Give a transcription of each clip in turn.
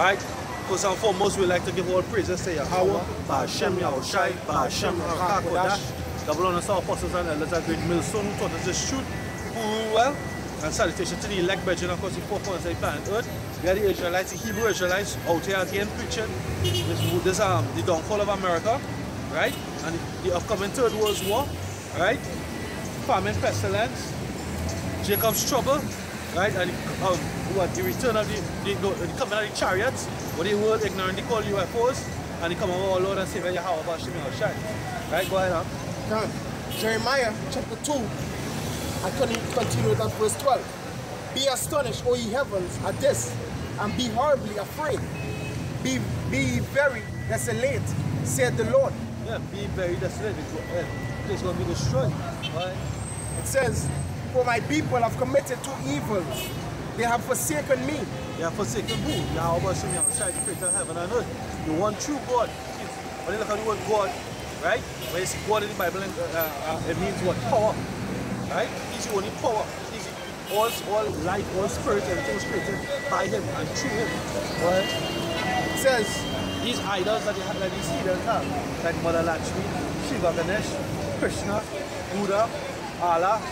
Alright? First and foremost, we like to give all praises to Yahweh, Ba'Shem Yahushai, Ba'Shem HaKadosh, double honors to our apostles and elders at Great Millstone who taught us this truth, who rule well, and salutation to the elect brethren across the four corners of the planet Earth. We are the Israelites, the Hebrew Israelites, out here again preaching this the downfall of America, right? And the upcoming Third World War, right? Famine, pestilence, Jacob's trouble, right? And the return of the coming of the chariots, what the world ignorantly call UFOs, and the coming of our Lord and Savior Yahweh Ba'Shem Yahushai. Right, go ahead, huh? Jeremiah chapter 2, I continue with that verse 12. Be astonished, O ye heavens, at this, and be horribly afraid. Be very desolate, said the Lord. Yeah, be very desolate. It's going to be destroyed. Right? It says, for my people have committed two evils. They have forsaken me. They have forsaken who? Yahweh Ba'Shem Yahushai, the creator of heaven and earth. The one true God. When you look at the word God, right? When you see God in the Bible, it means what? Power. Right? He's the only power. He's all life, all spirit, everything was created by him and through him. Right? It says, these idols that these heathens have, like Mother Lakshmi, Shiva Ganesh, Krishna, Buddha, Allah,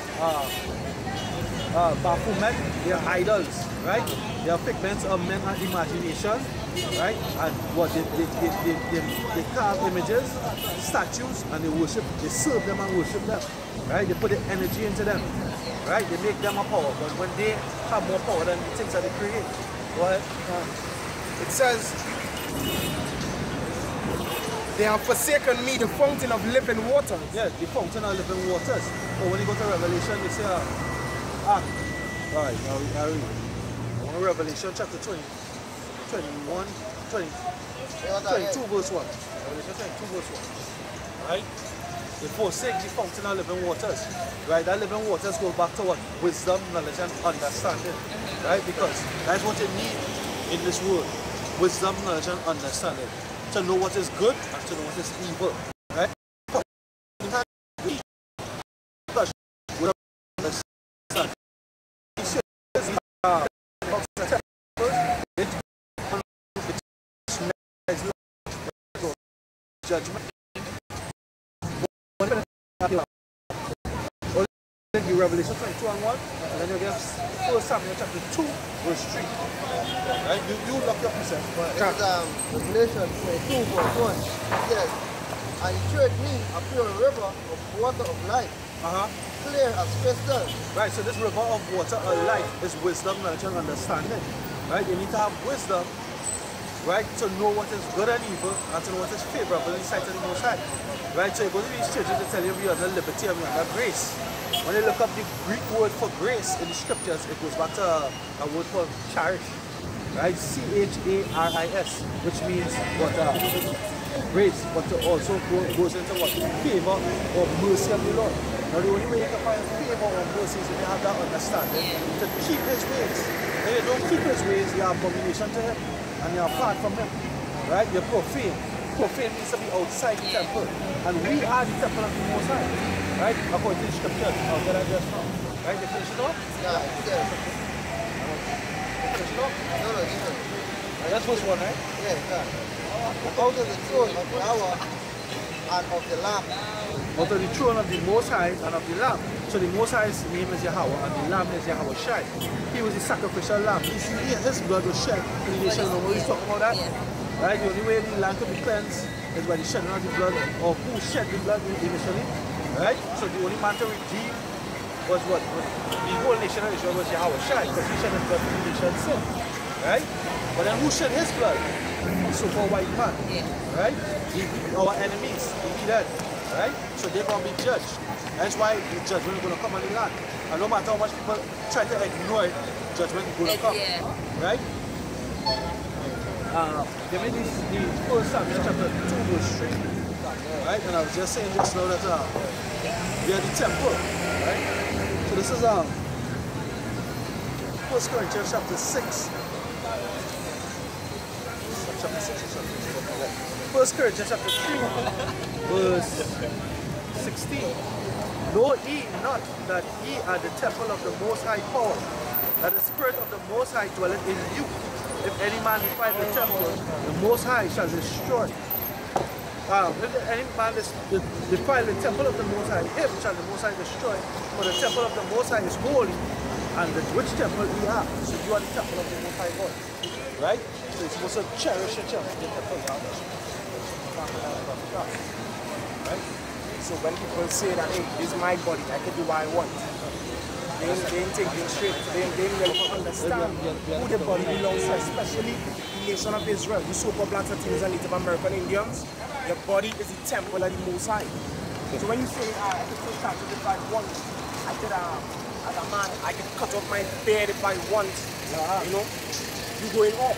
Baphomet, they are idols, right? They are figments of men's imagination, right? And what they carve images, statues, and they serve them and worship them, right? They put the energy into them, right? They make them a power, but when they have more power than the things that they create, go ahead. It says, they have forsaken me, the fountain of living waters. Yeah, the fountain of living waters. So when you go to Revelation, they say, alright, now I read. Revelation chapter 20, 21, 20, 22 verse 1. Revelation 22 verse 1. Right? They forsake the fountain of living waters. Right? That living waters go back to what? Wisdom, knowledge, and understanding. Right? Because that's what you need in this world. Wisdom, knowledge, and understanding. To know what is good and to know what is evil. Right? Judgment. Revelation 22 and 1, and then you get 1 Samuel chapter 2, verse 3. Right? You look up yourself. Revelation 22, verse 1. It says, and he showed me a pure river of water of life, clear as crystal. Right, so this river of water of life is wisdom, knowledge, and understanding. Right? You need to have wisdom, right, to know what is good and evil, and to know what is favorable in the sight of the Most High. Right, so you go to these churches to tell you we are under liberty and we are under grace. When you look up the Greek word for grace in the scriptures, it goes back to a word called charish, right? C-H-A-R-I-S, which means what grace, but also goes into what? Favor or mercy of the Lord. Now the only way you can find favor or mercy is if you have that understanding to keep his ways. If you don't keep his ways, you are abomination to him and you are apart from him, right? You're profane. Profane means to be outside the temple, and we are the temple of the Most High, right? According to the scripture, I'll get that just now. Right? You finish it off? Yeah, yeah. Finish it off? No, no. That's verse 1, right? Yeah, yeah. Out of the throne of Yahweh and of the Lamb. Out of the throne of the Most High and of the Lamb. So the Most High's name is Yahweh, and the Lamb is Yahweh Shai. He was the sacrificial lamb. His blood was shed for the nation. Remember we talking about that? Right? The only way the land could be cleansed is by the shedding of the blood, or who shed the blood initially. Right? So the only man to redeem was what? The whole nation of Israel was Yahweh Shai, because he shed his blood for the nation's sin. Right? But then who shed his blood? The so-called white man. Right? Our enemies, the heathen. Right? So they're going to be judged. That's why the judgment is going to come on the land. And no matter how much people try to ignore it, judgment is going to come. Right? They made the 1 Samuel chapter 2 verse 3. Right? And I was just saying just now that we are the temple. Right? So this is 1 Corinthians chapter 6. Chapter 6 or something. 1 Corinthians chapter 3 verse 16. Know ye not that ye are the temple of the Most High power, that the Spirit of the Most High dwelleth in you. if any man defile the temple, the Most High shall destroy. If any man defile the temple of the Most High, him shall the Most High destroy. For the temple of the Most High is holy, and which temple we are. So you are the temple of the Most High God. Right? So you're supposed to cherish the temple. Right? So when people say that, hey, this is my body, I can do what I want, they ain't thinking straight. They ain't really understand who the body belongs to, especially the nation of Israel, the super blacks, Latinos, and Native American Indians. Your body is the temple of the Most High. So when you say, I can take taxes if I want, I could, as a man, I could cut off my beard if I want, you know, you going off.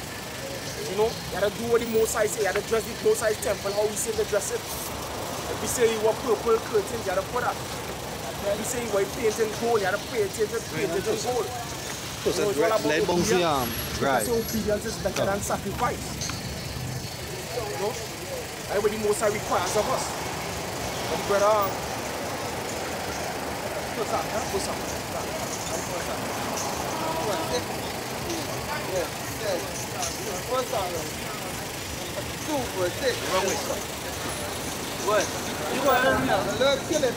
You know, you gotta do what the Most High say, you gotta dress the Most High temple, how we say to dress it. If we say you want purple curtains, you gotta put that. If we say you want painted gold, you gotta paint it in gold. So it's all about obedience. Right. So obedience is better than sacrifice. You know? That's what the Most High requires of us. But brother, what's up? What's up? What? You go ahead and kill it.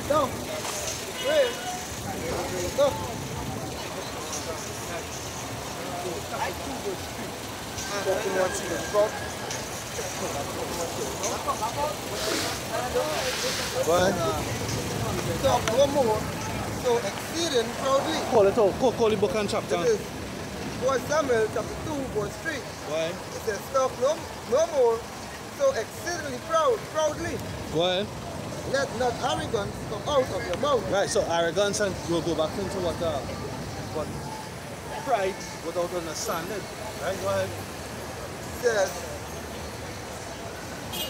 No. Wait. No. What? So one more. So exceeding proudly. Call it out. Call the book and chapter. It is 1 Samuel chapter 2 verse 3. Why? It says, stop no more. So exceedingly proudly. Why? Let not arrogance come out of your mouth. Right, so arrogance, and we'll go back into what pride without understanding. Right, go ahead. It says,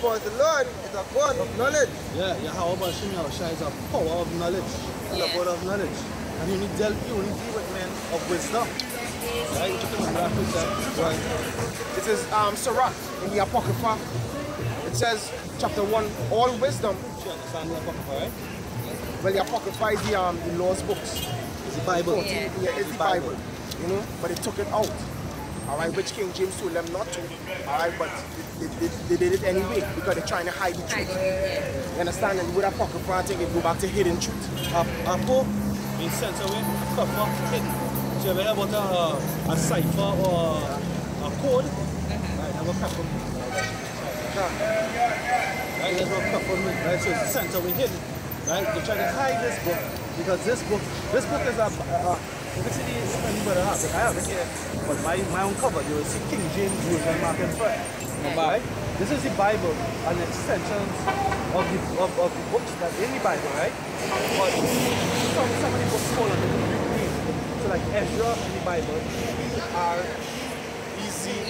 for the Lord is a God of knowledge. Yeah, Yahweh is a power of knowledge. And a God of knowledge. And you need deal with men of wisdom. Right? You can right. This is Sirach in the Apocrypha. It says, chapter 1, all wisdom. You understand the Apocrypha, right? Well, the Apocrypha is the Lord's books. It's the Bible. Yeah, it's the Bible. You know, but they took it out. Alright, which King James told them not to. Alright, but they did it anyway because they're trying to hide the truth. You understand? And with Apocrypha, I think it go back to hidden truth. Apo means sense away, cipher, hidden. So if you have a cipher or a code, right, have a cipher. Right, there's no cipher, right? So it's sense away hidden. Right? They're trying to hide this book because this book is basically anybody has it. I have it here, but my own cover, you will see King James Version marked in front. Right? This is the Bible and extensions of the books that in the Bible, right? But some of the books fall under the Greek name. So like Ezra in the Bible, E-R-E-Z-R-E.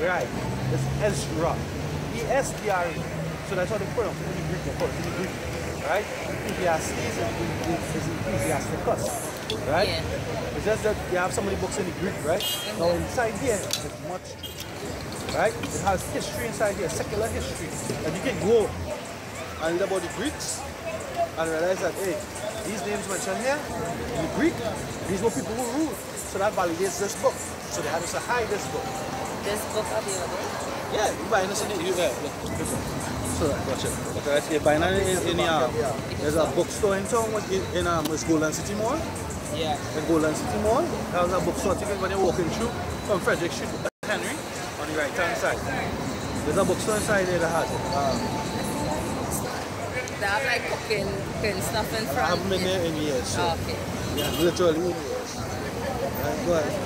Right. It's Ezra. E-S-D-R-E. So that's how they put it in the Greek, of course, in the Greek. Right? Ecclesiastes is Ecclesiasticus. Right? Yeah. It's just that you have so many books in the Greek, right? Now inside here, there's much, right? It has history inside here, secular history. And you can go and read about the Greeks and realize that, hey, these names mentioned here, in the Greek, these were people who ruled. So that validates this book. So they had to hide this book. This book available? Yeah, you buy this in the so watch it. Okay, right, you're buying it in there's a bookstore in town in Golden City Mall. Yeah. In Golden City Mall. There's a bookstore ticket when you're walking through from Frederick Street to Henry on the right hand side. There's a bookstore inside there that has it. They have like cooking stuff in front. I haven't been there in years. So. Oh, okay. Yeah, literally in years. Right, go ahead.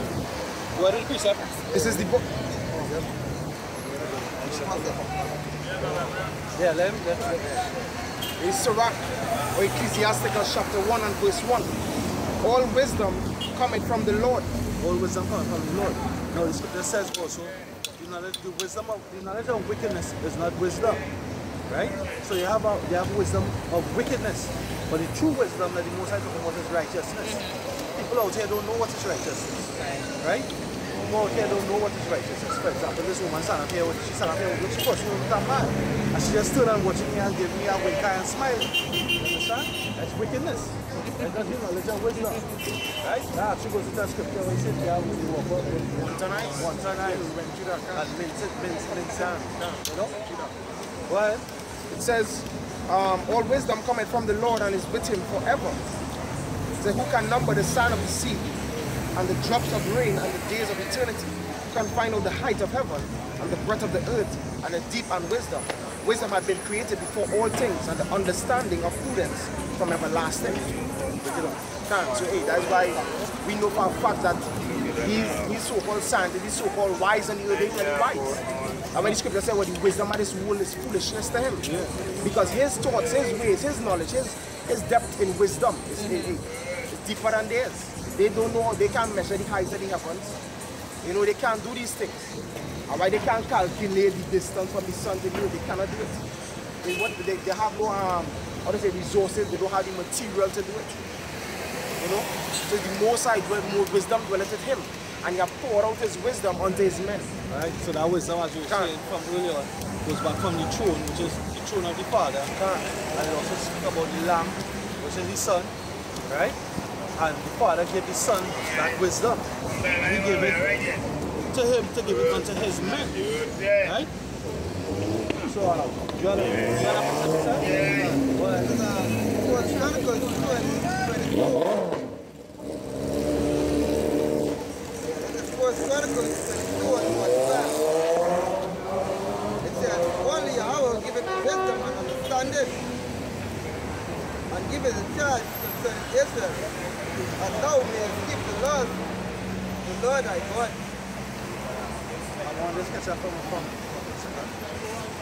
Go ahead and precept. This is the book. Yeah, let him. It's Sirach or Ecclesiasticus chapter 1 and verse 1. All wisdom cometh from the Lord. All wisdom cometh from the Lord. No, the scripture says also, the knowledge of wickedness is not wisdom. Right? So you have wisdom of wickedness. But the true wisdom that the Most High talking about is righteousness. People out here don't know what is righteousness. Right? more here don't know what is righteousness. For example, this woman standing up here, she's standing up here with looks first, she was that mad. And she just stood and watching me and gave me a wink eye and smile. You understand? That's wickedness. That's not knowledge and wisdom. Right? Now she goes to that scripture where he says, yeah, we walk up one tonight, and mince down. You know? Go ahead. It says, all wisdom cometh from the Lord and is with him forever. So who can number the sand of the sea and the drops of rain and the days of eternity? Who can find out the height of heaven and the breadth of the earth and the deep and wisdom? Wisdom had been created before all things, and the understanding of prudence from everlasting. So that's why we know for a fact that these so-called scientists, these so-called wise and they really wise. And when the scripture says, well, the wisdom of this world is foolishness to him. Because his thoughts, his ways, his knowledge, his depth in wisdom is deeper than theirs. They don't know, they can't measure the heights of the heavens. You know, they can't do these things. And why they can't calculate the distance from the sun to the earth, they cannot do it. They have no, how to say, resources, they don't have the material to do it. You know? So the Most High, more wisdom dwelleth in him. And he has poured out his wisdom unto his men. Right? So that wisdom, as you were saying from earlier, goes back from the throne, which is the throne of the Father. And it also speaks about the Lamb, which is the Son. Right? And the Father gave the Son that wisdom. He gave it to him to give it unto his men. Right? So, you want to put that? Yeah. What's Chronicles 22. First Chronicles 22 and 25. It says, only Yahweh giveth wisdom and understanding, and giveth the charge concerning Israel, and thou mayest keep the laws, the Lord thy God. I want this catch up from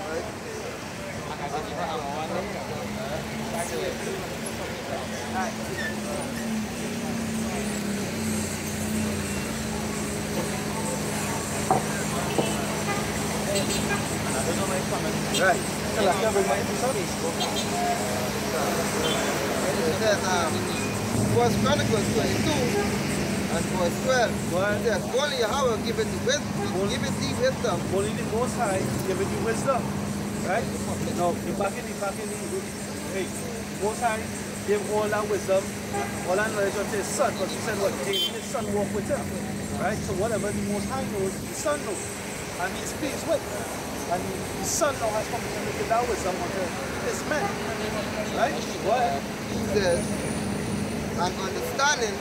right? Right. So let's go everybody to service. It says, First Chronicles 22 and verse 12. It says, only Yahweh giveth thee wisdom. Only the Most High giveth you wisdom. Right? Now, back in the hey, Most High gave all that wisdom, all that knowledge unto his Son, because he said what? His Son walk with him. Right? So whatever the Most High knows, the Son knows. And he's pleased with. And the Son now has come to give that wisdom unto his men. Right? What? He says, and understanding,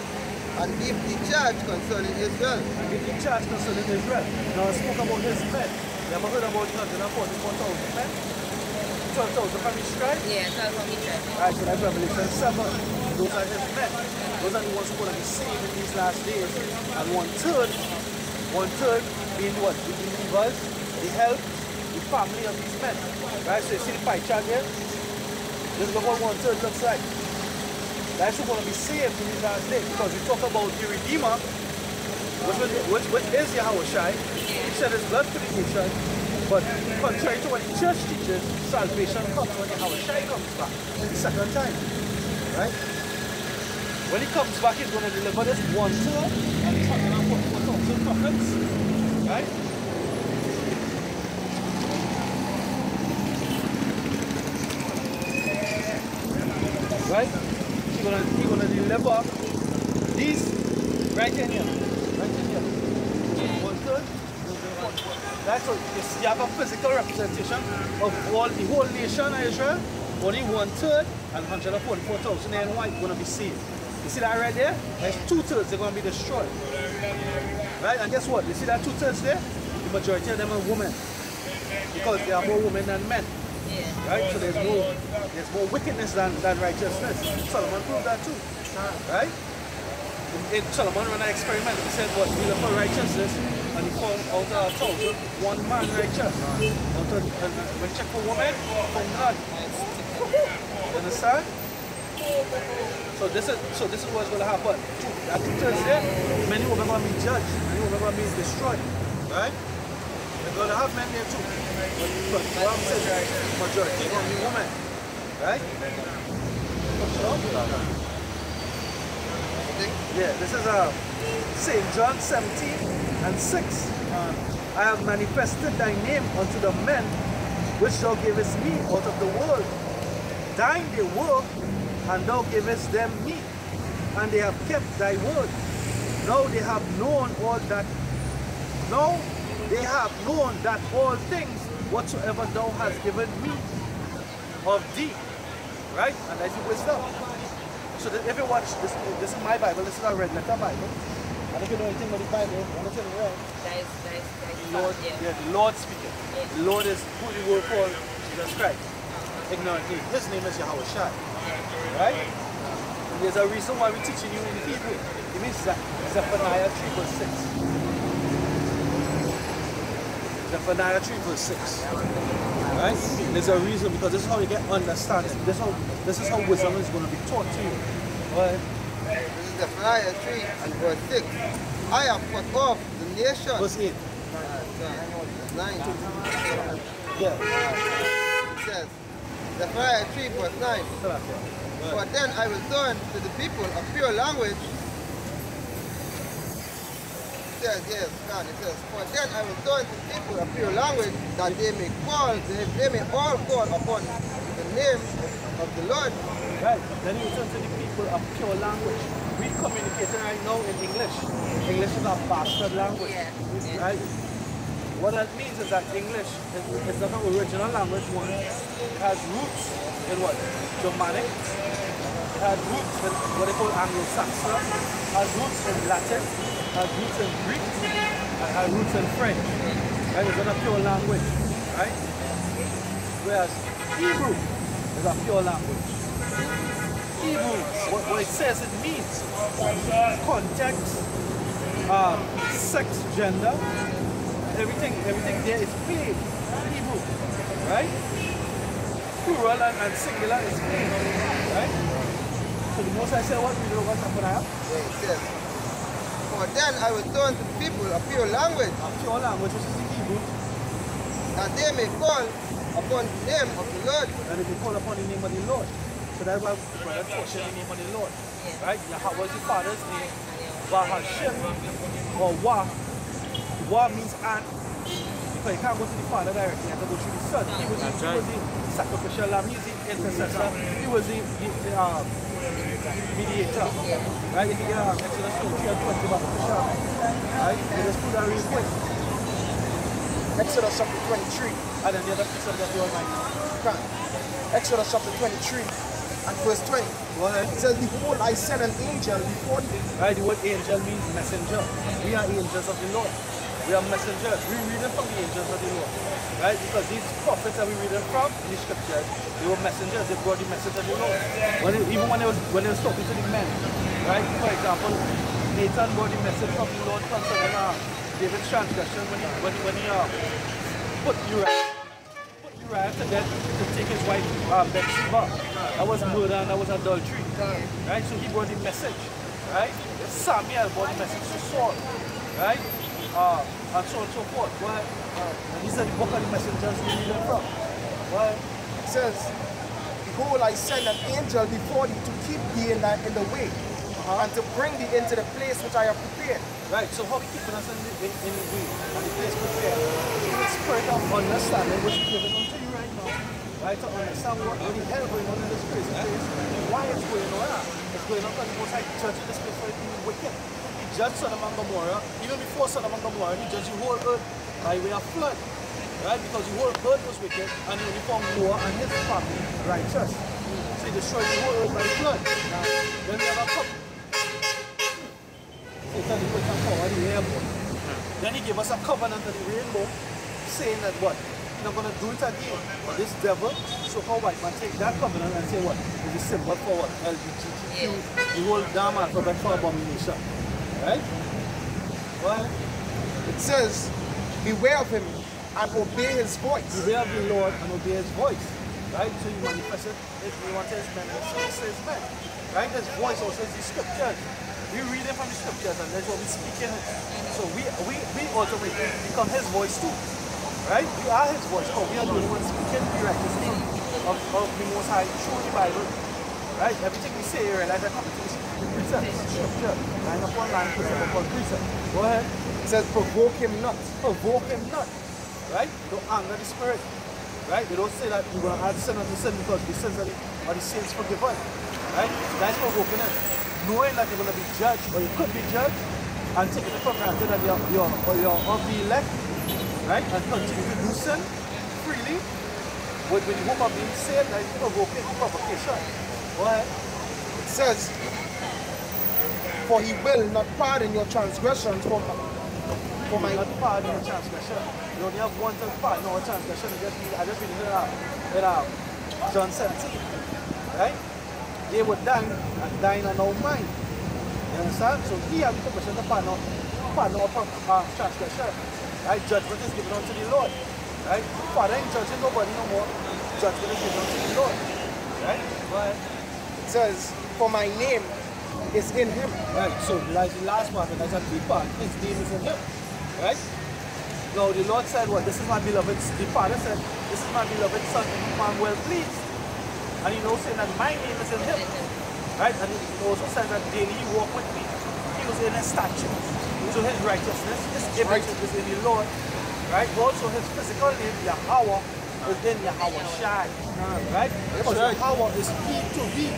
and give the charge concerning Israel. And give the charge concerning Israel. Now I spoke about his men. You ever heard about 144,000 men? 12,000 from each tribe? Yeah, 12 from each tribe. Alright, so that's Revelation 7. Those are his men. Those are the ones who are going to be saved in these last days. And one third being what? The believers, the help, the family of these men. Right? So you see the pie chart here? This is what 1/3 looks like. That's who's going to be saved in these last days. Because we talk about the Redeemer, which is Yahweh Shai. He shed his blood for the nation. But contrary to what the church teaches, salvation comes when Yahweh Shai comes back the second time. Right? When he comes back, he's going to deliver this 1/3 and he's talking about 44,000 prophets. Right? Right? He's gonna deliver these right in here. Right in here. 1/3. That's what you have a physical representation of all the whole nation of Israel. Only 1/3 and 144,000 in white gonna be saved. You see that right there? There's 2/3 they're gonna be destroyed. Right? And guess what? You see that 2/3 there? The majority of them are women. Because there are more women than men. Right? So there's more wickedness than righteousness. Solomon proved that too. Right? Solomon ran an experiment. He said, what? We look for righteousness, and he found out of 1,000, one man righteous. When you check for women, found none. You understand? So this is what's going to happen. That 2/3 there, many women are going to be judged, many women are going to be destroyed. Right? They're going to have men there too. But what I'm saying, majority going to be women. Right? Yeah, this is St. John 17. and 6. I have manifested thy name unto the men which thou gavest me out of the world. Thine they were, and thou gavest them me, and they have kept thy word. Now they have known all that. Now they have known that all things whatsoever thou hast given me of thee. Right? And that's the wisdom. So that if you watch this is my Bible, this is a red letter Bible. And if you know anything about the Bible, you want to tell me right? That Lord, is yeah, the Lord speaking. Yeah. The Lord is who the word called Jesus Christ. Ignorantly. His name is Yahweh Shai. Right? And there's a reason why we're teaching you in Hebrew. It means Zephaniah 3 verse 6. Zephaniah 3 verse 6. Right? There's a reason, because this is how you get understanding. This is how wisdom is going to be taught to you. Right? This is Zephaniah 3 and verse 6. I have put off the nation. Verse 8. 9. Yeah. It says, Zephaniah 3 verse 9. For then I will turn to the people a pure language. It says, yes, God, it says, for then I will turn to the people a pure language, that they may all call upon the name of the Lord. Right. Then you turn to the people a pure language. We communicating right now in English. English is a bastard language. Yeah. Right? What that means is that English is not an original language one. It has roots in what? Germanic. It has roots in what they call Anglo-Saxon. It has roots in Latin. It has roots in Greek. And it has roots in French. Right? It's not a pure language. Right? Whereas Hebrew is a pure language. Hebrew, what it says it means, context, sex, gender, everything there is plain. Hebrew, right? Plural and singular is plain, right? So the most I say what we know what's happening now? It says, for then I will turn to the people a pure language, A pure language, which is the Hebrew, that they may call upon the name of the Lord. and if they call upon the name of the Lord. So that's why we're torturing the name of the Lord. Right? What's the Father's name? Bahashem or Wah. Wah means and. Because you can't go to the Father directly, you have to go through the Son. He was the sacrificial lamb, he's the intercessor, he was the mediator. Right? You can get Exodus 23 and 20 about the Shabbat. Right? You just put that real quick. Exodus chapter 23. And then the other piece of that you are right. Exodus chapter 23 and verse 20. Go ahead. It says, behold, I sent an angel before thee. Right, the word angel means messenger. We are angels of the Lord. We are messengers. We read it from the angels of the Lord. Right? Because these prophets that we read it from, these scriptures, they were messengers. They brought the message of the Lord. Even when they was talking to the men. Right? For example, Nathan brought the message from the Lord concerning David's transgression when he put Uriah to death to take his wife Bathsheba. That was murder and that was adultery. Right? So he brought the message. Right? Samuel brought the message to Saul. Right? And so on and so forth. And these are the book of the messengers we read it from. It says, behold, I send an angel before thee to keep thee in the way, and to bring thee into the place which I have prepared. Right, so how we keeping us in the way and the place prepared? The spirit of understanding which is given unto you right now. Right, to understand what the hell going on in this crazy place, why it's going on. It's going on because the Most High judge in this place for it being wicked. He judged Sodom and Gomorrah, even before Sodom and Gomorrah, he judged the whole earth by way of flood. Right, because the whole earth was wicked and he only found Noah and his family righteous. So he destroyed the whole earth by flood. Then we have a couple. Then he gave us a covenant of the rainbow, saying that what? He's not going to do it again. But this devil, so how white man take that covenant and say what? It's a symbol for what? LGBTQ, the whole damn alphabet for abomination. Right? Well, It says, beware of him and obey his voice. beware of the Lord and obey his voice. Right? So you manifest it if you want his men, so his men. Right? His voice also is the scriptures. We read it from the scriptures and that's what we speak in it. So we ultimately become his voice too. Right? We are his voice. Oh, we are the ones speaking the righteousness of the Most High through the Bible. Right? Everything we say here, like that comes to the precept, scripture. Line upon line, precept upon precept. Go ahead. It says, provoke him not. Provoke him not. Right? Don't anger the spirit. Right? They don't say that you're going to add sin unto sin because the sins are the sins forgiven. Right? That's provoking him. Knowing that you're going to be judged or you could be judged and taking it for granted that you're of the elect. Right? And continue to do sin freely with the hope of being saved. That is provocation. Go ahead. It says, for he will not pardon your transgressions for my... Not pardon your transgression. You only have one to pardon our transgression. I just read it in John 17. Right? They would die and dying are no mind. You understand? So he has the permission to pardon our transgression. Right? Judgment is given unto the Lord. Right? Father ain't judging nobody no more. Judgment is given unto the Lord. Right? Go ahead. It says, for my name is in him. Right, so like the last part, and that's a key part, his name is in him. Right? Now the Lord said, well, this is my beloved, the Father said, this is my beloved Son, in whom I'm well pleased. And he knows saying that my name is in him. Right? And he also says that daily he walk with me. He was in his statutes. So his righteousness, his image is in the Lord. Right? Also his physical name, Yahweh, is in Yahweh Shai. Right? Because Yahweh is he to be.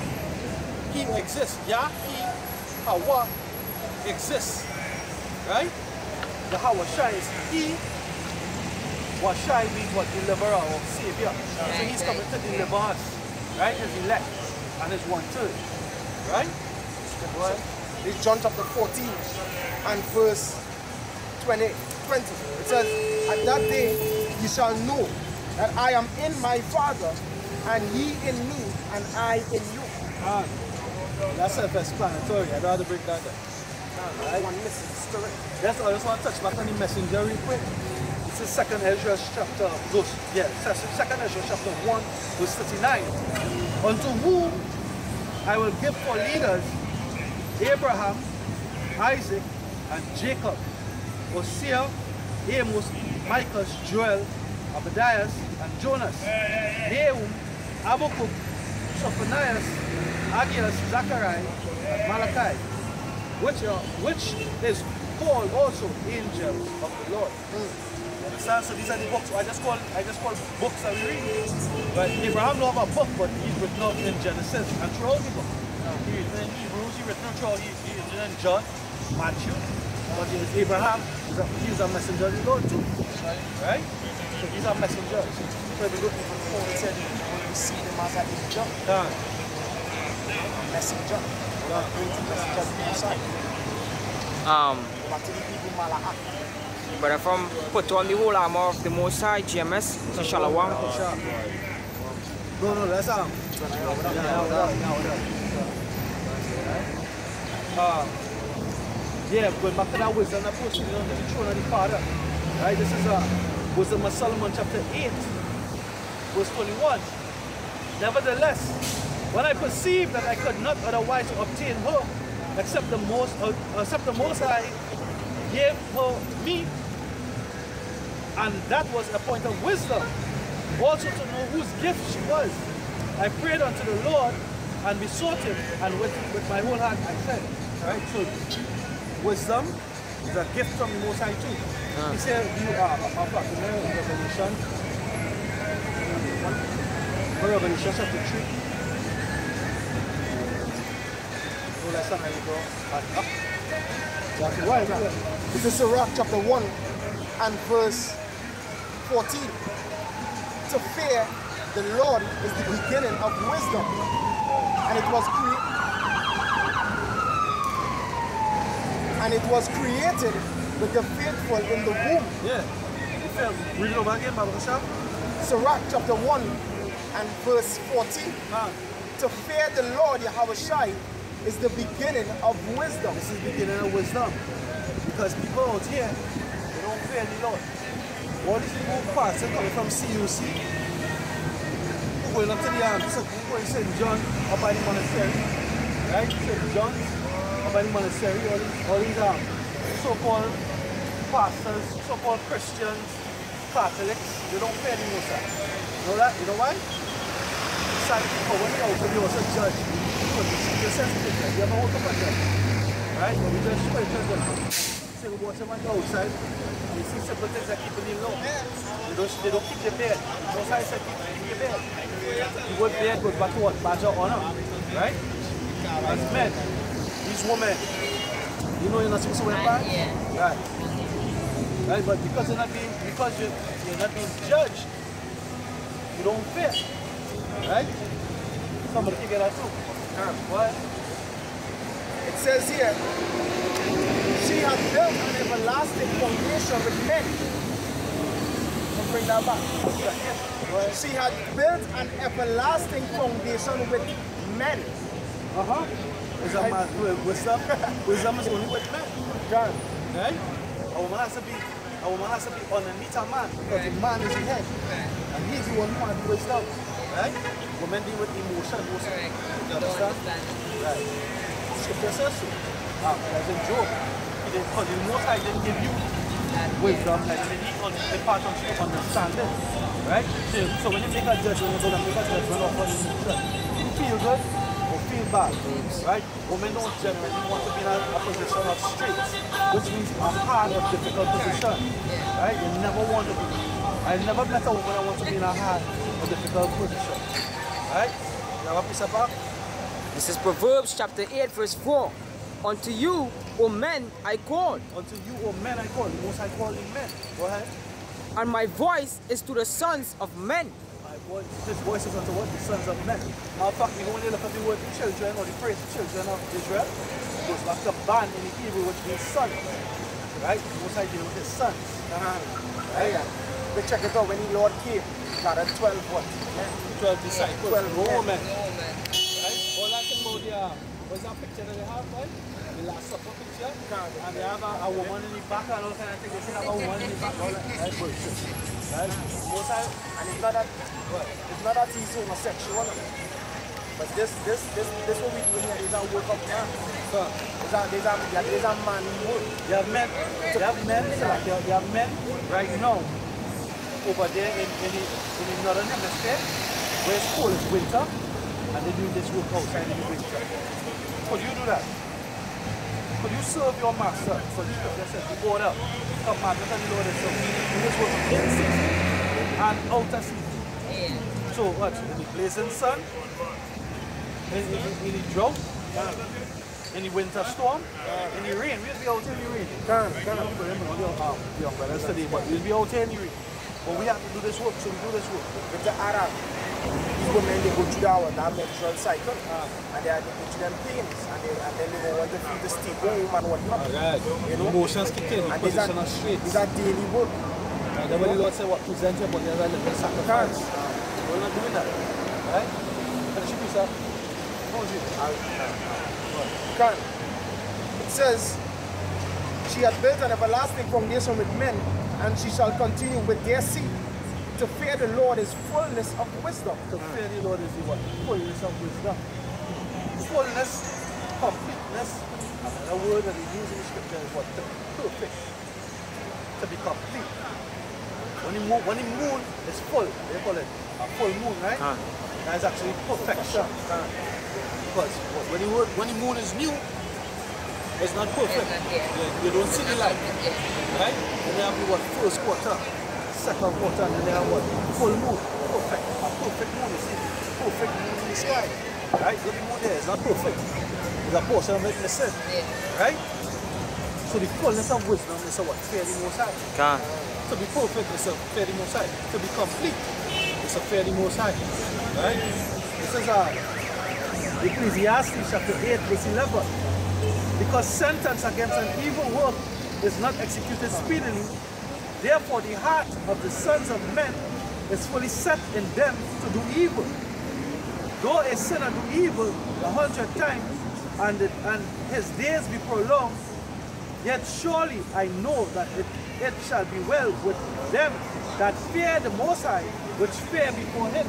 He exists. Yah, he, Hawa exists. Right? Yahweh Shai is he. What Shai means what? Deliverer or savior. So he's coming to deliver us. Right? His elect and his one-third. Right? What? It's John chapter 14 and verse 20. It says, at that day ye shall know that I am in my Father, and ye in me, and I in you. That's self-explanatory. I don't have to break that down. One missing story. That's all. I just want to touch back on the messenger real quick. This is 2nd Ezra chapter 1, verse 39. Unto whom I will give for leaders Abraham, Isaac, and Jacob, Hosea, Amos, Micah, Joel, Obadiah, and Jonas, Nahum, Habakkuk, Sophonias, Aggeus, Zechariah, and Malachi, which is called also angels of the Lord. You understand? So these are the books. I just call books that we read. But Abraham don't have a book, but he's written out in Genesis and throughout the book. He's written in Hebrews, he's written throughout, he's written in John, Matthew. But Abraham, he's a messenger of the Lord too. Right? So these are messengers. So we look for Paul, he said we see them as an angel. Messenger. God brings the messenger to the side. Back to the people Malachi. But from put on the whole armor of the Most High, GMS, Shalom. No, that's yeah, going back to that wisdom that proceeded on the throne of the Father. Right? This is Wisdom of Solomon chapter 8, verse 21. Nevertheless, when I perceived that I could not otherwise obtain her, except the Most High gave her me, and that was a point of wisdom, also to know whose gift she was. I prayed unto the Lord and besought him, and with my whole heart I said, right? So wisdom is a gift from the Most High too. He said, you are a Revelation chapter 3. So that's how you go. Right. This is Sirach chapter 1 and verse 14. To fear the Lord is the beginning of wisdom, and it was created with the faithful in the womb. Yeah. Read it over again, Bible Shop. Sirach chapter 1 and verse 14. To fear the Lord Yahweh Shai is the beginning of wisdom. This is the beginning of wisdom. Because people out here, they don't fear the Lord. All these people pastors coming from CUC, going up to the St. John up by the monastery, right? St. John's up by the monastery, all these so-called pastors, so-called Christians, Catholics, they don't fear the Most High. You know that? You know why? Some people, when they're out, they also judge. Because they're sensitive. You ever woke up and judge? Right? But we just spiritual judgment. say about someone outside, and you see simple things that keep you low. They don't keep your bed. Most I said keep your bed. You go bed goes back to what? Badge of honor. Right? As men, these women, you know you're not supposed to wear pants? Yeah. Right. Right, but because you're not being judged, you don't fear. Right? Somebody can get that too. What? It says here, she has built an everlasting foundation with men. Let's bring that back. She had built an everlasting foundation with men. Is that my wisdom? Wisdom is only with men. Right? A woman has to be underneath a man because the man is the head. And he's the one who wants to do wisdom. Right? Women deal with emotion mostly. You understand? Right. Scripture says so. As in Job, because the Most High didn't give you wisdom, like the part of you understanding. Right? So when you make a judgment, you're going to make a judgment of what emotion. You feel good or feel bad. Right? Women don't generally want to be in a position of straits, which means a hard or difficult position. Right? You never want to be. I never met a woman that wants to be in a hard or difficult position. Right? You have a piece of paper? This is Proverbs chapter 8 verse 4. Unto you, O men, I call. Unto you, O men, I call. Most I call you men. Go ahead. And my voice is to the sons of men. My voice, his voice is unto what? The sons of men. Now, in fact, you know when you look at the word children or the phrase children of Israel, it goes back to ban in the Hebrew, which means sons. Right? Most I deal with his sons. Right? They check it out when the Lord came. Got a 12 what? 12 disciples. 12 Roman. Woman. Right? All that thing about the, what's that picture that they have, right? The Last Supper picture. And they have a woman in the back and all kind of things. They still have a woman in the back. All that. Right? Bullshit. Right? Most I, And it's not that he's homosexual. But this what we do here is a work of man. There's a man work. You have men, you have men right now over there in the northern hemisphere where it's cold, it's winter, and they're doing this work outside in the winter. Could you do that? Could you serve your master? So you yourself, you order, come master, tell the Lord and so you just work in season and out of season. Yeah. So what? In the blazing sun, in the drought, in the winter storm, in the rain. We'll be out in the rain. The umbrellas today, but we'll be out here in the rain. But we have to do this work, so we do this work. With the Arab, these women, they go through that menstrual cycle. And they go through them pains. And then they go want to feed the stable woman and whatnot. You know? Emotions kick in, And position are straight. these are daily work. And then when the Lord said what present your body as a living sacrifice. We're not doing that. Right? Finish your piece up. What was it? It says, she has built an everlasting foundation with men, and she shall continue with their seed. To fear the Lord is fullness of wisdom. To fear the Lord is the what? Fullness of wisdom. Fullness, completeness. Another word that we use in the scripture is what? To be perfect. To be complete. When the moon is full, they call it a full moon, right? That is actually perfection. Because when the moon is new, it's not perfect. You don't see the light. Right? And they have the what? First quarter, second quarter, and then they have what? Full moon. Perfect. A perfect moon, you see? Perfect moon in the sky. Right? The moon there is not perfect. There's a portion of it missing. Right? So the fullness of wisdom is a what? Fear the Most High. To be perfect is a fear the Most High. To be complete is a fear the Most High. Right? This is Ecclesiastes chapter 8 verse 11. Because sentence against an evil work is not executed speedily, therefore the heart of the sons of men is fully set in them to do evil. Though a sinner do evil 100 times and his days be prolonged, yet surely I know that it shall be well with them that fear the Most High, which fear before him.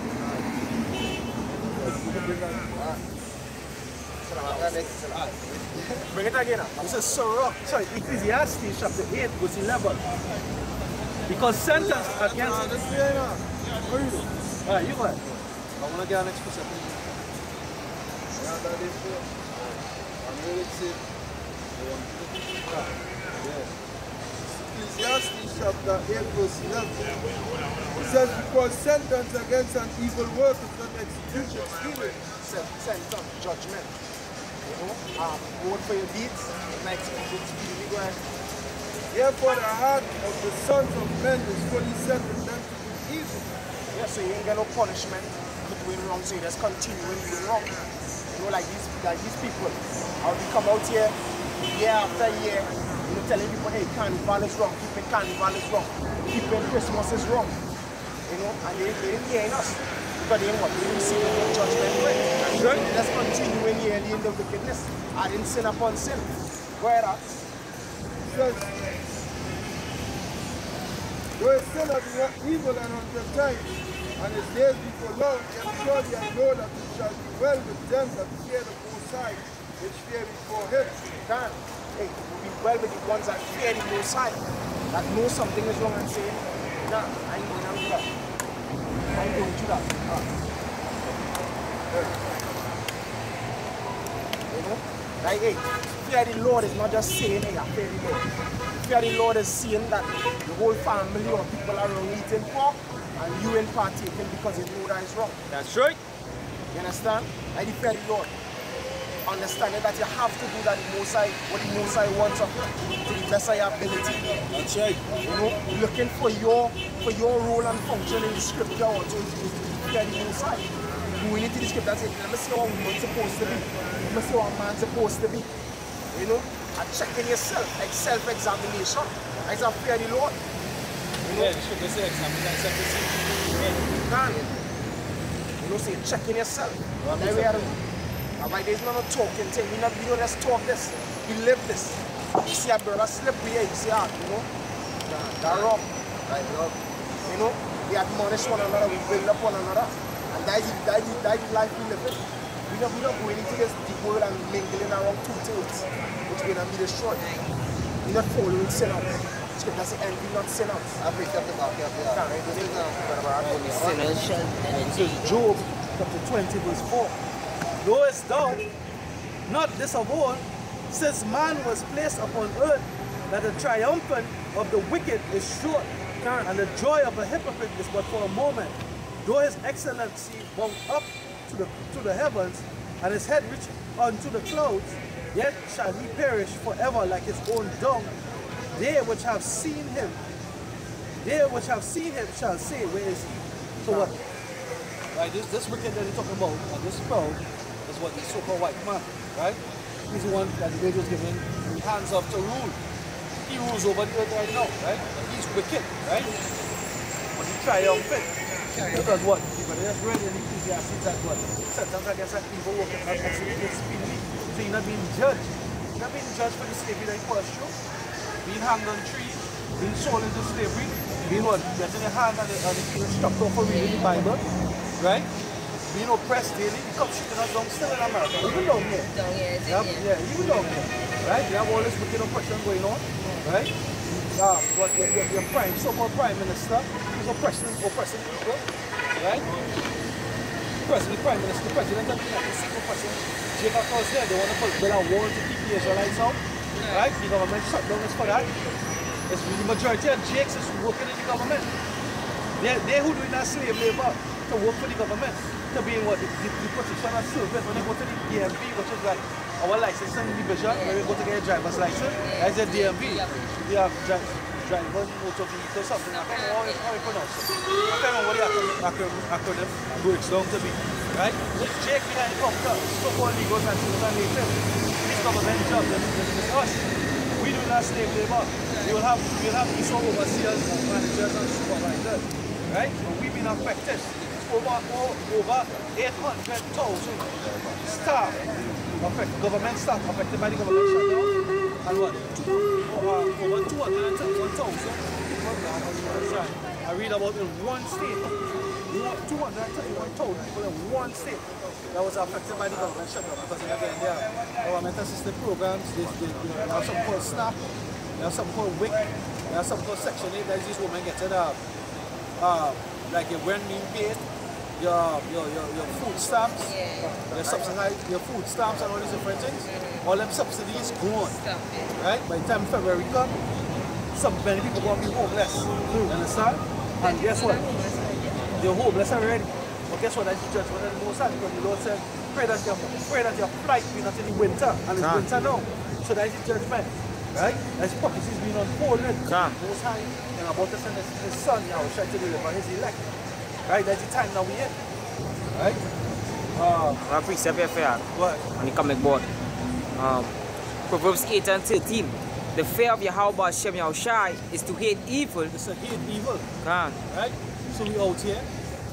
Bring it again. This is Ecclesiastes chapter 8 verse 11. Because sentence against... Alright, you go ahead. I want to get an next person. I'm really sick. Yeah. Ecclesiastes chapter 8 verse 11. It says, because sentence against an evil work is not execution, spirit. Sentence, judgment. You know, vote for your deeds, like execution, spirit. Go ahead. Therefore the heart of the sons of men is fully set in them to do evil. Yeah, so you ain't get no punishment for doing wrong, so you just continuing doing wrong. You know, like these people, how they come out here year after year, you know, telling people, hey, carnival is wrong, keeping carnival is wrong, keeping Christmas is wrong. You know, and they didn't hear us. Because they what? They didn't see the judgment right. Sure. They just continuing here in the wickedness. I didn't sin upon sin. Where Says, though his sin hath evil and until time, and his days before long, yet surely I know that it shall be well with them that fear the Most High, which fear before him. can. Hey, it will be well with the ones that fear the Most High, that know something is wrong and say, nah, I ain't going to do that. I ain't going to do that. You know? Like, hey, fear the Lord is not just saying, hey, I fear the Lord. Fear the Lord is saying that the whole family or people around eating pork and you ain't partaking because you know that is wrong. That's right. You understand? Like the fear the Lord. Understanding that you have to do that the Most High, what the Most High wants of you to the best of your ability. That's right. You know, looking for your role and function in the scripture also is to fear the Most High. Going into the scripture and saying, let me see how a woman's supposed to be. Let me see how a man's supposed to be. You know, and checking yourself, like self-examination. As a fear the Lord. You know, Yeah, the scripture says examine thyself to see if you you can. You know, say checking yourself. There we are. Alright, there's no talking thing. We don't just talk this. We live this. You see a brother slippery here, you see how, you know? That wrong. Right, wrong. You know, we admonish one another, we build up one another. And that is the life we live in. We don't go into this deep world and mingling around two things, which will not be destroyed. We're not following sinners. Scripture says envy not sinners. I picked up the back of the Sinners shall This is Job chapter 20 verse 4. Knowest thou not this of all, since man was placed upon earth, that the triumphant of the wicked is short, and the joy of a hypocrite is but for a moment. Though his excellency mount up to the heavens, and his head reach unto the clouds, yet shall he perish forever like his own dung. They which have seen him shall say, where is he? So what? Right, this wicked that he's talking about, and this proud, is what the so-called white man, right? He's the one that the lady was given hands off to rule. He rules over the earth right now, right? And he's wicked, right? But he triumphant. Because what? Because that's read in Ecclesiastes that what? Sentence against that evil working not executed speedily. So you're not being judged. You're not being judged for the slavery that you caused you. Being hanged on trees, being sold into slavery, being what? Getting your hand on the struck off for reading the Bible, right? Being oppressed daily, the cops shooting us down still in America. Even down here. down here. Yeah, even down here. Right? You have all this wicked oppression going on, right? But your so-called prime minister is oppressing people, right? The prime minister, the president of the United States oppressing Jacob Cause there. They want to build a wall to keep the Israelites out, right? The government shut down is for that. It's the majority of Jakes is working in the government. They're who doing that slave labor to work for the government, to be in what the position of servant when they go to the DMV, which is like our licensing division, where we go to get a driver's license. That's a DMV. We have drivers, motor vehicle, something. I don't know how you pronounce it. I can't remember what the acronym breaks down to be. Right? This Jake behind the counter, so-called legals and citizens and native. This government job, it's us. We do not slave labor. We will have ESO overseers, managers and supervisors. Right? So we've been affected. Over 800,000 staff, government staff affected by the government shutdown, and what? Over 231,000 people. I read about in one state, 231,000 people in one state that was affected by the government shutdown because again, there are government assisted programs. They have something called SNAP, they have something called WIC, they have something called Section 8. There's these women getting like your rent being paid, your food stamps, your food stamps and all these different things. All them subsidies gone. Right? By the time February comes, many people going to be homeless. You understand? And guess what? They're homeless already. But guess what? That's the judgment of the Most High, because the Lord said, pray that your flight be not in the winter. And it's winter now. So that's the judgment. Right? That's prophecies being unfolded. Most High, and about to send his son now, try to deliver his elect. Right? That's the time now we in. Right? I precept your fair on the comic board. Proverbs 8 and 13. The fear of Yahweh Shem Yahushai is to hate evil. It's to hate evil. Right? So we out here,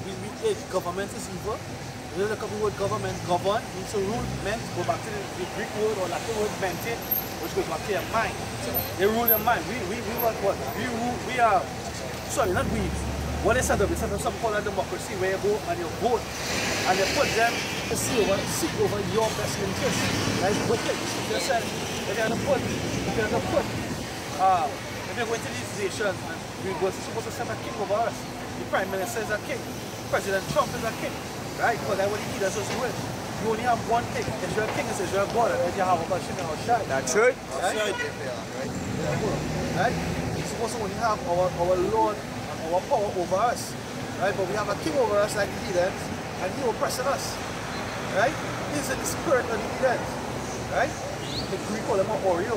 we hate government is evil. You know the word government, govern, means to rule, meant, go back to the Greek word or Latin word, mente, which goes back to your mind. They rule your mind. We want what? We are, sorry, not we. What they set up something called a democracy, where you go and you vote, and they put them to seek over your best interest. That's wicked. They said, if you're going to these nations, and we were supposed to send a king over us. The Prime Minister is a king. President Trump is a king. Right? Because that's what he does us with. You only have one king. Israel king is Israel God. And you have a Hashem and Shai. That's right. Right? We're supposed to only have our Lord and our power over us. Right? But we have a king over us like the heathens, and he oppressing us. Right? He's in the spirit of the heathens. Right? The Greek call him an Oreo.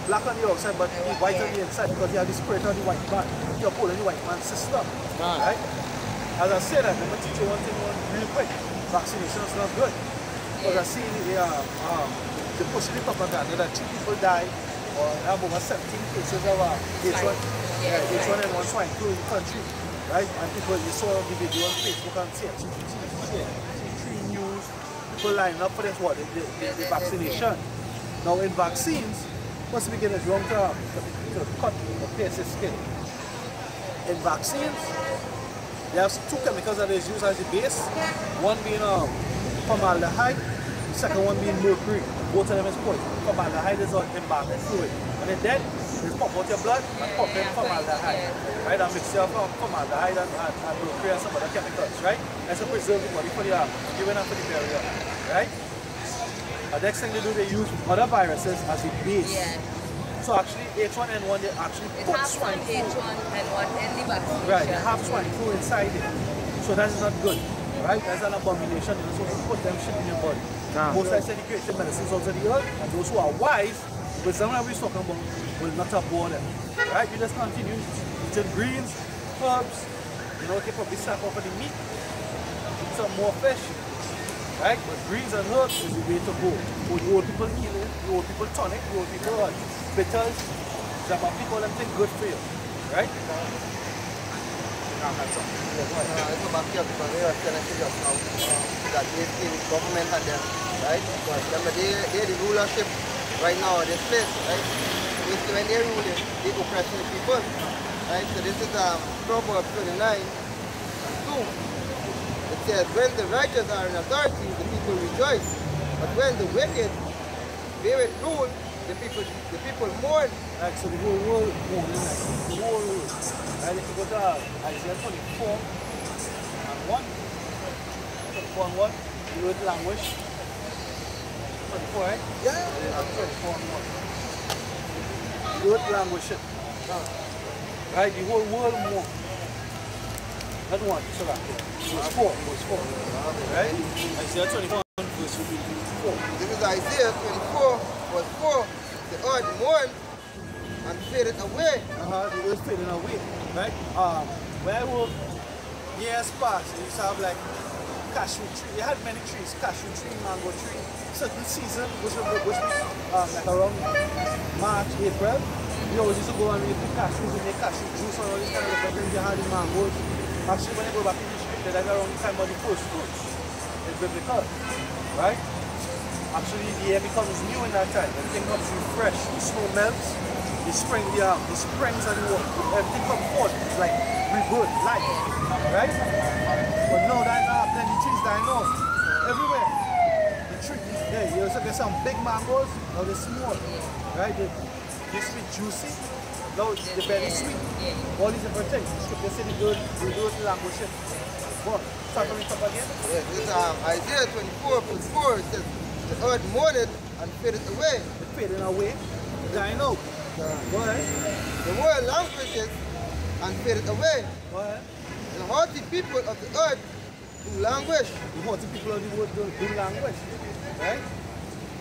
Black on the outside, but he's white on the inside because he has the spirit of the white man. You're pulling the white man's system. Right? As I said, I'm going to teach you one thing real quick. Vaccination is not good. Because I see the pushing the propaganda that 2 people died, or have over 17 cases of H1N1 swine flu in the country. Right? And people, you saw the video on Facebook and C3 News, people lining up for this, what? The vaccination. Now in vaccines, once we get it wrong to cut or pierce his skin. In vaccines, there are 2 chemicals that is used as the base. One being formaldehyde, the second one being mercury. Both of them is poison. Formaldehyde is an embalming fluid. When it's dead, it's pump out your blood and pump in formaldehyde. Right? And mix up formaldehyde and mercury and some other chemicals. Right? That's to preserve the body for the giving up for the burial. Right? The next thing they do, they use other viruses as a base. So actually, H1N1, they actually put swine flu. H1N1 in the vaccine. Right, they have swine flu inside it. So that is not good. Right? That's an abomination. You're supposed to put them shit in your body. Most I said, the creative medicines out of the earth, and those who are wise, with someone that we're talking about, will not abhor them. Right? You just continue eating greens, herbs, you know, you probably snap off of the meat, eat some more fish. Right? But greens and herbs is the way to go. For the old people healing, the old people tonic, the old people bitters, Japa people them think good for you. Right? Let's go back here because we are telling you just now that basically the government and them, right? Because remember they're the rulership right now in this place, right? Basically when they're ruling, they're oppressing the people. Right? So this is Proverbs 29 and 2. It says, when the righteous are in authority, the people rejoice. But when the wicked bear it rule, the people mourn. Right, so the whole world mourning, like the whole world. Right, if you go to Isaiah 24 and 1, 24 and 1, the word language. 24, right? Yeah. 24 and 1. The word language. Right, the whole world mourn. Not 1, so that. It was 4. Right? Isaiah 24 verse 4. This is Isaiah 24 verse 4. The earth mourned and faded away. The earth faded away. Right? Where I work, years past, they used to have like cashew tree. They had many trees, cashew tree, mango tree. Certain season, which like around March, April, we always used to go and we pick cashews and make cashew juice and all this kind of stuff. Then they had the mangoes. Actually, when you go back in the street, they're like around the time of the first fruits. It's biblical, right? Actually, the air becomes new in that time. Everything comes refreshed. The snow melts. The springs and the water. Everything comes forth. It's like rebirth, life, right? But no, that's not happening. The trees dying off everywhere. The tree, yeah, you also get some big mangoes. Now they're small, right? They used to be juicy. Now they're very sweet. All these different things. They say they do it language. What? Start from the top again? Yes, this is Isaiah 24 verse 4. It says, the earth mourned and faded away. It faded away. Dying out. Go ahead. the world languages and faded away. Go ahead. The haughty people of the earth do language. The haughty people of the world do language, right?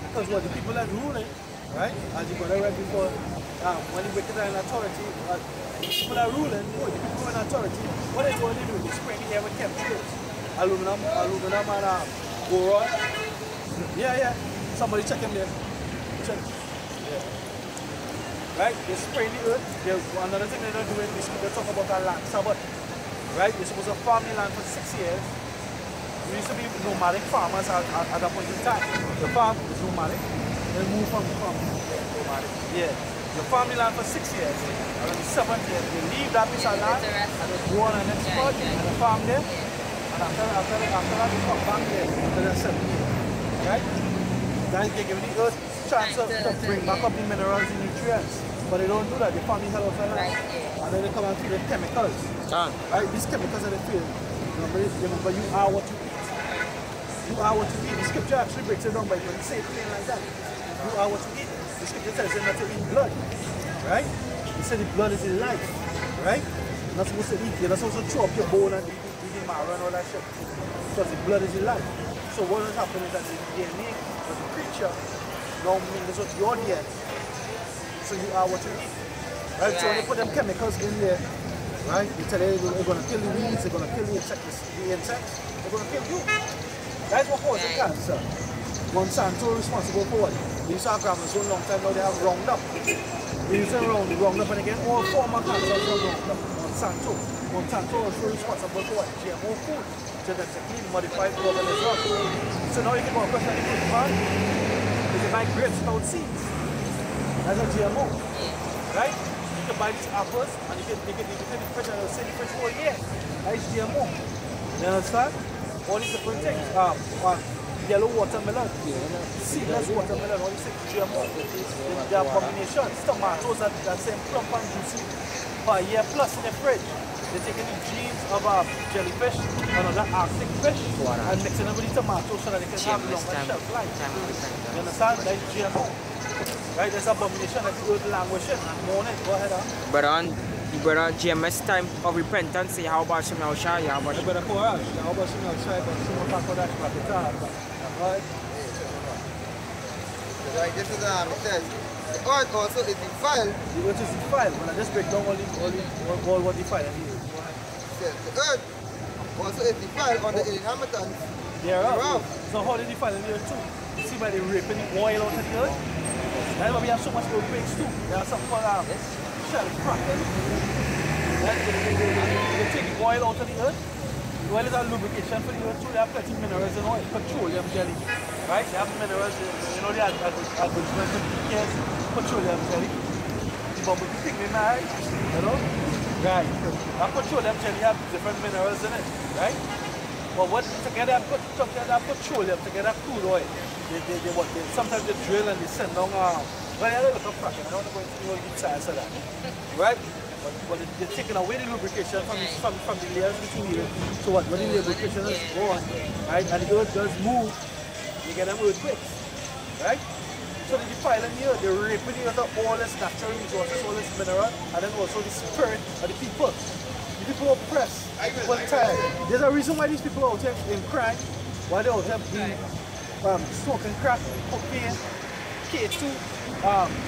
Because what the people that ruling, right? As you got read before, when you break it down in authority, the people that ruling, the people in authority, what they do? They spray the air with chemtrails, aluminum and boron. Yeah. Somebody check him there. Check. Yeah. Right? They spray the earth. Another thing they're not doing is they talk about a land Sabbath. Right? They're supposed to farm the land for 6 years. We used to be nomadic farmers at a point in time. The farm is nomadic. They move from the farm to nomadic. Yeah. You farm the land for 6 years. And on the 7th year, they leave that piece of land and they go on an export and they farm there. And after that, they come back there after the 7th year. Right? Then they give the earth chance to bring back up the minerals and nutrients. But they don't do that. They farm the hell of the land. And then they come and feed the chemicals. Right? These chemicals are the field. Remember, you are what you eat. You are what you eat. The scripture actually breaks it down by when you say it plain like that. You are what you eat. The scripture tells you not to eat blood. Right? It said the blood is in life. Right? You're not supposed to eat. You're not supposed to chew up your bone and eat the marrow and all that shit. Because the blood is in life. So what will happen is that the DNA of the creature now mingles with your DNA. So you are what you eat. Right? So when they put them chemicals in there, right? They tell you they're going to kill the weeds, they're going to kill the insects, they're going to kill you. That's what causes cancer. Monsanto is responsible for what? These are grammars so long time now they have Roundup. They use Roundup and again all former cancers from Roundup. Monsanto is responsible for what? GMO food. Genetically modified organisms. So now you can go across any food man, you can buy grapes without seeds. That's a GMO. Right? You can buy these apples and you can fridge and they'll send the fridge for a year. That's GMO. You understand? All these different things. Yellow watermelon, seedless watermelon, all these things GMO. They are combinations. Tomatoes that same plump and juicy for a year plus in the fridge. They're taking the genes of jellyfish and other Arctic fish and mixing them with the tomatoes so that they can have longer shelf life. You understand? That's GMO. Right, there's abomination that the earth languishing and mourning. Go ahead, Brother, GMS time of repentance, say how about some Shai, how about some Shai, but some back on that right? Right, this is it says the earth also is defiled. The earth is defiled. When I just break down all what defiled is. It says the earth also is defiled on the inhabitants thereof. So how they defile the earth too? You see by the raping the oil out of the earth? That's why we have so much earthquakes too. There are something called shell cracking. They take the oil out of the earth. The oil is a lubrication for the earth too. They have plenty of minerals in oil, petroleum jelly. Right? They have minerals, you know, they have advertisements, petroleum jelly. The bubble thing they marry, you know? Right. That petroleum jelly have different minerals in it, right? But what together petroleum, together crude oil. Sometimes they drill and they send down well, they're a little fracking. I don't want to go into all the science of that. Right? But they're taking away the lubrication from the layers between here. So what? When the lubrication is gone, right? And the earth does move, you get them earthquakes. Right? So they defile the earth, they're raping the earth of all this natural resources, all this mineral, and then also the spirit of the people. The people are oppressed. People are tired. There's a reason why these people are out here in crime, why they're out here being smoking crack, cocaine, K2,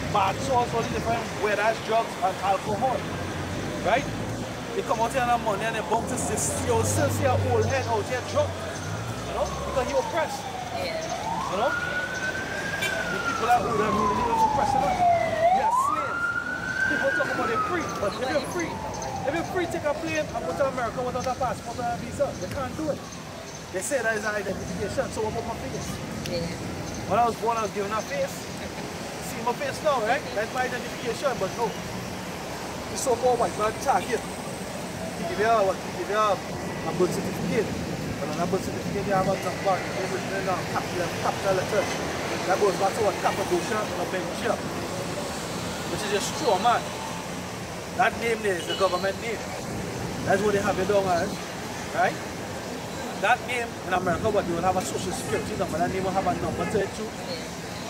bad sauce, all the different weird-ass drugs and alcohol. Right? They come out here on money and they bump this still see a old head out here drunk. You know? Because you're oppressed. You know? The people that are really oppressing us. We are slaves. People talk about they're free, but if you're free, take a plane and go to America without a passport and a visa. They can't do it. They say that is an identification, so what about my face? Yeah. When I was born, I was given a face. See my face now, right? That's my identification, but no. The so-called white man tag here. He give you a birth certificate. But on a birth certificate, you have a number. They've written in capital letters. That goes back to what Cappadocia and Benchia, which is a straw man. That name there is the government name. That's what they have it down as, right? That name in America, but they will have a social security number. That name will have a number to it too.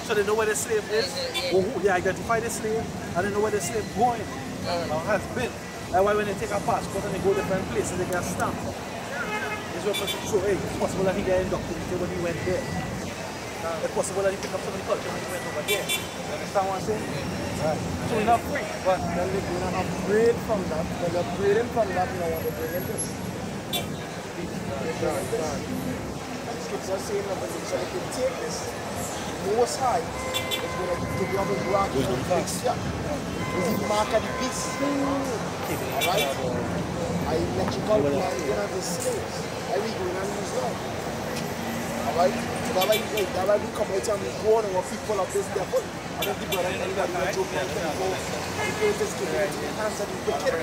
So they know where the slave is, or who they identify the slave, and they know where the slave going. Has been. That's why when they take a passport and they go different places, they get stamped. It's what person show, hey, it's possible that he get indoctrinated when he went there. It's possible that he picked up some of the culture when he went over there. You understand what I'm saying? Right. So we're not free. But then they're going to upgrade from that. When they're upgrading from that, you know what they're bringing this. Scripture are saying that when they take this, Most High is going to give you a rock in the mixture. It's the mark of the beast. Alright? I electrical plan, you're going to have the slaves. I will go and use now. Alright? That's why we come out and we go on our people of this devil. I don't think brother anybody will joke and go and go this to the hands of the wicked.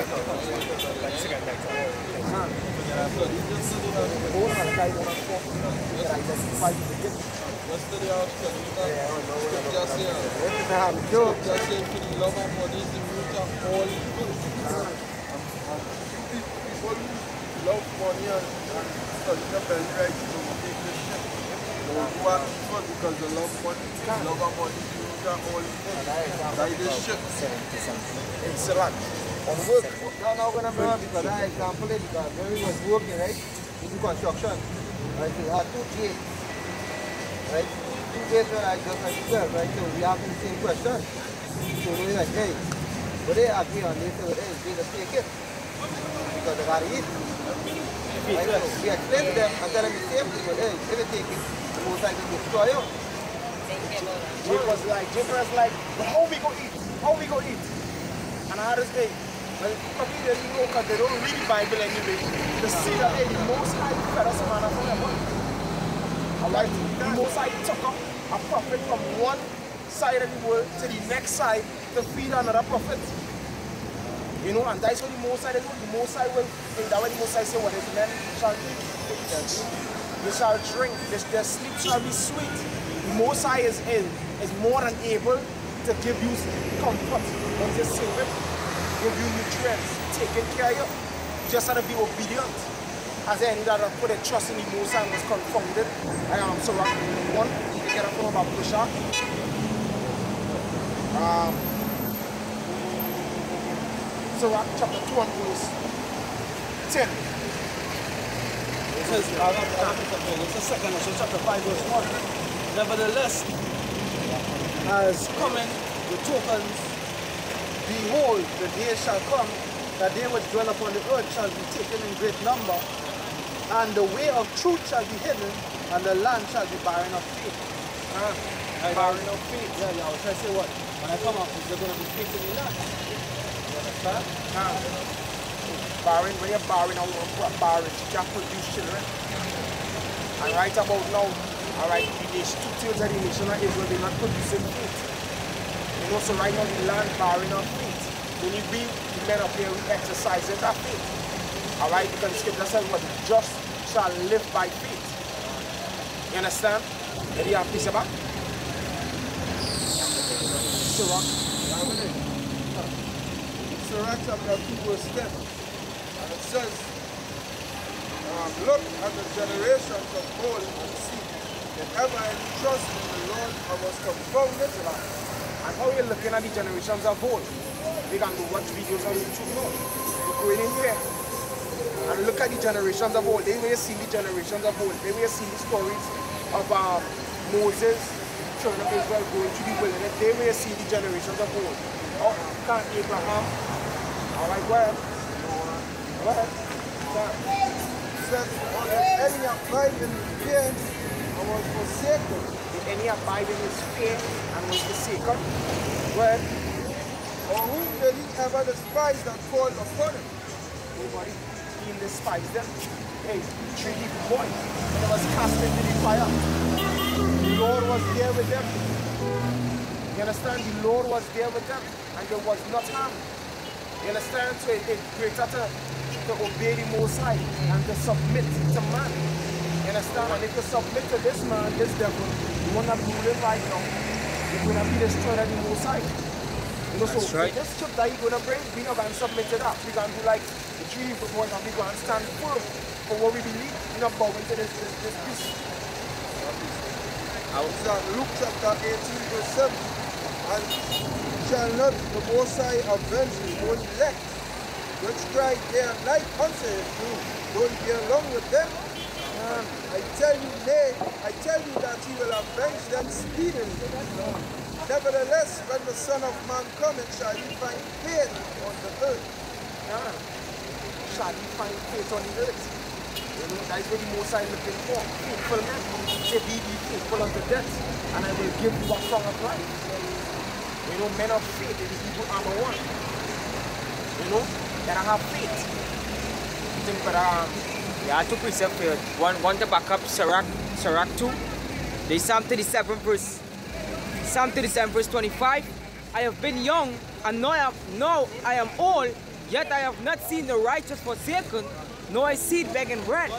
All of the guys want to talk to identify the wicked. Yesterday I was telling you that just here. Just here for the love of money is the root of all evil. People love money and study the bell right to take this shit. Who are evil because they love money. Love of money is the root of all evil. Like this shit. It's a lot. On work. Now we're going to bring up because that example is because when we was working, right? We do construction. Right? We had 2 trades. Right? 2 days when I just like 12, right? So we have the same question. So we're like, hey, but they agree on this, so hey, they just take it. Because they gotta eat. Right? So we explain to them and tell them the same thing, but hey, if they take it, the most likely to destroy you. Jake was like, but how we go eat? How we go eat? And I had to say, well, probably they didn't know because they don't read the Bible anyway. To see that hey, the Most High fed us manna from heaven. Alright, the Most High took up a prophet from one side of the world to the next side to feed another prophet. You know, and that's what the Most High does. The Most High will, that's what the Most High say, what his men shall eat, they shall drink, their sleep shall be sweet. The Most High is more than able to give you comfort, not just save it, give you nutrients, taking care of you. Just have to be obedient. As any that put their trust in the Most High was confounded. I am Surah 1, we get up from about Pusha. Surah chapter 2 and verse 10. it says, it's the second, so chapter 5 verse 1. Nevertheless, as coming the tokens, behold, the day shall come that they which dwell upon the earth shall be taken in great number, and the way of truth shall be hidden, and the land shall be barren of faith. Barren of faith. Yeah, I was trying to say what? When I come up, is there going to be faith in the land? You understand? Barren, when you're barren, you can't produce children. And right about now, alright, the nation, 2/3 of the nation of Israel, they're not producing faith. You know, so right now the land barren of faith. Only we, the men up here, we exercise it that faith. Alright, because the scripture says what the just shall live by faith. You understand? Did you have peace about? Surah. Surah chapter 2 verse 10. And it says, look at the generations of old and see if ever any trust in the Lord I was confounded. And how you're looking at the generations of old. You can go watch videos on YouTube now. You're going in here and look at the generations of old. They will see the generations of old. They will see the stories of Moses, children of Israel going to the wilderness. They will see the generations of old. Oh, can't Abraham. Alright, go ahead. Go ahead. It says, any abide in fear and was forsaken. Did any abide in his fear and was forsaken? Go ahead. Or whom did he ever despise that called upon him? Nobody. He despised them. Hey, 3 Hebrew boys. When they was cast into the fire, the Lord was there with them. You understand? The Lord was there with them, and there was not harm. You understand? So it's greater to obey the Most High and to submit to man. You understand? And if you submit to this man, this devil, you will not rule right now. You're going to be destroyed at the Most High. You know, so right. This chip that you're going to bring, we're not going to submit to that. We're going to do like the 3 Hebrew boys, and we're going to stand firm for what we believe. We're not bowing to this beast. Luke chapter 18 verse 7. And shall not the Most High avenge his own elect, which cry day and night unto him. Don't be along with them. I tell you, nay, I tell you that he will avenge them speedily. Nevertheless, when the Son of Man cometh, shall he find faith on the earth. Shall he find faith on the earth? You know, that is what the Most High looking for. Faithful men. Say, be faithful unto death, and I will give you a song of life. You know, men of faith, it is people armor one. You know, that I have faith. You think, but yeah, I took precept here. One to back up Sirach 2. The Psalm 37 verse. Psalm 37 verse 25. I have been young, and now I am old, yet I have not seen the righteous forsaken, nor I seed begging bread.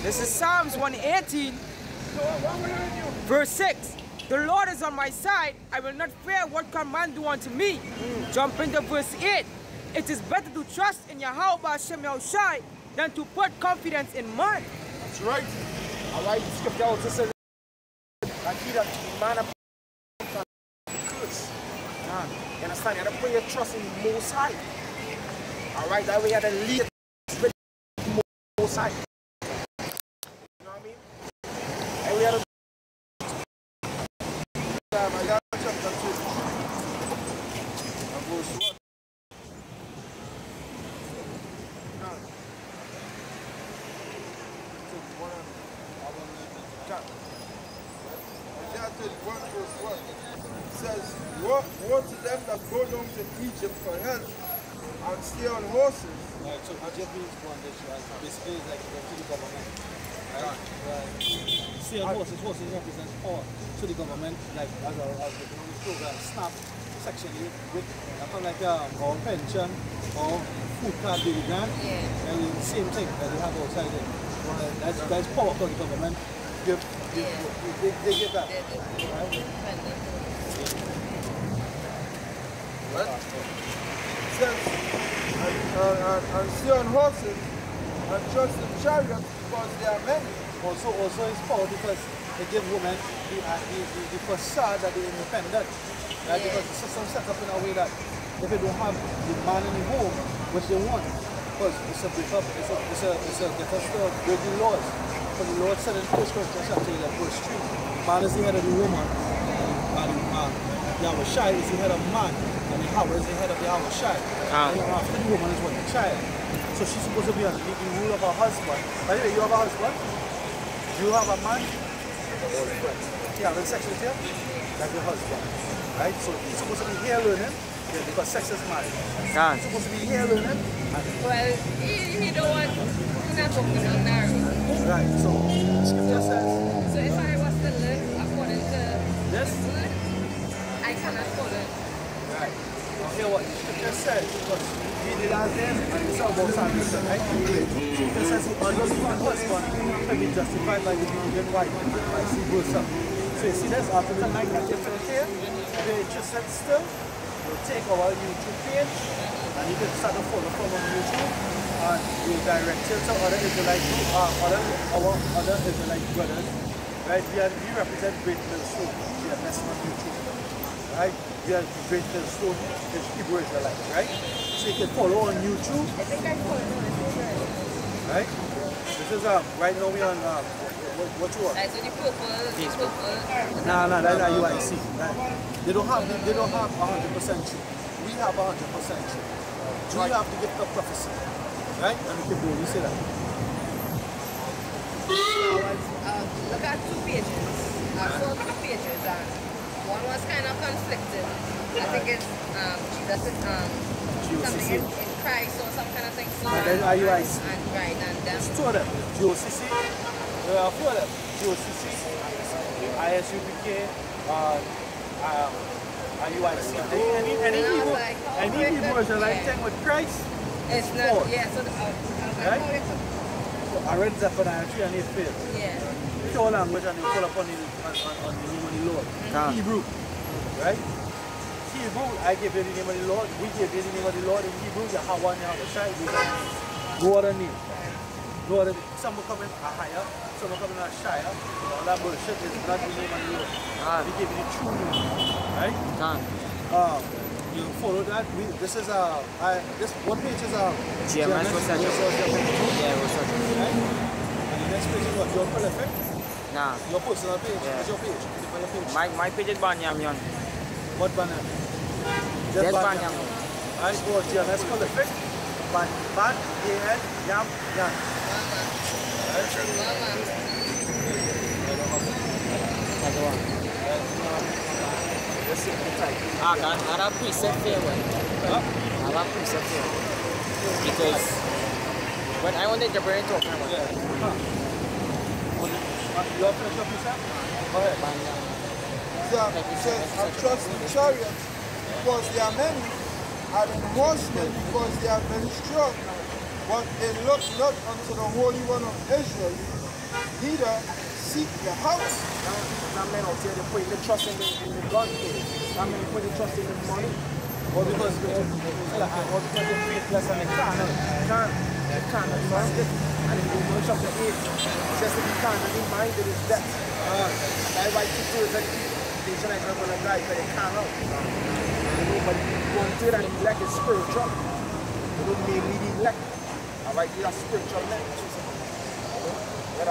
This is Psalms 118, verse 6. The Lord is on my side, I will not fear what can man do unto me. Jump into verse 8. It is better to trust in Yahweh Hashem Yahushai than to put confidence in man. that's right. Alright, the scripture also says that he that man of curse. You understand? You have to put your trust in the Most High. Alright, that way you have to lead with the Most High. You know what I mean? And we have to Isaiah chapter 2. And verse 1. Isaiah 31 verse 1 says, woe to them that go down to Egypt for help and stay on horses. Right, so Egypt means bondage, right? Basically, it's like to the government. Right? Stay on horses represents power to the government, like as the economic program, SNAP, Section 8, with like or pension or food card daily grant. Yeah. And the same thing that they have outside there. That's power for the government. They get that. Right? What? It says, and stay on horses and trust in chariots because they are many. Also it's power because they give women the facade that they're independent. Right? Yeah. Because the system set up in a way that if they don't have the man in the home, which they want, because it's a break up, it's a get us to break the laws. Because the Lord said in 1 Corinthians chapter 11, verse 3, man is the head of the woman, and Yahushai is the head of man, and Yahweh is the head of Yahushai. And after the woman is what the child. So she's supposed to be under the rule of her husband. By the way, you have a husband? Do you have a man? Yeah, in sex with you? That's your husband. Right? So he's supposed to be here learning, because sex is marriage. He's supposed to be here learning. Well, he don't want to not talking on narrow. Right, so the scripture says. So if I was to live according to Yes? the word, I cannot follow it. Right. Now hear what the scripture says, because we did our name and it's all about salvation, right? The scripture says the unbelieving husband can be justified by the believing wife, vice versa. So you see this, after the night that you finish here, if you're interested still, you'll take our YouTube page and you can start to follow from on YouTube and we'll direct you to other Israelite other Israelite brothers. Right? We represent Great Millstone. We are messing on YouTube. Right? We are Great Millstone, it's Hebrew Israelite, right? So you can follow on YouTube. I think I follow it. Right? This is right now we on what you want? Like so the purple. No, that's UIC. Right? They don't have 100% truth. We have 100% truth. So you have to get the prophecy. Right? And we can boldly say that. Look at 2 pages. I saw 2 pages and one was kind of conflicted. I think it's Jesus is something in Christ or some kind of thing. So And then IUIC. And right, and then There's 2 of them. GOCC. There are 4 of them. GOCC, ISUPK, IUIC. Any Hebrew Israelite thing with Christ? it's not, yeah, so Right? I read Zephaniah 3 and 8 failed. yeah. Pure language and they call upon the name of the Lord. Hebrew. Right? Hebrew, I gave you the name of the Lord. We gave you the name of the Lord. In Hebrew, Yahweh, Yahushai. No other name. No other name. Some will come in higher, customer coming out shy, all that bullshit is not the name and you. We give you the true name, right? You follow that. This is this one page is GMS research. Yeah, research. Right? And the next page is what? Your prolific? Nah. Your personal page. Yeah. What's your page? Your page. My page is Banyam Yon. What banner? Just Banyam. I go GMS prolific. Ban A-N Yam Yan. I have preset fair one. I have preset fair. Because when I want to jump in talking about it. You have finished your preset? Go ahead. It says, I trust in chariots because they are many, and in horsemen because they are very strong. But they look not unto the Holy One of Israel, neither seek the house. That man out here, they put the trust in the gun. That man put the trust in the money. Or because they're faithless and they can't. They can't trust it. And if you don't trust the aid, it's just that you can't. And in mind, it is death. That's why people is like, they should not going to die because they can't out. But going through that elect is spiritual. You don't mainly the elect. Alright, you are spiritual men. It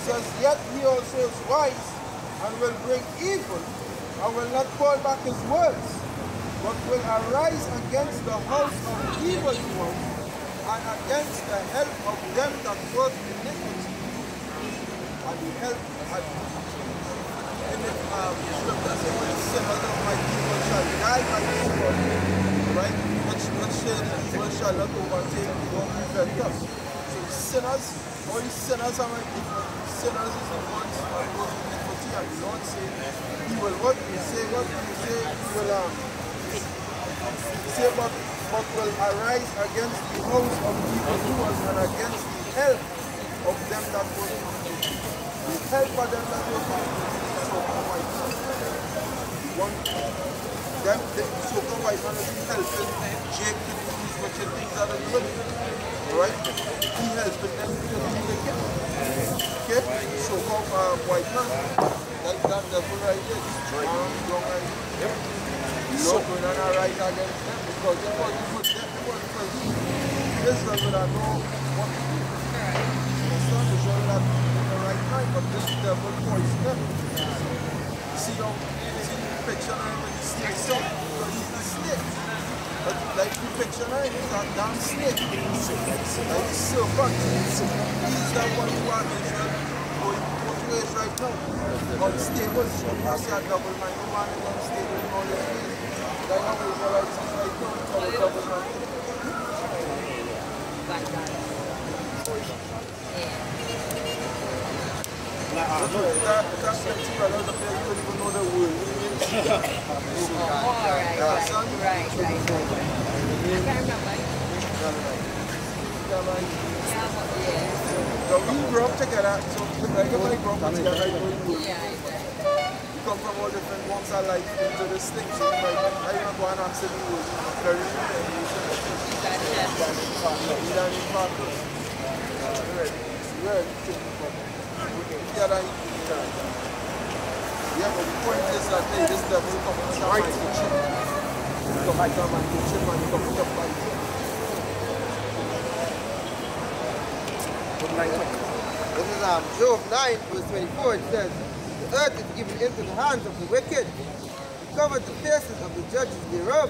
says, yet he also is wise and will bring evil and will not call back his words, but will arise against the house of evil ones and against the help of them that work iniquity. And the help in the scripture says, when the sinners of my people shall die by the sword, right? Which evil shall not overtake the one who felt us. So the sinners, all the sinners are my people. Sinners is the ones who are going to iniquity, and the Lord said, he will what? He say what? He say he will say but will arise against the house of evildoers and against the help of them that work iniquity. The help of them that work iniquity is so-called white man. The so-called white man is helping Jacob to do these wicked things that are good. Right? He helping them to do wicked. Okay? So-called white man. That devil right there. Young right there. Yep. So going on right against them because they want to put them because Israel would have known what to do. Israel would have been the right time, but this devil poisoned them. See the picture with the snake? He's the snake. But like the picture is that damn snake. Like the serpent. He's the one who are Israel going both ways right now. Unstable. So you see a double-minded man is unstable in all his ways. Like how Israelites is right now, it's all a double-minded. That's plenty brothers up there, you don't even know the word. Right. I can't remember. So we grew up together, so like everybody grew up together, we come from all different walks of life into this thing, so like, I even go and answer the word, very yeah, but the point is that this devil comes to my kitchen. You come back to my kitchen and you come to my kitchen. This is Job 9, verse 24. It says, the earth is given into the hands of the wicked. He covered the faces of the judges thereof.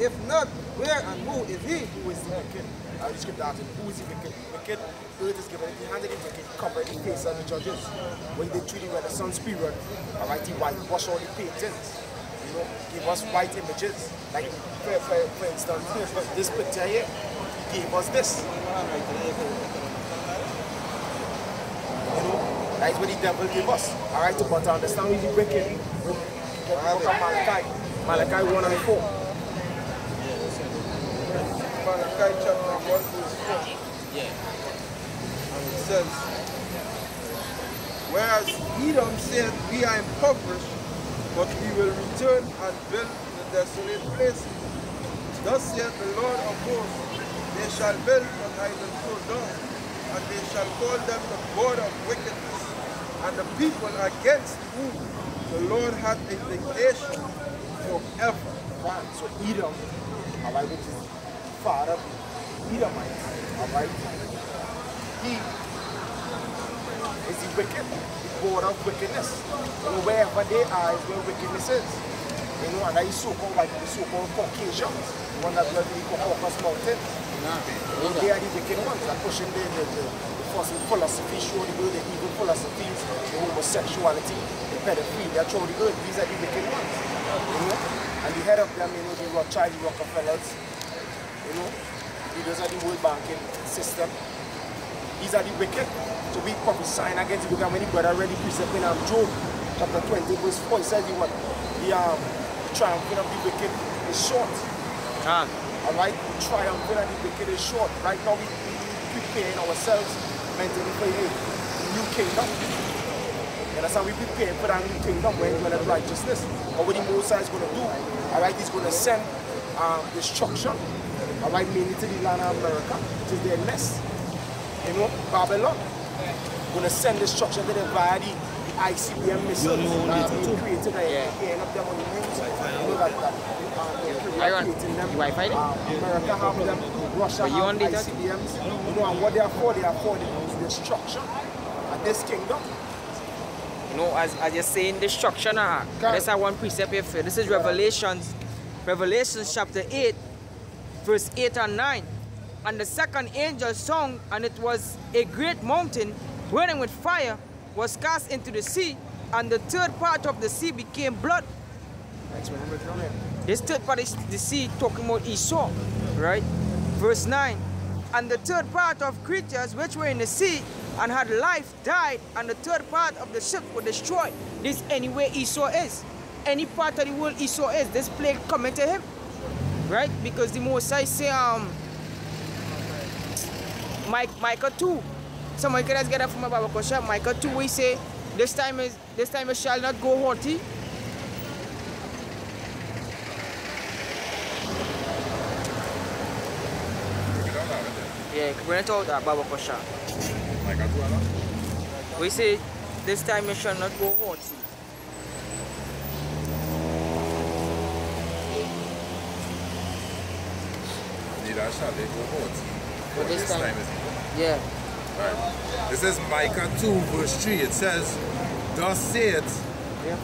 If not, where and who is he? Who is the wicked? I just keep asking, who is the wicked? Wicked, earth is given in the hands of the wicked, covered the face of the judges. When they treat the Renaissance period, alright, he whitewash all the paintings. You know, give us white images. Like, for instance, this picture here, he gave us this. That's what the devil gave us. Alright, but to understand who is the wicked, look at Malachi. Malachi 1 and 4. Malachi chapter 1 verse 4. And it says, whereas Edom said, we are impoverished, but we will return and build the desolate places. Thus saith the Lord of hosts, they shall build, but I will throw down. and they shall call them the God of wickedness, and the people against whom the Lord hath indignation forever. Right. So Edom, alright, which is father of Edomites, alright, he is the wicked, the God of wickedness. You know, wherever they are is where wickedness is. You know, and that is so-called like the so-called Caucasians, the one that live in the Caucasus Mountains. They are the wicked ones that pushing the philosophy, showing the evil philosophies, the homosexuality, the pedophilia, through the earth. These are the wicked ones. You know? And the head of them, you know, the Rothschild, the Rockefellers, you know, these are the world banking system. These are the wicked. So we prophesying against the wicked. When the brother already precept in Job chapter 20, verse 4, he says the triumphing of the wicked is short. Alright, the triumphing of the wicked is short. Right now we preparing ourselves mentally for the new kingdom. You understand? We prepare for that new kingdom when we're in righteousness. But what the Messiah is going to do, alright, he's going to send destruction, alright, mainly to the land of America, which is their nest. You know, Babylon. Going to send destruction to them via the ICBM missiles that are being created and up them on the news. You know that creating them. Wi-Fi? America have them, Russia have ICBMs. You know, and what they are for the destruction of this kingdom. You know, as you're saying destruction, that's our one precept here. This is Revelation chapter 8, verse 8 and 9. And the second angel sung, and it was a great mountain, burning with fire, was cast into the sea, and the third part of the sea became blood. This third part is the sea talking about Esau, right? Verse 9. And the third part of creatures which were in the sea and had life died, and the third part of the ship were destroyed. This anywhere Esau is. Any part of the world Esau is, this plague coming to him. Right? Because the Mosai say Micah 2. Somebody can just get that from my Bible question. Micah 2 we say this time it shall not go haughty. Yeah, bring it out that Bible question. We say this time it shall not go haughty. Neither shall they go haughty. But this time yeah. Right. This is Micah 2 verse 3. It says,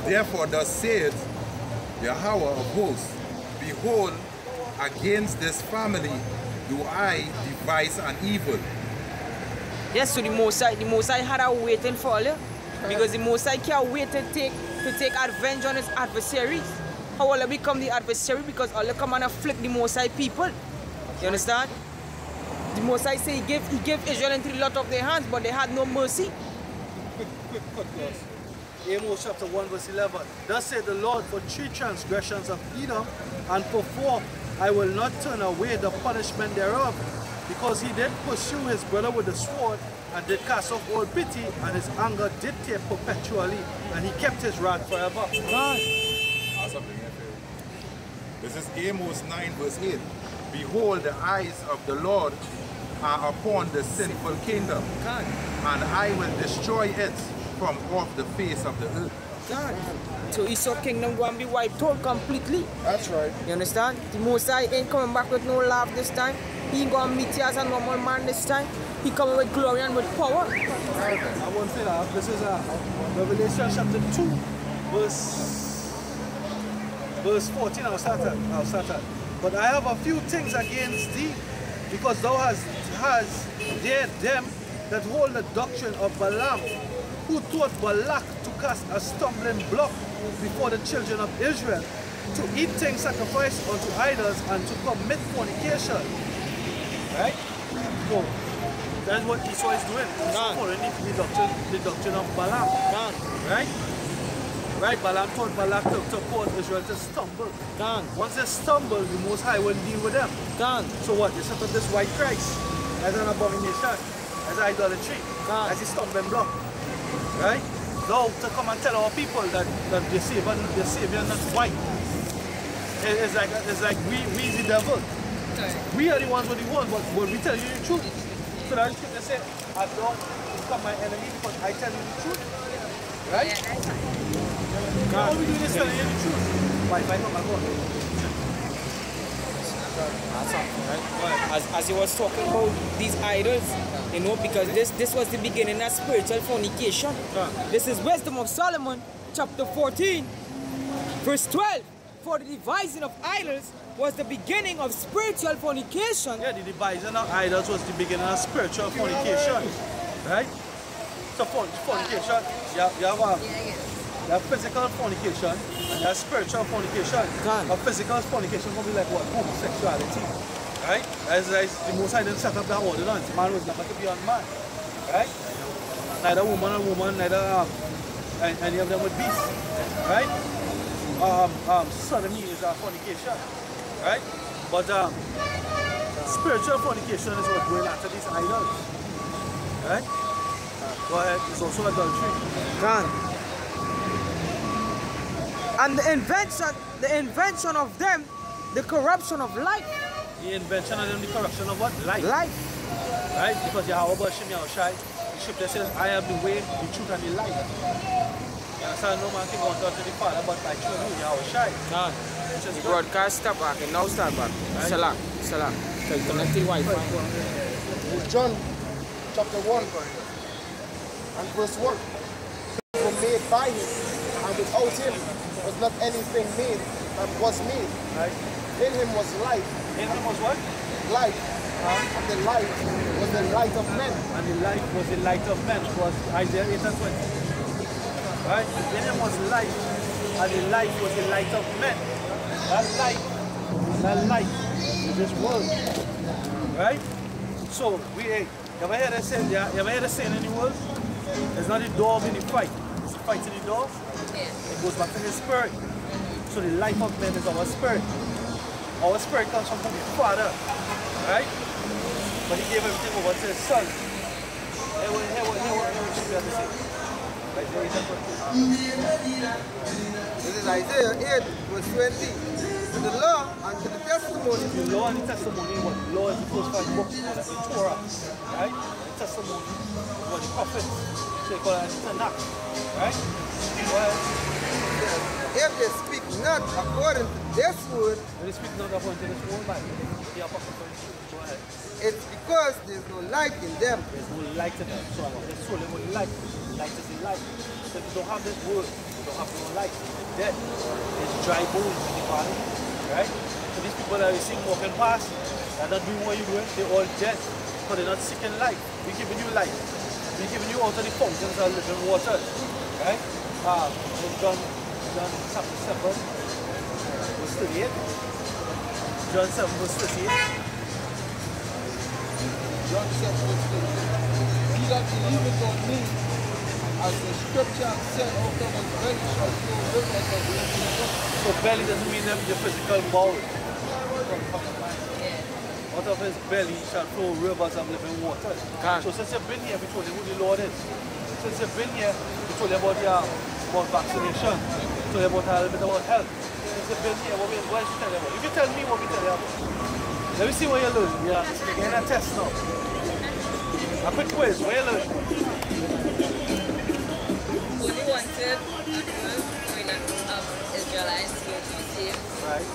Therefore thus saith Yahweh of hosts, behold, against this family do I devise an evil. Yes, so the Mosai had a waiting for you. Because the Mosai can't wait to take advantage on his adversaries. How will he become the adversary? Because all come and afflict the Mosai people. You understand? The Mosai say he gave Israel into the lot of their hands, but they had no mercy. Quick clause. Amos chapter 1 verse 11. Thus said the Lord, for 3 transgressions of Edom, and for 4 I will not turn away the punishment thereof, because he did pursue his brother with the sword, and did cast off all pity, and his anger did tear perpetually, and he kept his wrath forever. God. This is Amos 9 verse 8. Behold, the eyes of the Lord are upon the sinful kingdom, God. and I will destroy it from off the face of the earth. God. So Esau kingdom going to be wiped out completely. That's right. You understand? The Mosai ain't coming back with no love this time. He ain't going to meet you as a normal man this time. He coming with glory and with power. I won't say that. This is Revelation chapter 2 verse 14. I'll start at. But I have a few things against thee, because thou hast dared them that hold the doctrine of Balaam, who taught Balak to cast a stumbling block before the children of Israel, to eat things sacrificed unto idols, and to commit fornication. Right? So that's what Esau is doing. He's following the doctrine of Balaam. Right? Right, Balaam taught Balak to cause Israel to stumble. Once they stumble, the Most High will deal with them. So what? They set up this white Christ as an abomination, as idolatry, as a stumbling block. Right? Now to come and tell our people that the Savior not white. It's like we the devil. We are the ones who the ones, but we tell you the truth. So now the scripture says, I don't become my enemy because I tell you the truth. Right? All we do is telling you the truth. Why? Why not? That's something, right? As he was talking about these idols, you know, because this was the beginning of spiritual fornication. This is Wisdom of Solomon, chapter 14, verse 12. For the devising of idols was the beginning of spiritual fornication. Yeah, the devising of idols was the beginning of spiritual fornication. Right? So fornication, you have physical fornication and you have spiritual fornication. A physical fornication will be like what? Homosexuality. Right? As the Most High didn't set up that ordinance. Man was never to be on man. Right? Neither woman or woman, neither any of them would be. Right? Sodomy is a fornication. Right? But spiritual fornication is what going after these idols. Right? Go ahead, it's also adultery. And the invention of them, the corruption of life. The invention of them, the corruption of what? Life. Life. Right? Because Yahweh Shem Yahushai, the scripture says, I am the way, the truth, and the life. You understand? No man can go unto the Father, but by through you, Yahushai. The broadcast stop back and now start back. Right? Salam. So connect the Wi-Fi. John chapter 1 and verse 1. Were made by him, and without him was not anything made that was made. Right? In him was life. In him was what? Life. And the light was the light of men. And the light was the light of men. It was Isaiah 8 and 20. Right? In him was light, and the light was the light of men. That light is this world. Right? So you ever hear that saying? You ever hear that saying in the world? It's not the dog in the fight. It's the fight in the dog. It goes back to his spirit. So the life of man is our spirit. Our spirit comes from the Father. Right? But he gave everything over to his son. Hear what you have to say. This is Isaiah 8, verse 20. To the law and to the testimony. The law and the testimony, what? The law is the first 5 books, the Torah. Right? The testimony, what the prophets. So they call it the Tanakh. Right? Well, if they speak not according to this word, they speak not according to this word, the Apocrypha. Go ahead. It's because there's no light in them. There's no light in them. So there's solely no light. Light is the light. So if you don't have this word, you don't have no light. It's dead. It's dry bones in the body. Right? So these people that you see walking past, they're not doing what you're doing, they're all dead. Because they're not seeking light. We're giving you light. We're giving you out of the fountains of living water. Right? In John chapter 7, verse 38. John 7, verse 38. John 7, verse 38. He that believeth on me, as the scripture said, out of his belly shall flow rivers of living water. So belly doesn't mean that your physical bowl. Out of his belly shall flow rivers of living water. So since you've been here, we told you who the Lord is. Since you've been here, we told you about vaccination. We told you about a little bit about health. Since you've been here, what did you tell you about? If you tell me what we tell you about. Let me see what you learn. Yeah, we're getting a test now. A quick quiz, what you learn? Only wanted Israelites to be saved. Right.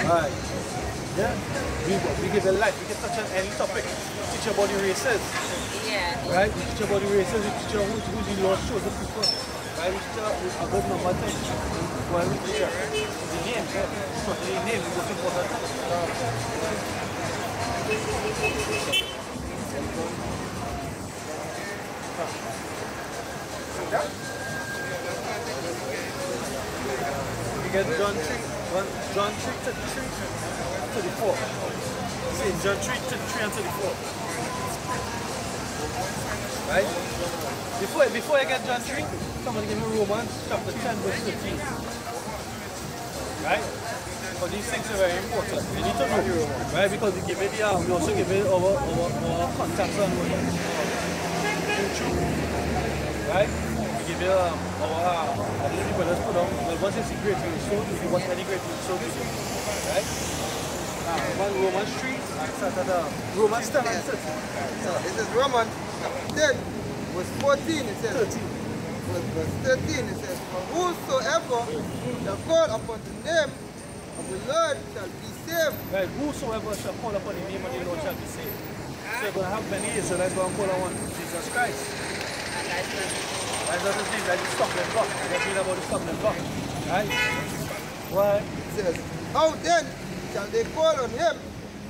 Alright. Yeah. We give a life. We can touch on any topic. Teach about the races. Yeah. Right? We teach about the races. We teach you who's the Lord's chosen people. Right? We teach you a good number of things. Well, we teach you the name. Yeah. So the name is the most important thing. You get John 3, 34. See, John 3, 33 and 34. Right? Before I get John 3, somebody give me Romans chapter 10, verse 15. Right? But these things are very important. You need to know, right? Because we give it we also give it our contacts on YouTube. Right? We give here, our lady brothers put on, well, once it's a great field sold, if you watch any great field sold, right? Roman Street, Romans 10 and 13. So this is Romans 10, verse 14, it says. 13. Verse 13, it says, for whosoever shall call upon the name of the Lord shall be saved. Right, whosoever shall call upon the name of the Lord shall be saved. So you're going to have many Israelites going to call on Jesus Christ. That's not his name, that's the stumbling block. We're reading about the stumbling block. Right? Why? It says, how then shall they call on him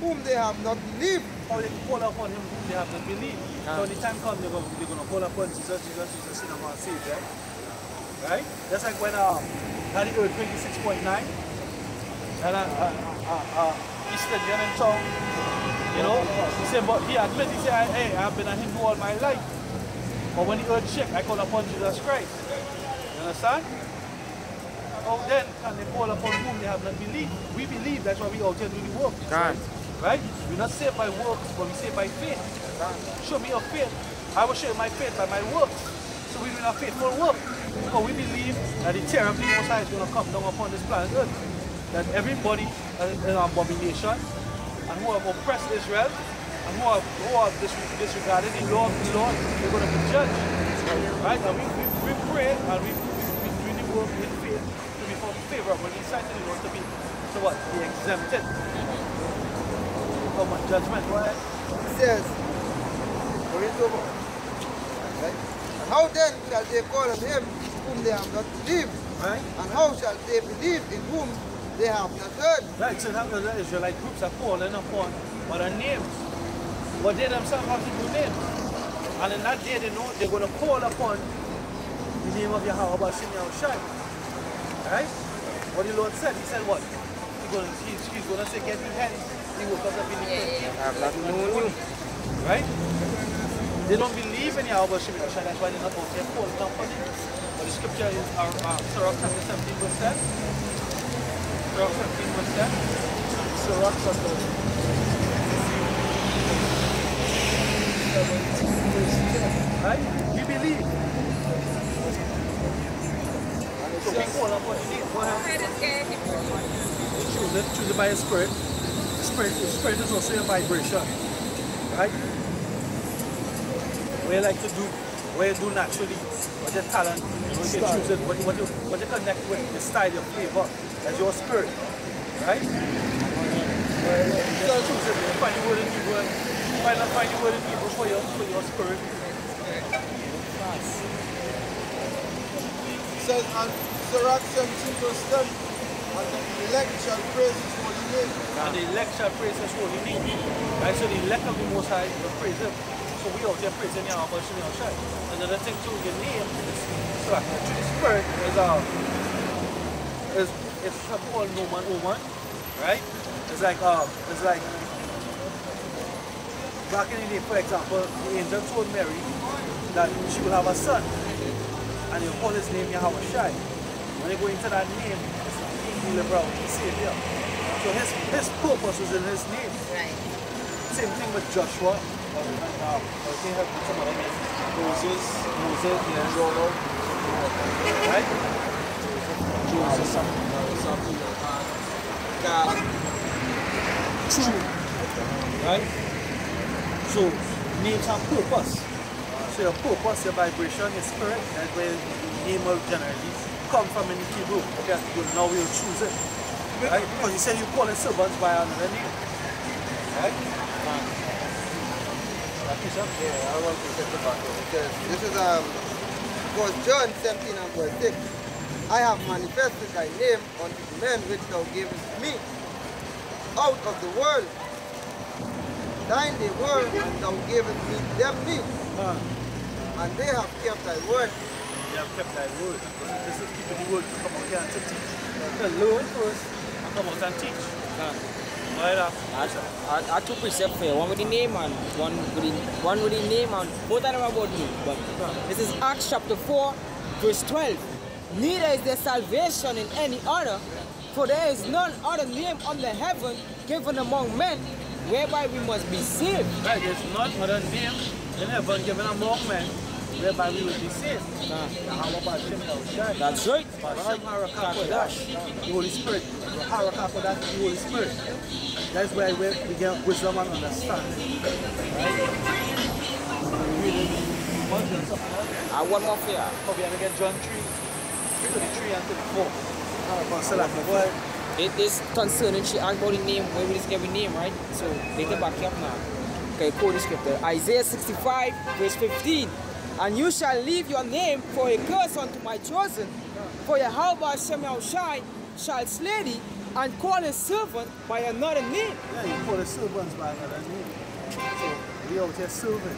whom they have not believed? How they call upon him whom they have not believed. So when the time comes, they're going to call upon Jesus, sin of our saved, right? Right? That's like when had the earthquake 6.9, and Eastern Union town, you know, he said, but he admit, he said, hey, I've been a Hindu all my life. But when the earth shook, I call upon Jesus Christ. You understand? How then can they call upon whom they have not believed? We believe, that's why we out here do the work. Right? We're not saved by works, but we saved by faith. Show me your faith. I will show you my faith by my works. So we do not faithful work. But we believe that the terror of the Most High is going to come down upon this planet Earth. That everybody is an abomination and who have oppressed Israel and who have disregarded the law of the Lord, they're going to be judged. Right? And we pray and we do the work in faith to be favorable in the sight of the Lord to be, so what? Be exempted from judgment. Right? It says, right? And how then shall they call on him whom they have not believed? Right? And how shall they believe in whom they have not heard? Right, so that the Israelite groups are calling upon other names. But they themselves have to do names. And in that day they know they're going to call upon the name of Yahweh Bashim Yahushai. Right? What the Lord said, he said what? He's going to say, get behind the workers of iniquity. I've not known you. Right? They don't believe in Yahweh Bashim Yahushai, that's why they're not out there calling upon him. But the scripture is Sirach chapter 17 verse 10. Sirach 17 verse 10. Sirach chapter 17. Right? We believe. So we call upon the name. What happened? Choose it by a spirit. The spirit is also a vibration. Right? What you like to do, what you do naturally, what your talent, you know, you can choose it, what you connect with, your style, your flavor, that's your spirit. Right? You just choose it, you find the word in evil, find the word in evil for your spirit. It says on Sirach 17 verse 10, and the elect shall praise his holy name. And the elect shall praise his holy name. Right? So the elect of the Most High will praise him. So we out there praising Yahweh Bashim Yahushai. Another thing too, the name is like the spirit is something called Oman, right? It's like back in the day, for example, the angel told Mary that she will have a son, and he'll call his name Yahweh Shai. When they go into that name, it's the deliverer, the savior. So his purpose was in his name. Right. Same thing with Joshua. I think have some other names. Moses, yeah. Right? God. True. Right? So names have purpose. So your purpose, your vibration, your spirit, that's where the name will generally come from in the Hebrew. Okay, now we'll choose it. Right? Because you said you call it servants by another name. Right? Yeah, I want to set the back. This is because John 17 and verse 6. I have manifested thy name unto the men which thou gavest me out of the world. Thine they were, and thou gavest me them me. And they have kept thy word. They have kept thy word. This is keeping the word to come out here and to teach. To learn first and come out and teach. Right I two precepts here, one with the name and one with the name, and both of them are about me. But this is Acts chapter 4, verse 12. Neither is there salvation in any other, for there is none other name under heaven given among men whereby we must be saved. Right, there's none other name in heaven given among men whereby we will be saved. That's right. The Holy Spirit. Harakakodash, the Holy Spirit. That's where we get wisdom and understanding. I one more for you. Probably gonna get John 3, 33 and 34. Go ahead. It is concerning she asked about the name, where we just give a name, right? So they can back you up now. Okay, quote the scripture. Isaiah 65, verse 15. And you shall leave your name for a curse unto my chosen, for Yahweh Hashem Yahushai shall slay thee, and call his servant by another name. Yeah, you call the servants by another name. So we out here serving.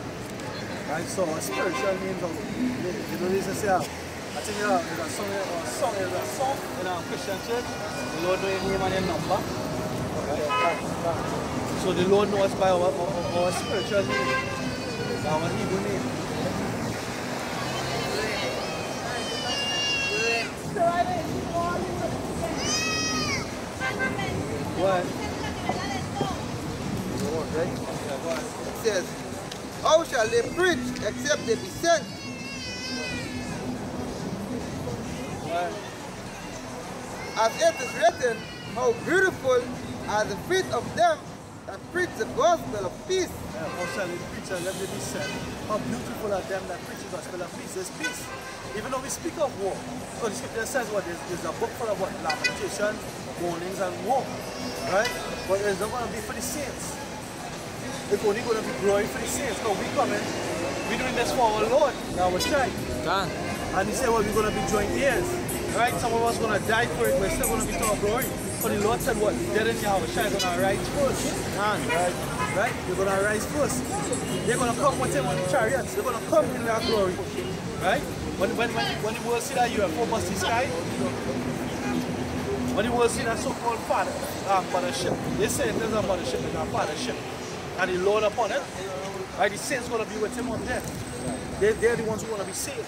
Right? So our spiritual names are, you know, this is I think there's a song in our Christian church. The Lord knows your name and your number. Right? So the Lord knows by our spiritual name, our Hebrew name. What? It says, how shall they preach except they be sent? As it is written, how beautiful are the feet of them that preach the gospel of peace. How shall they preach and let them be sent? How beautiful are them that preach the gospel of peace. There's peace. Even though we speak of war, so the scripture says what there's a book full of what lamentations, warnings, and war. Right? But it's not going to be for the saints. It's only going to be glory for the saints. Because we coming, we're doing this for our Lord, our child. And he said, well, we're going to be joint heirs. Right? Some of us going to die for it, we're still going to be to our glory. So the Lord said, what? Dead in Yahweh Shai going to rise first. Right? They're going to rise first. They're going to come with him on the chariots. They're going to come in their glory. Right? When the world see that UFO bust the sky, when the world see that so-called fathership, they say it is a mothership, it's a fathership. And the Lord upon it, right? The saints going to be with him on there. They're the ones who want to be saved.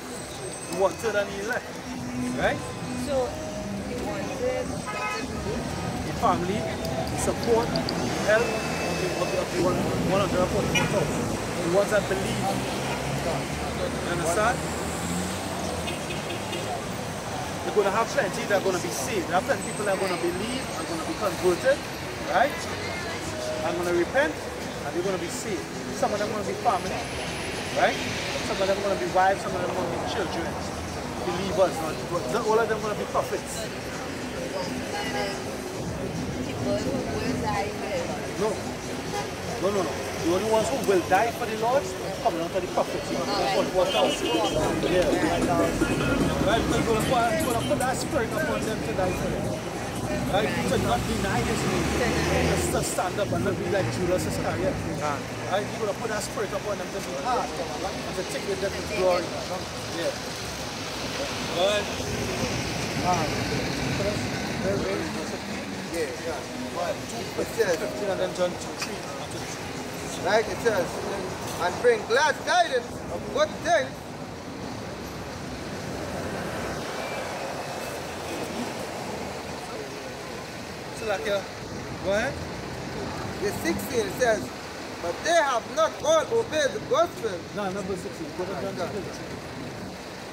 The wanted and the elect. Right? So, the wanted, the family, the support, the help of the 144,000. The ones that believe. You understand? They're going to have plenty that are going to be saved. There are plenty of people that are going to believe, are going to be converted, right? Are going to repent, and they're going to be saved. Some of them are going to be family, right? Some of them are going to be wives, some of them are going to be children, believers. Not all of them are going to be prophets. people who will die forever. No. The only ones who will die for the Lord coming out of the prophets. Yeah. Right, because you're going to put that spirit upon them to die for them. Right, to not deny his name. Just to stand up and not be like Judas Iscariot. Right, you're going to put that spirit upon them to be hard and to take with them in glory. Yeah. Right. It says, 15 and then John 3. right, it says, and bring glad tidings of good things. So like, go ahead. The 16 it says, but they have not all obeyed the gospel. No, number 16. Go to John 3.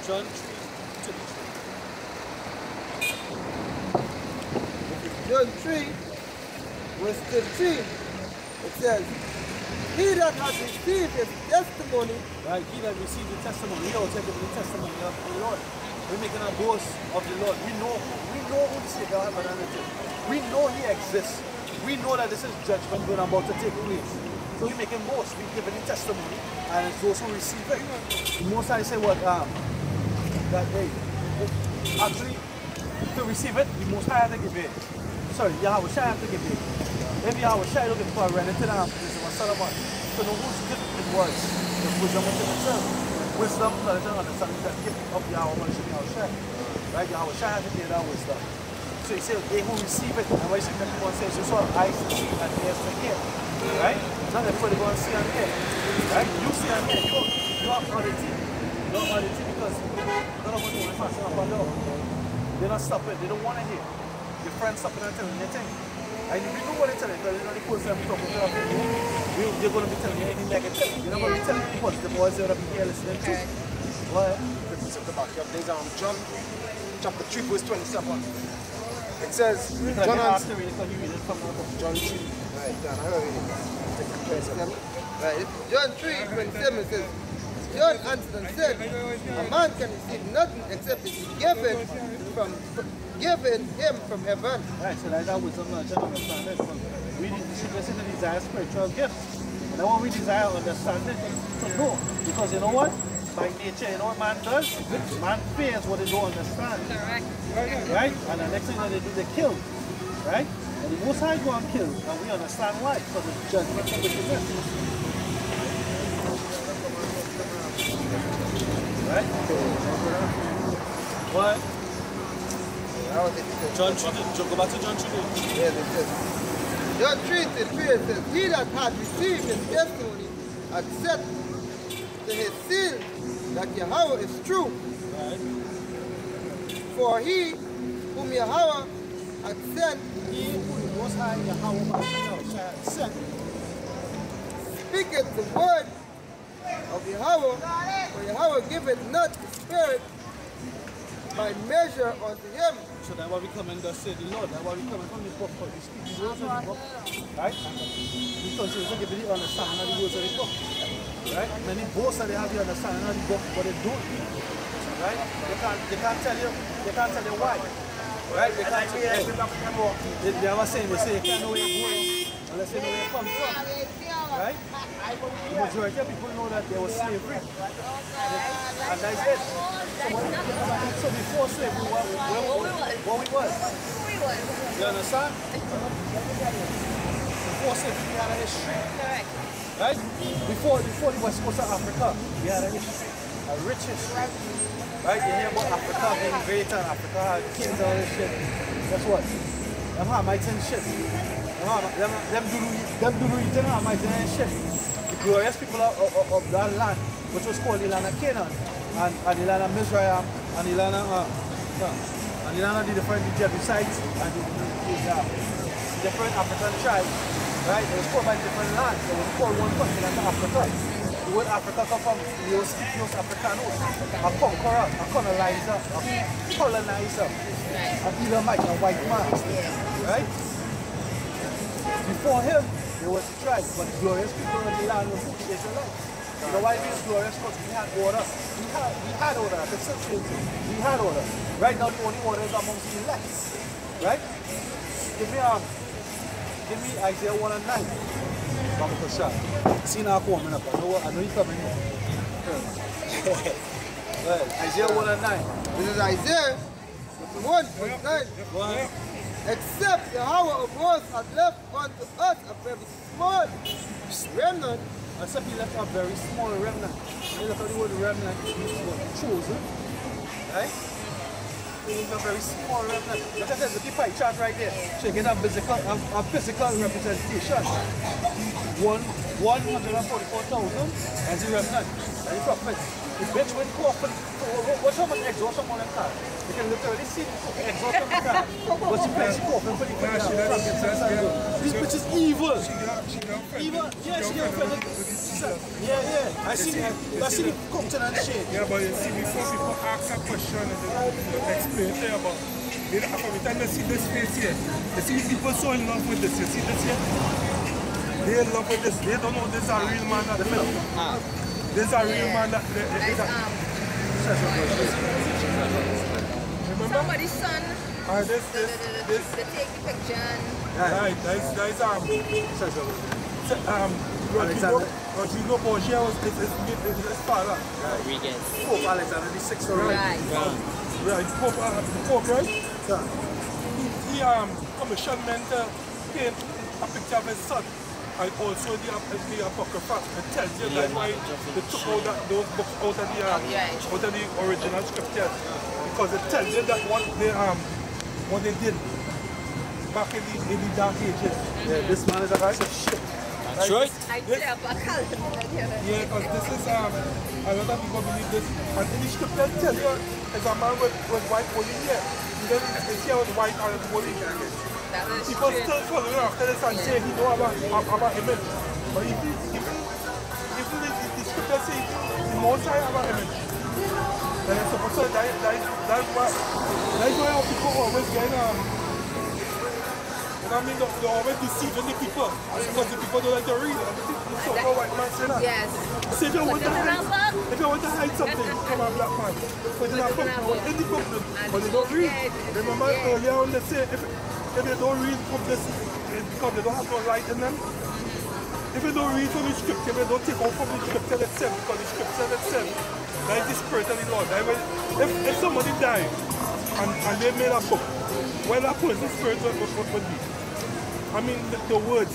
John 3. John 3, verse 13, it says, he that has received his testimony. Right, he that received the testimony, we all take the testimony of the Lord. We're making a boast of the Lord. We know who the Savior of humanity. We know he exists. We know that this is judgment going about to take place. So we're making boast. We're giving the testimony, and it's those who receive it. The Most High say what? That hey, actually, to receive it, the Most High have to give it. Sorry, Yahweh Shai have to give it. Maybe Yahweh Shai looking for a relative and Solomon. So know who's giving the words, the wisdom within himself. Wisdom, knowledge, and understanding that gift of Yahweh Shai. Right? Yahweh Shai has to give that wisdom. So he said, they who receive it, and why should people say, you saw eyes to see and ears to hear. Right? Not everybody going to see and hear. Right? You see and hear. You are auditing. You are auditing because none of us want to pass up and down. They're not stopping. They don't want to hear. Your friends stopping and telling you anything. And if you know what they're telling you, you're not the person I'm talking to. They're going to be telling you anything negative. You're not going to be telling you positive, or they're going to be here listening to. What? Precept about here. There's John chapter 3 verse 27. It says, John answered, John 3. Right, John, I heard it. Right, John 3:27 says, John answered and said, a man can receive nothing except it is given him from heaven. Right, so like that wisdom knowledge and understanding. We should desire spiritual gifts. And then what we desire understanding to know. Because you know what? By nature, you know what man does? Man fears what they don't understand. Correct. Right? And the next thing that they do, they kill. Right? And the most high go and kill. And we understand why. Because the judgment of wickedness. Right? What? John 3, go back to John 3. Yes, it says. John 3:3 says, he that hath received his testimony accept to his seal that Yahweh is true. Right? For he whom Yahweh hath sent, He who the most high Yahweh shall send. speaketh the word of Yahweh, for Yahweh giveth not the spirit by measure unto him. So that's why we come and thus say the Lord. That's why we come and from the book, for we speak the words of the book. Right? We continue to give you the understanding of the words of the book. Right? Many boast that they have the understanding of the book, but they don't. Right? They can't tell you why. Right? They can't tell you. They have a saying, they say you can't know where you're going unless you know where you come from. Right? The majority of people know that there was slavery. And that's it. So before slavery, what we was. You understand? Before slavery, we had a history. Correct. Right? Before the West Coast of Africa, we had a history. A rich history. Right? You hear about Africa being great and Africa had kings and all this shit. Guess what? Them Hamites and shit. Them Dulu eating Hamites and shit. The glorious people of that land, which was called the land of Canaan, and the land of Mizraim, and the land of the different Jebusites, and the different African tribes. Right? It was called by different lands. It was called one continent of Africa. The word Africa comes from Neos Africanos, a conqueror, a colonizer, an Elamite, a white man. Right? Before him, there was the tribes, but the glorious people of the land were who? The Israelites. You know why we were glorious? Because we had order. We had order. I can still say it. We had order. Right now, the only order is amongst the elect. Right? Give me Isaiah 1 and 9. Bumper shot. See now coming up. I know you're coming in. Right. Isaiah 1 and 9. This is Isaiah 1 verse 9. What? Except Yahweh of hosts had left unto us a very small remnant. Except he left a very small remnant. You look at the word remnant, it means what? Chosen. Right? It means a very small remnant. Look at this, look at the pie chart right there. So you get a physical representation. 144,000 as the remnant. And the prophet. The bitch went coughing. What's how much exhaust on that car? You can literally see the exhaust on the car. But she plays coughing for the This bitch is evil. Evil? Yeah, she got offended. Yeah. I see the cotton and shit. Yeah, but you see, before people ask a question and they explain to you about from the time they see this face here, you see people so in love with this. You see this here? They in love with this. They don't know this is a real man that they film. This is a real man that they Somebody's son. this. They take the picture and Right, that's Rodrigo Borgia was his father. Rodriguez. Pope Alexander VI. right. Right, Pope, right? He commissioned men to paint a picture of his son. And also the Apocrypha. It tells you that's why they took out those books out of the original scriptures. Because it tells you that what they did back in the dark ages. Yeah, this man is a piece of shit. That's right. Yeah, because this is a lot of people believe this. And in the scripture tell you is a man with white woolly hair. And then his hair was white and woolly. People still following after this and say he know about image. But even the scripture says the most high about image. So that's why our people always get you know what I mean? They're always deceiving the people because the people don't like to read. So white man say that. Yes. So if you want to hide something from a black man, put it in a book, in the book, but they don't read. Remember earlier on they say if they don't read from this, because they don't have no light in them. If you don't read from the scripture, they don't take out from the scripture itself, because the scripture itself, that is the spirit of the Lord. If somebody died and they made a book, where that person's spirit would be. I mean, the words,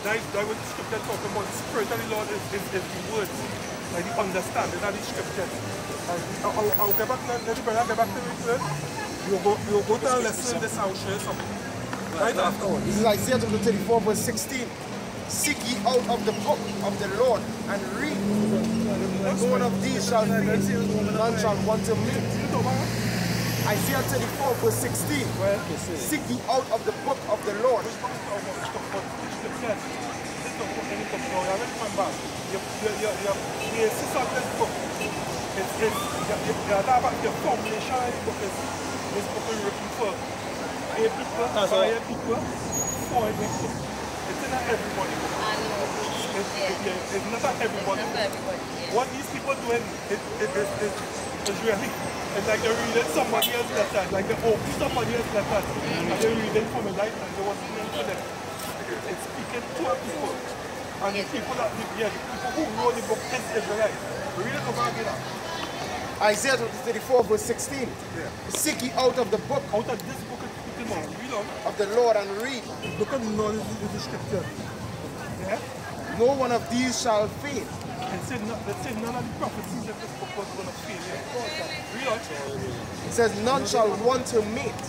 that what the scripture talking about, the spirit of the Lord is the words, like the understanding of the scripture. I'll get back to it. You'll go to a lesson in this, I'll share something. Right afterwards. This is Isaiah chapter 34, verse 16. Seek ye out of the book of the Lord and read. One of these shall fail, none shall want to meet. Isaiah 34, verse 16. Seek ye out of the book of the Lord. It's not everybody. It's not everybody. What these people doing is really, it's like they're reading somebody else's letters, like they open somebody else's letters, and they're reading from a light and they was meant for them. It's speaking to our people. And the people that, the people who wrote the book is Israelites. Read it over again. Isaiah 34, verse 16. Seek ye out of the book Out of this book is speaking on. Read on. of the Lord and read. The book of the Lord is the scripture. Yeah? No one of these shall fail. They said none of the prophecies of this book was going to fail. Read on. It says, none shall want to mate.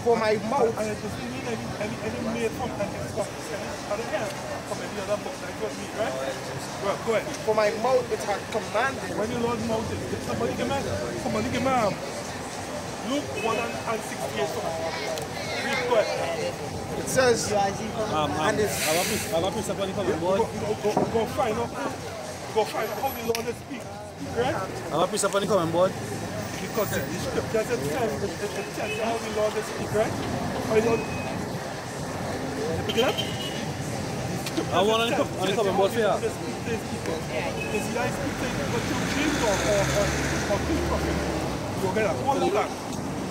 For my mouth, And it doesn't mean any made from any prophecy. From any other book that was me, right? Well, go ahead. for my mouth it hath commanded. When the Lord mounted, somebody give me Luke 1:68 from read, go ahead. It says, and it's, Go find out how the Lord is speaking, right? I'm a piece of coming board. Because the scripture itself, it tells you how the Lord is speaking, right? How the Lord, you pick it up? I want to come on board for you. Is he like speaking to two dreams or two prophets? You get that. Hold on back.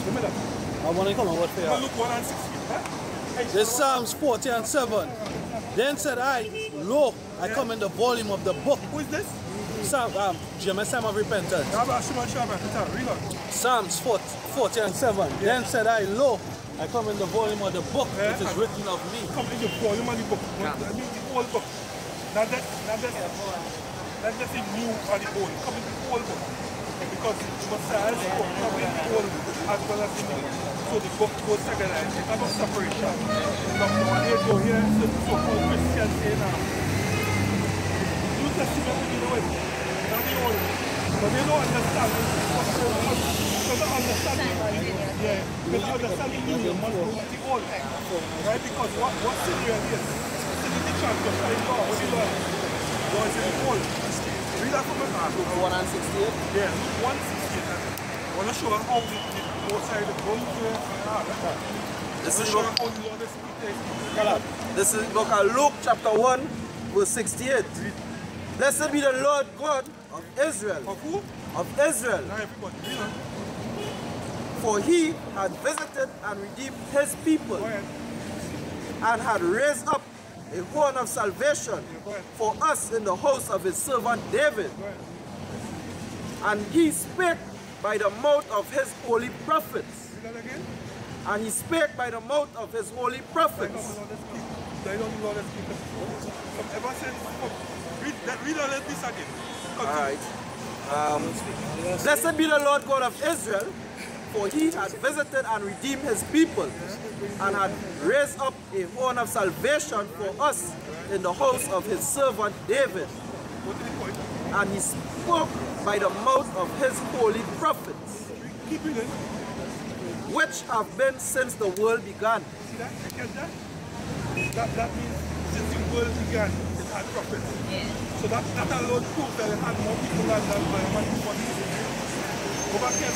Give me that. I want to come on board for you. Look 1:16. This Psalms 40:7. Then said I, lo, I come in the volume of the book. Who is this? Gms of repentance. Read on. Psalms 40:7. Then said I, lo, I come in the volume of the book. It is written of me. Come in the volume of the book. I mean the whole book. Not just the new or the old. Come in the whole book. Because Messiah is coming in the old as well as the new. So the book goes together. It's not a separation. But when you go here, so so-called Christians say now, New Testament to begin with, not the old. But they don't understand it. Because they understand it. Yeah. Because they understand the new, you must go with the old. Right? Because what sin really is? Sin is the transgression of law. What is law? Law is in the old. Read that from my heart. 1:68. Yeah, 1:68. I want to show how the both sides of the going to This is show how the Lord is speaking. This is book of Luke chapter 1, verse 68. Blessed be the Lord God of Israel. Of who? Of Israel. Now everybody, read on. For he had visited and redeemed his people, Go ahead. and had raised up a horn of salvation Go ahead. for us in the house of his servant David. Go ahead. And he spake by the mouth of his holy prophets. Read that again. And he spake by the mouth of his holy prophets. They don't know the speaker. From ever since, read all of this again. Alright. Blessed be the Lord God of Israel, for he had visited and redeemed his people, and had raised up a horn of salvation for us in the house of his servant David. What is the point? And he spoke by the mouth of his holy prophets, Keep reading. which have been since the world began. See that? You catch that? That means since the world began, it had prophets. So that alone proves that it had more people than man before. Go back here.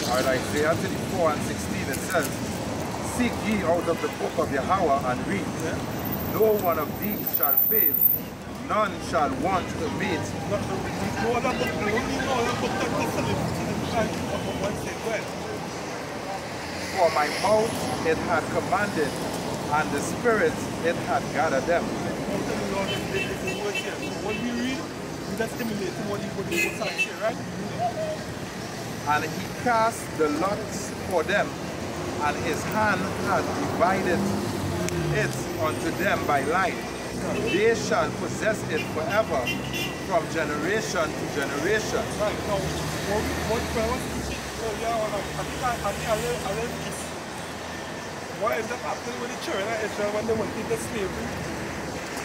Alright, Isaiah 34 and 16, it says, seek ye out of the book of Yahweh and read. No one of these shall fail, none shall want a mate. No other book, I don't need no other book that For my mouth it had commanded, and the spirit it had gathered them. When we read, we just emulate what he was saying, right? And he cast the lots for them, and his hand had divided it unto them by line. They shall possess it forever, from generation to generation. Right, now, what I was teaching earlier on, I think I learned this. What ends up happening with the children of Israel when they went into slavery?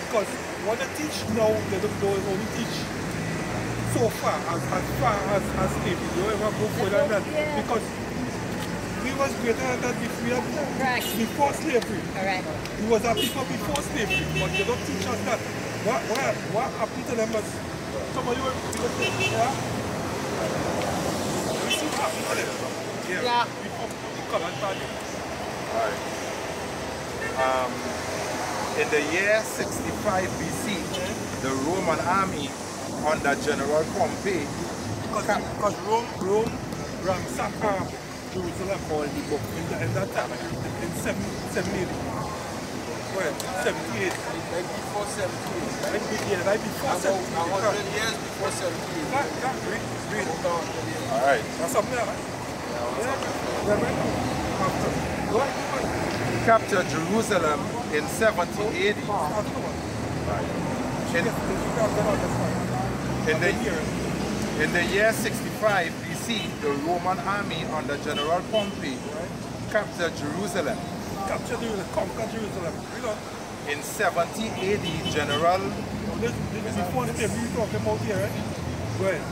Because what they teach now, they don't only teach so far as slavery. They don't ever go further than that. Because we was greater than that before slavery. Correct. We was our people before slavery, but they don't teach us that. What happened to them was somebody went to the yeah? We see what happened to them. Yeah. Before the colored party. Right. In the year 65 BC, the Roman army under General Pompey, because Rome ransacked Jerusalem called the book in that time, in 78. Well, 78. Like before 78. Right before 78. 100 years before 78. That great. all right, That's something there, right? he captured Jerusalem in 70 AD. In the year 65 BC, the Roman army under General Pompey captured Jerusalem. Conquer Jerusalem. In 70 AD, General This is before the time we talking about here, right? Go ahead.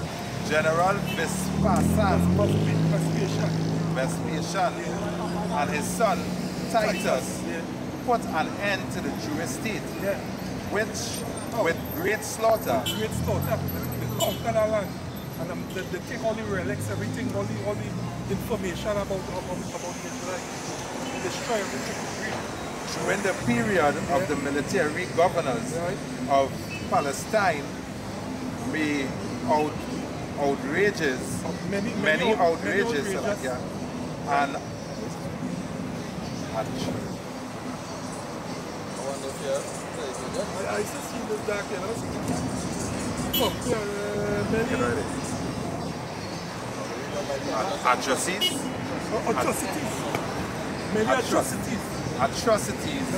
General Vespasian Yeah. and his son Titus put an end to the Jewish state, Yeah. which, with great slaughter, Great slaughter. They conquer that land. And they take all the relics, everything, all the information about the Israelites. They destroy everything. during the period of the military governors of Palestine, made outrages, many outrages, and I used to see this dark, you know. atrocities. Atrocities. Many atrocities. Atrocities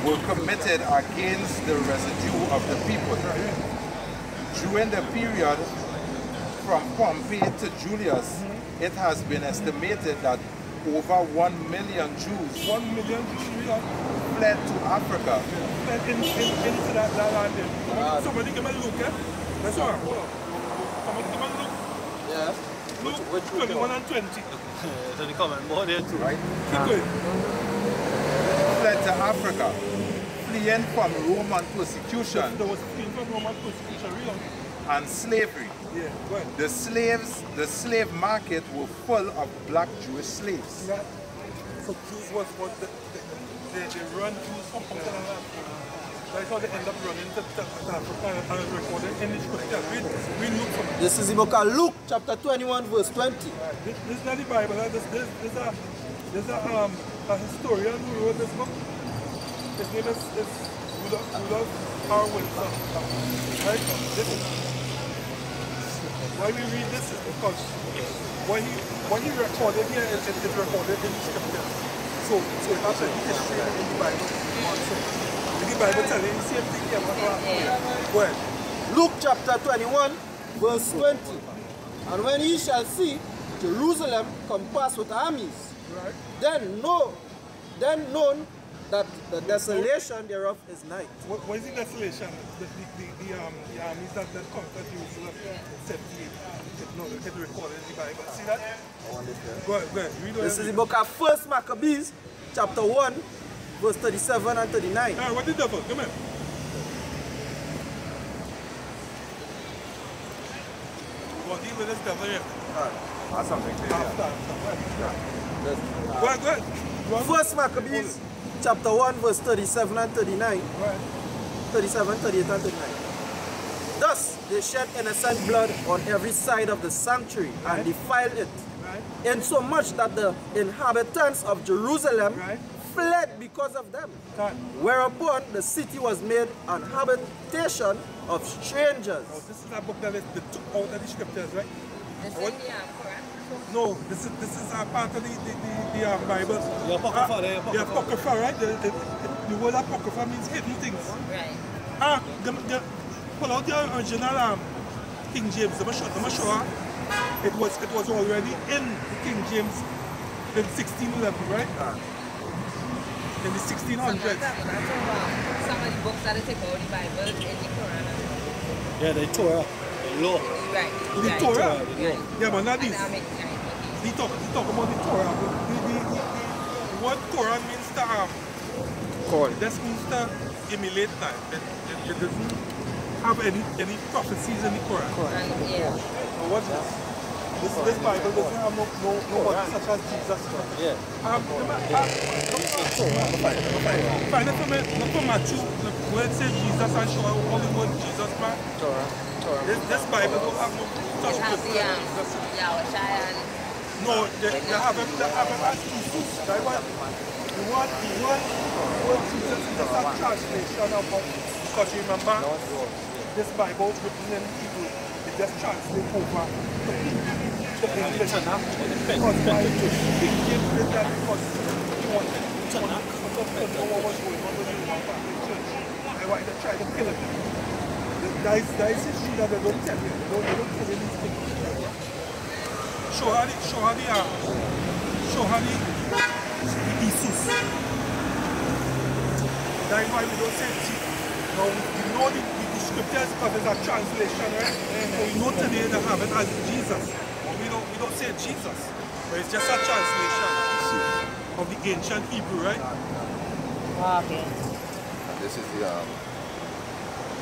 were committed against the residue of the people. During the period from Pompey to Julius, it has been estimated that over 1 million Jews 1 million Jews fled to Africa. fled into that land there. Somebody give me a look, eh? That's all right. Hold on. Somebody give me a look. Yeah. Look, 21 and 20. So they come and more there too. Right? Keep going. Fled to Africa, fleeing from Roman persecution There was fleeing from Roman persecution, really. and slavery. Yeah, go ahead. The slave market were full of black Jewish slaves. Yeah. So Jews was they run Jews from Canada. That's how they end up running to Africa and recording in the scripture. We look for it. This is the book of Luke, chapter 21, verse 20. This is not the Bible. There's a historian who wrote this book. His name is Rudolph R. Wilson. Right? This is why we read this is because what he recorded here is recorded in the scripture. So it has a history in the Bible. So the Bible telling you the same thing here. Go ahead. Luke chapter 21, verse 20. And when ye shall see Jerusalem compassed with armies, Right? then known that the desolation thereof is night. What is the desolation? The armies that conquered Jerusalem in 78. No, they can record it in the Bible. See that? Go ahead. Read This is the book of 1 Maccabees, chapter 1, verse 37 and 39. What the devil? Come here. with this devil here. That's something clear. Go ahead. First Maccabees, chapter 1, verse 37 and 39. Right. 37, 38 and 39. Thus they shed innocent blood on every side of the sanctuary and defiled it, insomuch that the inhabitants of Jerusalem fled because of them. Whereupon the city was made an habitation of strangers. Oh, this is a book that they took out of the scriptures, right? This is the Quran. No, this is a part of the Bible. The Apocrypha, The Apocrypha, right? The word Apocrypha means hidden things. Right. Pull out the original King James. I'm sure it was already in the King James in 1611, right? In the 1600s. Some of the books that they take out of the Bible in the Quran. Yeah, the Torah, the law. Right. The Torah? Right. Yeah, but not this. He talk about the Torah. The word Torah means to this means to emulate time. It doesn't have any prophecies in the Quran. Yeah. So what's this? This Bible doesn't have nobody such as Jesus. Yeah. Find it from Matthew, where it says Jesus and show all the word Jesus, man. Torah. This Bible don't have no such It has Jesus. the Yahushua and No, they have him as Jesus. That's why the word Jesus is just a translation of what, because you remember this Bible written in Hebrew, it just translates over to English. Because my King James did that because he wanted to know what was going on with the church. They wanted to try to kill him. That is history that they don't tell you. They don't tell you these things. Show how the Jesus. That is why we don't say Jesus. Now we know the scriptures because it's a translation, right? So we know today they have it as Jesus. But we don't say Jesus. But it's just a translation of the ancient Hebrew, right? okay. This is the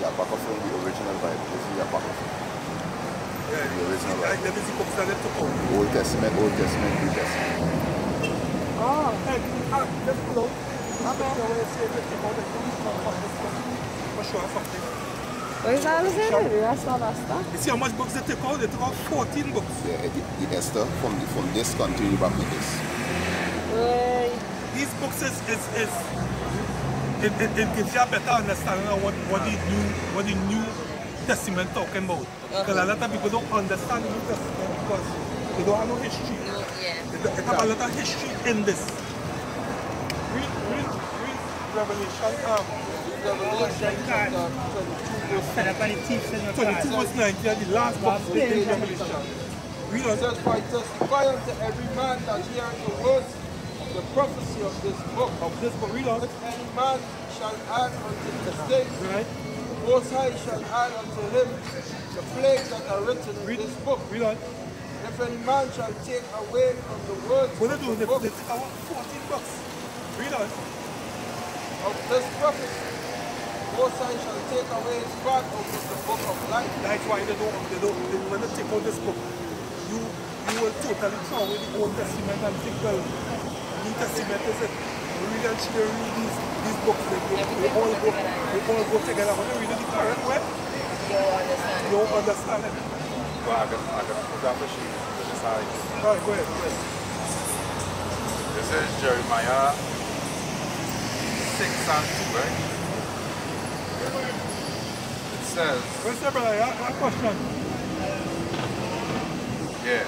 Apocrypha, the original Bible. This is the Apocrypha. Yeah, The original like Bible. the books that they took out. Old Testament, New Testament. Oh, hey, let's pull out. Something. You see how much books they took out? They took out 14 books. The Esther from this country back to this. These books it gives you a better understanding of what the New Testament talking about. Because a lot of people don't understand the New Testament because they don't have no history. They have a lot of history in this. Read Revelation. Revelation chapter 22 verse 19, the last book in Revelation. Read It on. says, "For I testify unto every man that heareth the words of the prophecy of this book. Read on. If any man shall add unto his days, Right. Most High shall add unto him the plagues that are written in this book. Read on. If any man shall take away from the words What of they do? the book They take out 14 books. Read on. of this prophecy, Most High shall take away his part out of the book of life. That's why when they take out this book, you will totally throw away the Old Testament and think, well, New Testament is it. You really and truly read these books, they all go together. When you read it the correct way, you don't understand it. Well, I can put up a sheet to the side. Alright, go ahead. This is Jeremiah 6 and 2, right? It says, Where's the brother? I have a question. yeah,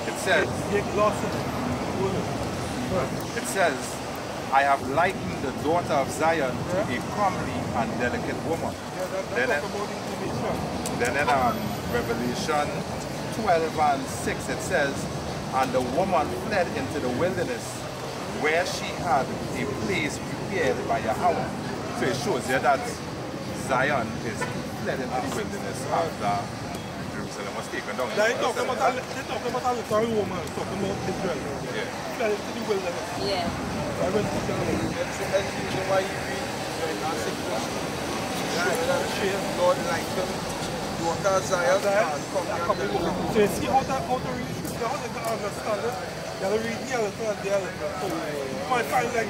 it says, Get lost in it. it says, I have likened the daughter of Zion to a comely and delicate woman. Yeah, that's about the information. Then in Revelation 12 and 6 it says, and the woman fled into the wilderness where she had a place prepared by Yahweh. So it shows you that Zion is fled into the wilderness after Jerusalem was taken down. They're talking about a little woman, talking about Israel. Yeah. Fled into the wilderness. Yeah. I will put down. That's the reason why you read when I say Lord like him. daughter Zaya So you see how to read scripture, how they can understand it. You have to read the other and the other. So you might find like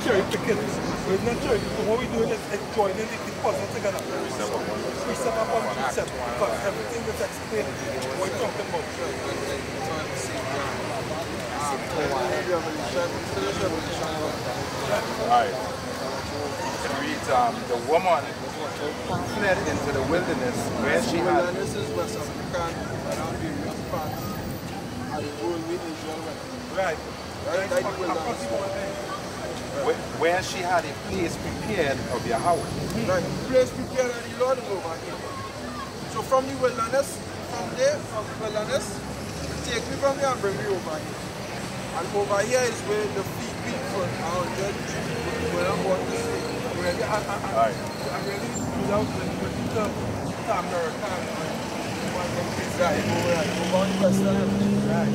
cherry picking. But it's not cherry picking. What we're doing is joining the puzzle together. Precept upon precept. Because everything is explained what you're talking about. Alright. It reads, the woman fled into the wilderness where she had... Wilderness is West African around various parts of the world with Israel went. Right. Right, like the wilderness. Where she had a place prepared of Yahweh. Right, place prepared of the Lord over here. So from the wilderness, from the wilderness, take me from here and bring me over here. And over here is where the feet beat for 100 where I'm going to stay. Alright. I really without the American right, over on the western end. Right.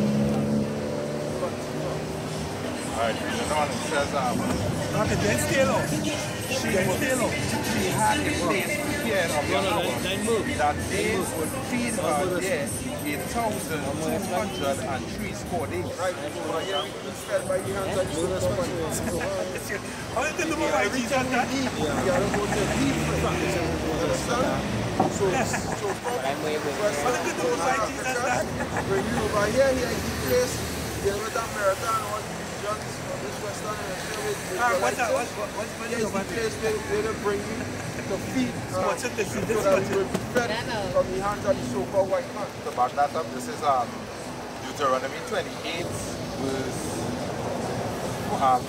Alright, reading on, it says, she had a place prepared of Yahweh that they would feed her there 1,203 score days. Right, over here we fed by the hands of the Lord. How did the I reach that? We are about to leave from understand? So bring you over here, here is the place, deal with America and all the regions of this Western Hemisphere. What's the place where they bring you to feed so that we will be fed from the hands of the so-called white man. To back that up, this is Deuteronomy 28, verse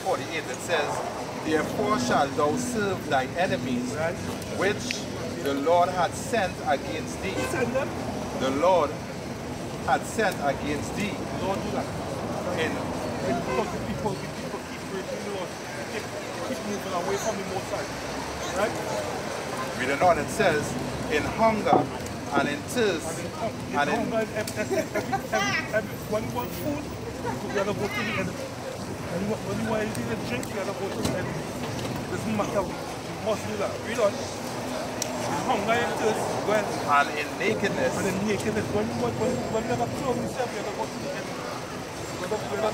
48. It says, therefore shalt thou serve thy enemies, which the Lord had sent against thee. The Lord had sent against thee. Lord do that. Because the people keep breaking the laws, keep moving away from the Most High. Right? Reading on, it says, in hunger and in thirst and in... When you want food, you gotta go to the enemy. When you want anything to drink, you gotta go to the enemy. Doesn't matter. You must do that. Read on. Hunger and thirst, when? And in nakedness. And in nakedness. When you have a clothes yourself, you gotta go to the enemy. You gotta go to the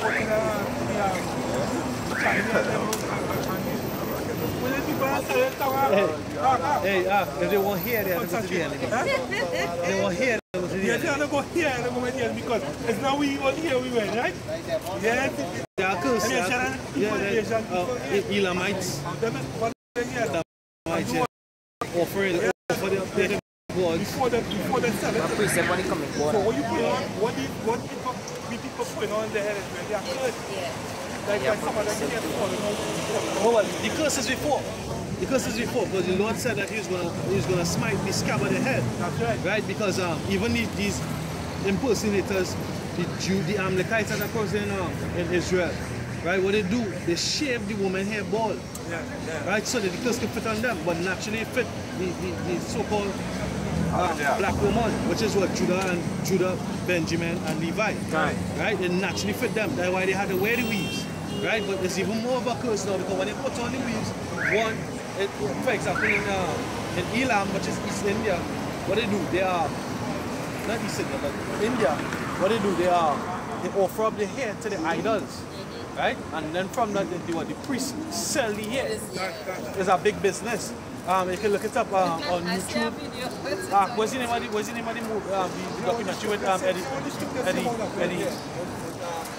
China. If they won't hear, they have to go to the enemy. They won't hear, they go to the enemy. Yes, they have to go here and go to the enemy because it's not we on here we went, right? Yes. They are cursed. Elamites. Offering for the gods. Before they sell it. Precept when it comes in. So what you put on, what people put on their head is when they are cursed. Like some of them can't fall, you know. Oh, well, the curse is before. The curse is before, because the Lord said that He's gonna smite the scab of the head. That's right. Right? Because even these impersonators, the Amalekites that are causing in Israel, right? What they do, they shave the woman hair bald. Yeah. Right? So that the curse can fit on them, but naturally it fit the so-called black woman, which is what Judah, Benjamin, and Levi. Right? It naturally fit them. That's why they had to wear the weaves. Right? But it's even more of a curse now because when they put on the weaves, for example, in Elam, which is East India, what they do, they are not East India, but India, what they do, they offer up the hair to the idols. Right? And then from that, the priests sell the hair. It's a big business. You can look it up on YouTube. What's the name of the movie? The documentary with Eddie.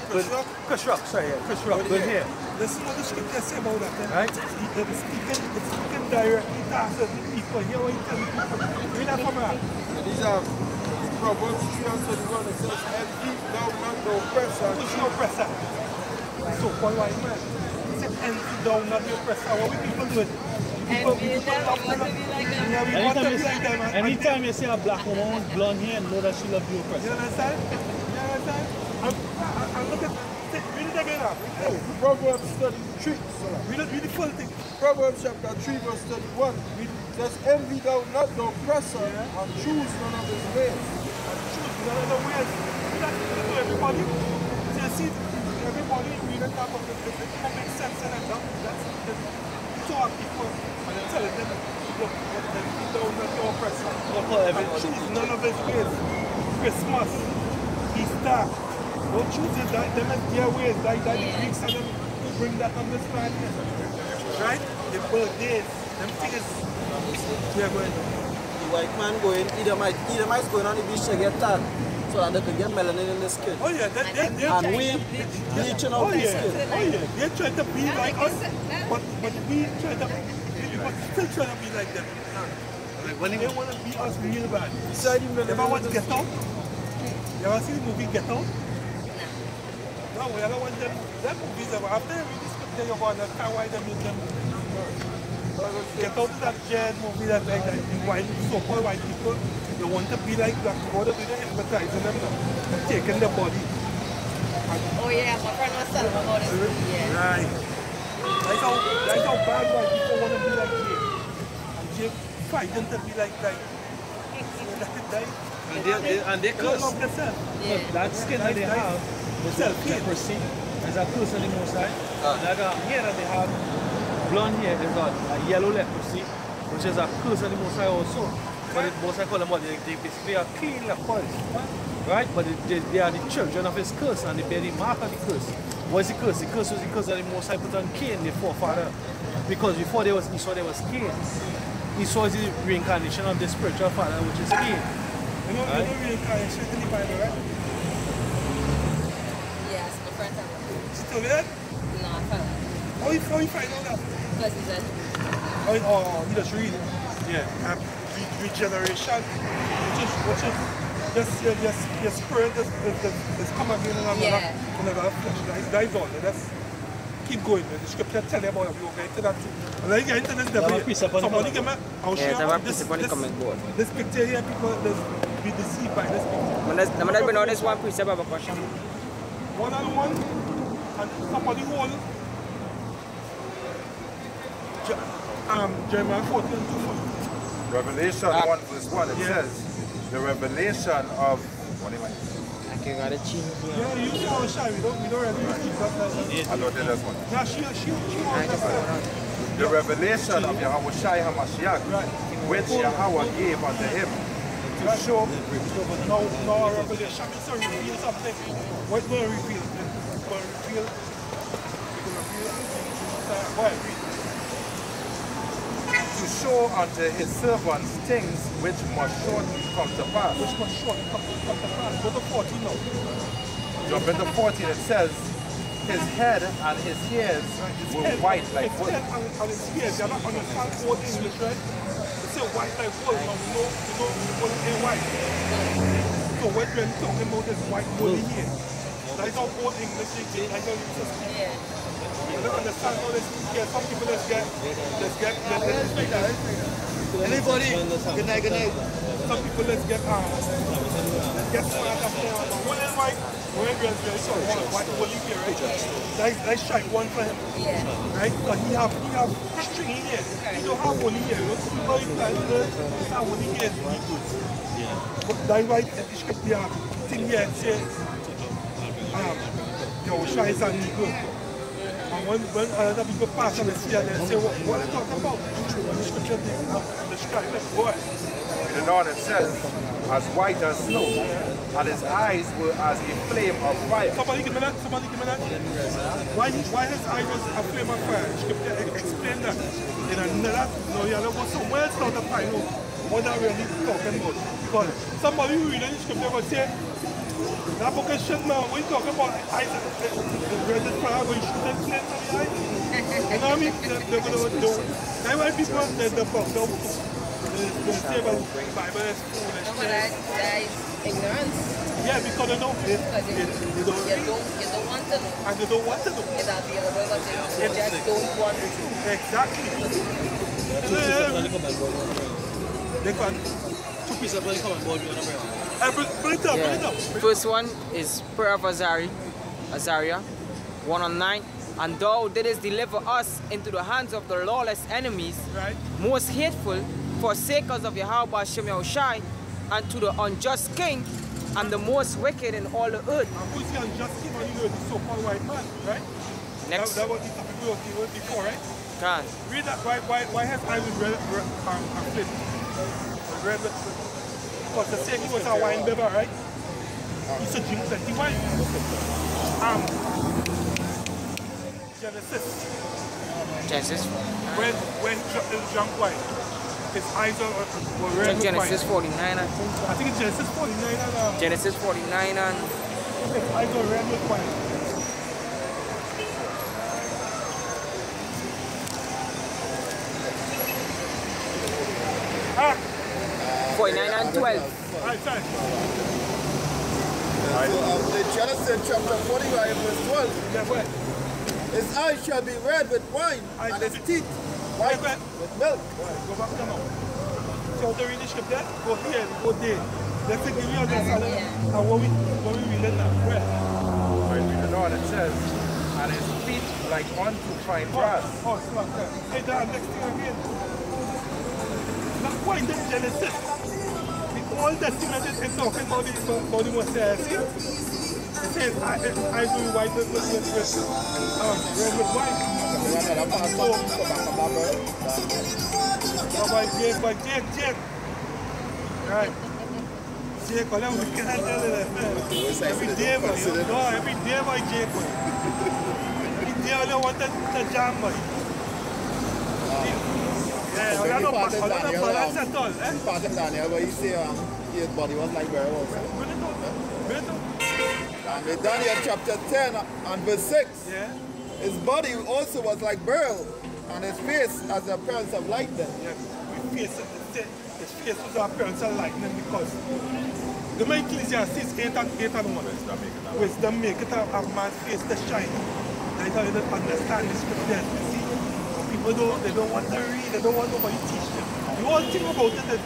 Chris Rock, sorry, Chris Rock, good hair. Listen what the scripture say about that. Right? It's speaking directly to certain people. Hear what you tell people. Read that from her. These are Proverbs 3:21. It says, envy thou not the oppressor. Who's the oppressor? So-called white man. He said, envy thou not the oppressor. What will people do? Anytime you see a black woman with blonde hair, know that she loves the oppressor. You understand? And look at read it again now. Proverbs 33. Read the full thing. Proverbs chapter 3 verse 31. It says, envy thou not the oppressor and choose none of his ways. And choose none of the ways. That's to everybody. So you see, everybody read and talk of the common sense and that's talk people and they're telling them look, he down at your oppressor. And choose none of his ways. Christmas, Easter. Don't choose it, them as their ways. That the Greeks and them who bring that understanding. Right? The birthdays, them things. They're going to. The white man going, either might going on the beach to get tan, so that they could get melanin in the skin. Oh yeah, and we bleaching out the skin. Oh yeah, they're trying to be like us, but we try to, but still trying to be like them. When they want to be us real bad. So if I want to Get Out, you ever see the movie Get Out? No, we don't want them movies after they read the script, they go understand why they make them. Get Out is that jazz movie that like the white, so-called white people, they want to be like black people, they hypnotizing them now, and taking their body. Oh yeah, my friend was telling me about this movie, yeah. Right. That's how bad white people want to be like Jay. And Jay fighting to be like And they curse. love themselves. Look, that skin that they have is leprosy. It's a curse on the most side. Like here that they have blonde hair, they got a yellow leprosy, which is a curse on the most side also. But the most side call them what? They basically are clean lepers. Right? But they are the children of his curse and they bear the mark of the curse. What is the curse? The curse was the curse that the most high put on Cain, the forefather. Because before there was Esau, there was Cain. Esau is the reincarnation of the spiritual father, which is Cain. You know reincarnation in the Bible, right? Yes, my friend told me. Still there? No, I found it. How you find out that? Because he said, Oh, you just read it. Yeah. Regeneration. Which is your spirit is come again in another flesh. That is all. That's keep going. The scripture tell you about it. We'll get into that too. And then you get into this debate. Somebody give me, I'll share this picture here, people be deceived by this picture. I'm going to know this one precept of a question. One-on-one, and somebody hold Jeremiah 14:2. Revelation 1 verse 1, it says, the revelation of, what am I? I can got a chin here. Yeah, you see how shy, we don't really use Jesus. I don't think that's one. Yeah, she The revelation of Yahweh Shai HaMashiach, which Yahweh gave unto him to show. No, revelation is to reveal something. What's going to reveal? It's going to reveal. Go ahead, read. To show unto his servants things which must shortly come to pass. Which must shortly come to pass. Go to 14 now. Jump into 14, it says, his head and his ears were white like wool. His head and his ears, you're not understand old English, right? They say white like wool, but you know, wool ain't white. So when we're talking about this white woolly hair, that's how old English is, that's how you just speak. I don't understand how this is. Some people let's get Anybody? Good night. some people let's get smart after one is white, one is very short, white woolly hair, right? Let's try one for him. yeah. Right? Because he have stringy hair. He don't have woolly hair. You see how he have woolly hair. But that's why the script there thing here it says Yahushua is an eagle. And when other people pass on the sea and they say, what are you talking about? The scripture describe it. Go ahead. The Lord it says, as white as snow, and his eyes were as a flame of fire. Somebody give me that. Why his eye was a flame of fire? The scripture explain that. In another, no, you have to go somewhere else now to find out what they're really talking about. Because somebody who read the scripture will say, that book is shit now. What are you talking about? Eyes, the red is fire, going to shoot and flame on the eyes. You know what I mean? They're going to do. That's why people, they're fucked up. They say about the Bible is foolish. No, but that is ignorance. Yeah, because they don't. Because you don't want to know. And they don't want to know. It's available, but they just don't want to. Exactly. They got 2 pieces of money coming board. Bring it up. First one is prayer of Azariah 1:9. And thou didst deliver us into the hands of the lawless enemies, right, most hateful, forsakers of Yahweh Shem Yahushai, and to the unjust king, and the most wicked in all the earth. And who's the unjust king on the earth? The so-called white man, right? Next. That was the topic we were before, right? Can't. Read that. Why has Ivan red flip? Red because the same he was a wine beaver, right? He used to drink plenty wine. Genesis. Genesis. When he drank wine, his eyes were red with Genesis wine. 49, I think. I think it's Genesis 49 and Genesis 49 and his eyes were red with wine. Ah! 49 and 12. Right, sorry. So the Genesis chapter 45 verse 12. Yeah, where? His eyes shall be red with wine, and his teeth white with milk. Go back to now. See how to read the script there? Go here, go there. Let's give you understanding. And what we read it now. Where? Right, the Lord, it says, and his feet like unto fine brass. Oh, it's not there. Hey, the next thing again. Not quite the Genesis. The Old Testament is talking about the Messiah. See? It says, I do white with red with white. Oh, by Jake. Right. Jake, well, we can't tell you that, man. Every day, boy. No, every day by Jake, boy. Every day, I don't want the jam, boy. Yeah, I don't know balance at all, eh? Part of Daniel, where he say his body was like very well. And in Daniel chapter 10 and verse 6, yeah. His body also was like beryl, and his face as the appearance of lightning. Yeah, his face was the appearance of lightning because the main Ecclesiastes 8 and 1. Wisdom make it a man's face to shine. That's how you don't understand the scriptures. You see, people they don't want to read, they don't want nobody to teach them. The whole thing about it is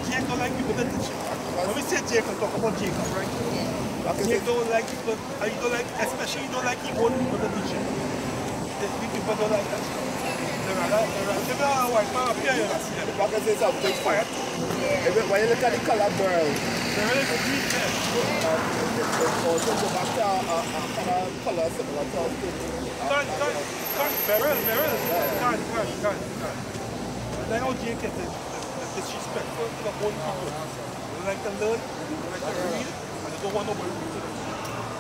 Jake don't like people to teach him. When we say Jacob, talk about Jacob, right? Jake don't like people, especially you don't like your own people to teach him. The people don't like that. They don't white man up here, you see them. Like I say something, Fire. when you look at the color beryl, They're really good green there. it also go back to a kind of color similar to our skin. Beryl. Can't. Like how Jake is disrespectful to the whole people. They like to learn, they like to read, and they don't want nobody to read it.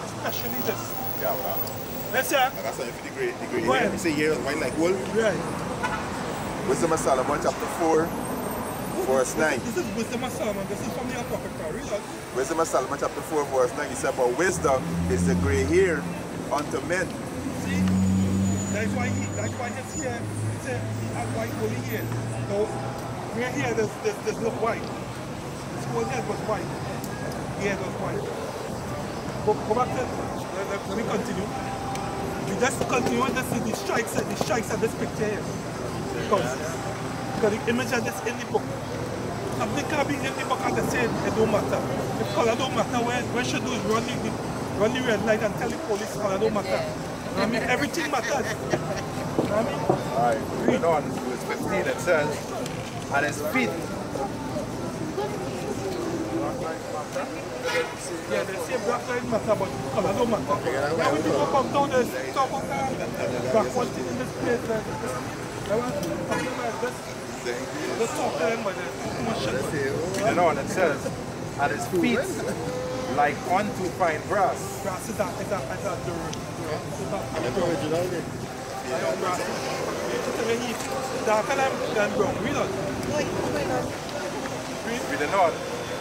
Especially this. Yeah, well. Let's say, Like I said, if the great here, you say here is white like wool. right. Wisdom of Solomon chapter 4, verse 9. This is Wisdom of Solomon. This is from the Apocrypha. Read that. Wisdom of Solomon chapter 4, verse 9. He said, but wisdom is the gray hair unto men. See? That's why his hair, he has white woolly hair. So, we're here, there's no white. His whole head was white. The head was white. Go back to, let me continue. We just continue and see the strikes of this picture here. Because the image of this in the book. Something can be in the book and they say it don't matter. The color don't matter. What should do is run the red light and tell the police color don't matter. I mean, everything matters. I mean, Alright, read on, verse 15, it says, and his feet. yeah, they say black lives matter, but color don't matter. Now we people come down there, talk about black one thing in this place, something like this. Let's talk to them, but there's too much shit. Read on, it says, and his feet like unto fine brass. Brass is that And the original name. brass. Darker than brown. Read on. Read on,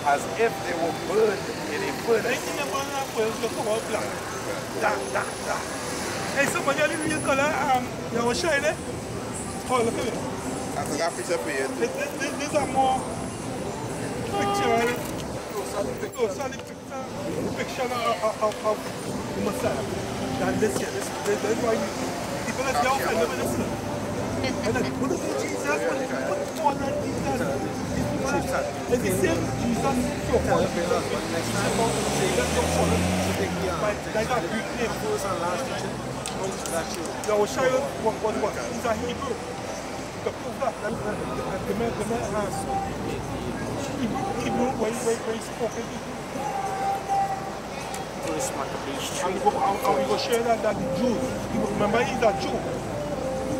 as if they were burned in a furnace. Anything that burn up will come out black. Dark. Hey, somebody have the real color, you want to show it? Oh, look at it. I forgot picture for you. These are more picture, solid depiction of the Messiah than this here. This is why people are down for them in this. And then, what is Jesus? What more than Jesus? It's the same Jesus so-called. Like that Greek name. I will show you what. These are Hebrew. To prove that, Hebrew, when he spoke in Hebrew. And we go share that the Jews, remember he's a Jew.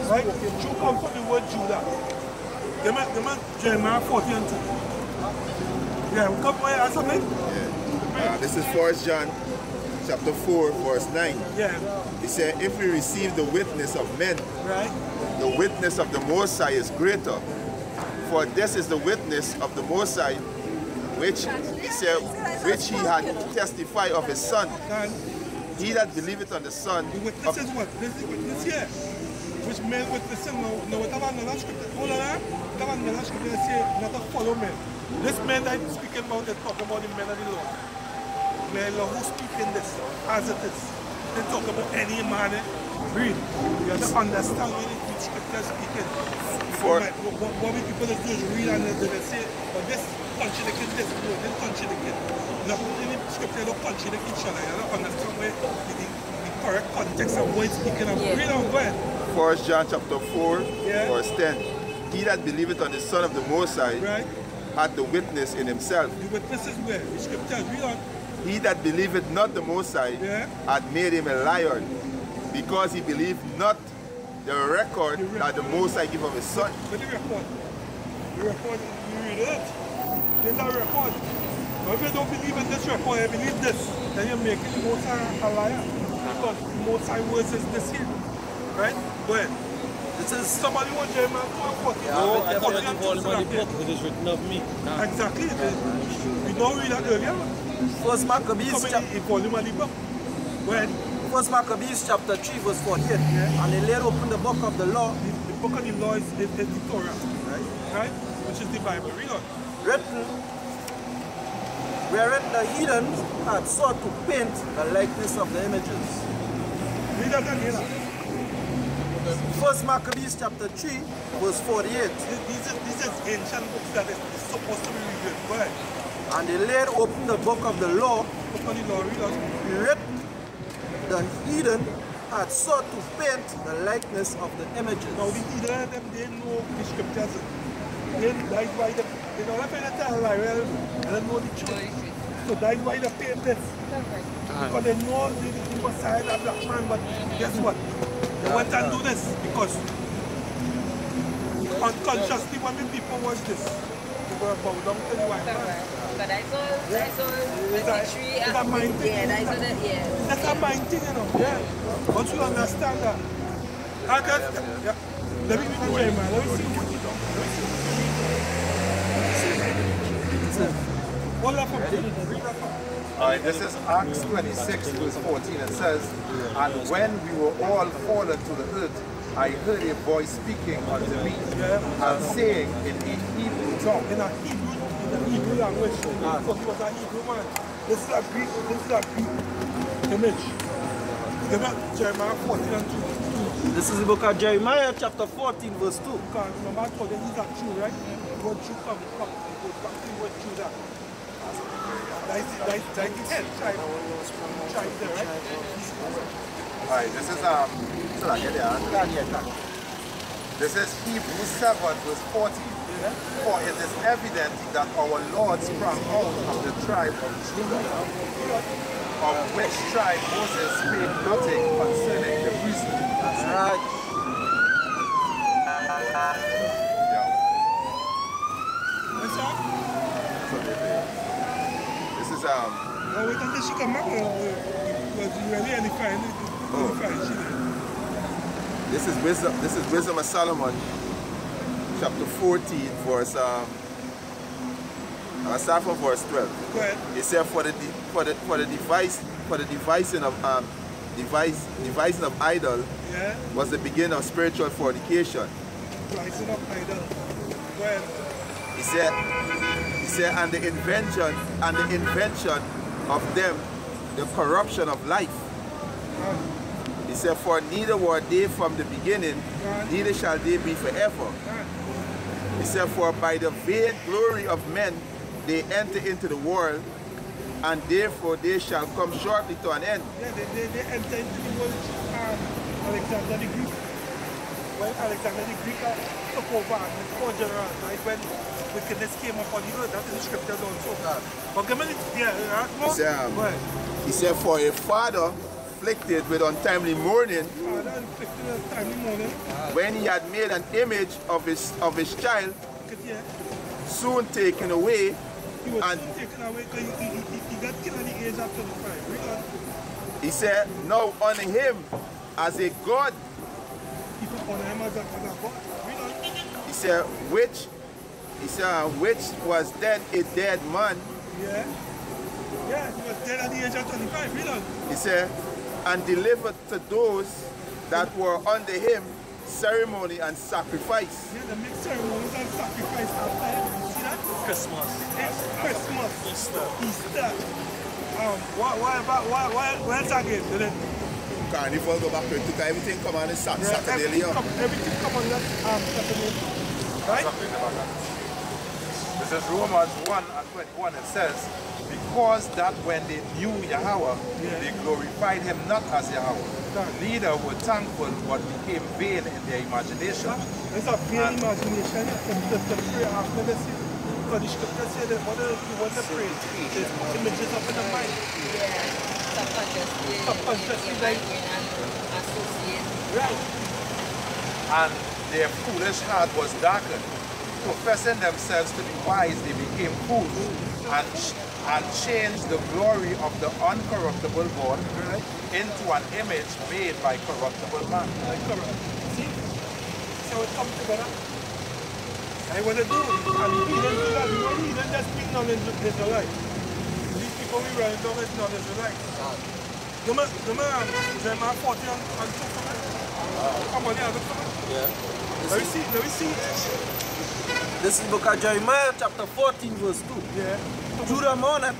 Right? Jew comes from the word Judah. Give me Jeremiah 40 and 2. Yeah, come on, ask something? Yeah. This is 1 John chapter 4, verse 9. Yeah. He said, if we receive the witness of men, right, the witness of the Most High is greater. For this is the witness of the Most High, which he said, which he had testified of his Son. He that believeth on the Son. The witness is what? This is witness here. Which men witnessing? No, whatever another scripture. Hold on, whatever another scripture say, not to follow men. This man that I'm speaking about, they're talking about the men of the law. Men of the law who speaking this as it is. They talk about any man. Read. You have to understand when the scripture is speaking. What we people do is read and they say, but this contradicting this, no, this contradicting. Not in the scripture, don't contradict each other. You don't understand where the correct context of what it's speaking of. Read on, go ahead. 1 John chapter 4, verse 10. He that believeth on the Son of the Most High hath the witness in himself. The witness is where? The scripture, read on. He that believeth not the Most High hath made him a liar, because he believed not the record that the Most High give of his Son. But the record, you read it. There's a record. But if you don't believe in this record, you believe this, then you're making the Most High a liar. Because the Most High words is this here. Right? Go ahead. This is somebody want Jeremiah 40. No, I thought you called him on the book, it is written of me. Exactly. We don't read that earlier. First Maccabees chapter. Volume of the book. Go ahead. First Maccabees chapter 3 verse 48. And they laid open the book of the law. The book of the law is the Torah. Right? Which is the Bible. Read on. Written, wherein the heathen had sought to paint the likeness of the images. Read that again. First Maccabees chapter 3 verse 48. This is ancient books that is supposed to be read. Go ahead. And they laid open the book of the law. Book of the law. Read on. Written, the heathen had sought to paint the likeness of the images. Now the heathen, they know the scriptures. That's why they don't have to tell lie, well, they don't know the truth. So that's why they paint this. Because they know the Messiah is a black man, but guess what? They went and do this because unconsciously when the people watch this, they go bow down to the white man. But that's all the tree and a mind thing. That's a mind thing, you know. Yeah. Once you understand that. Let me read the Jeremiah. Let me see what you Alright, this is Acts 26 verse 14. It says, and when we were all fallen to the earth, I heard a voice speaking unto me and saying in a Hebrew tongue. In a Hebrew language. Because he was a Hebrew man. This is a Greek image. Give me Jeremiah 14 and 2. This is the book of Jeremiah chapter 14 verse 2. Because remember I told you he's a Jew, right? The word Jew come, it goes back to the word Judah. That's the head tribe there, right? Alright, this is Hebrews 7 verse 14. For it is evident that our Lord sprang out of the tribe of Judah, of which tribe Moses spake nothing concerning the priesthood. That's right. What's up? This is Oh, wait until she come back because you really edifying it. This is Wisdom of Solomon, chapter 14, verse I'll start from verse 12. Go ahead. It said for the devising of idol was the beginning of spiritual fornication. Devising of idol. Go ahead. He said and the invention of them, the corruption of life. He said, for neither were they from the beginning, neither shall they be forever. He said, for by the vain glory of men they enter into the world, and therefore they shall come shortly to an end. Yeah, they enter into the world, Alexander the Greek. When Alexander the Greek took over and his 4 generals, right, when wickedness came upon the earth, that is the scriptures also. But give me, He said, for a father afflicted with untimely mourning, when he had made an image of his child, soon taken away. He was soon taken away because he got killed at the age of 25. He said, now honor him as a God. People honor him as a God. He said, which was then a dead man. Yeah. Yeah, he was dead at the age of 25. He said, and delivered to those that were under him ceremony and sacrifice. Yeah, they make ceremonies and sacrifice after him. You see that? Christmas. It's Christmas. Easter. What else again? Carnival go back to everything come on Saturday. Everything come on that Saturday. Right? This is Romans 1:21. It says, because that when they knew Yahweh, they glorified him not as Yahweh. Neither were thankful, but became vain in their imagination. It's a vain imagination to pray after this. Because the scripture said that what the pray, there's images up in the mind. Yeah. Subconsciously associate. Right. And their foolish heart was darkened. Professing themselves to be wise, they became fools and changed the glory of the uncorruptible God into an image made by corruptible man. See? So it comes together. And what they do, and he didn't do that. He didn't just bring non-Israelites. These people we run down is non-Israelites. Jeremiah 40 and 2 for me. Come on, yeah, look for me. Yeah. Let me see. This is book of Jeremiah chapter 14 verse 2. Yeah. Judah mourneth.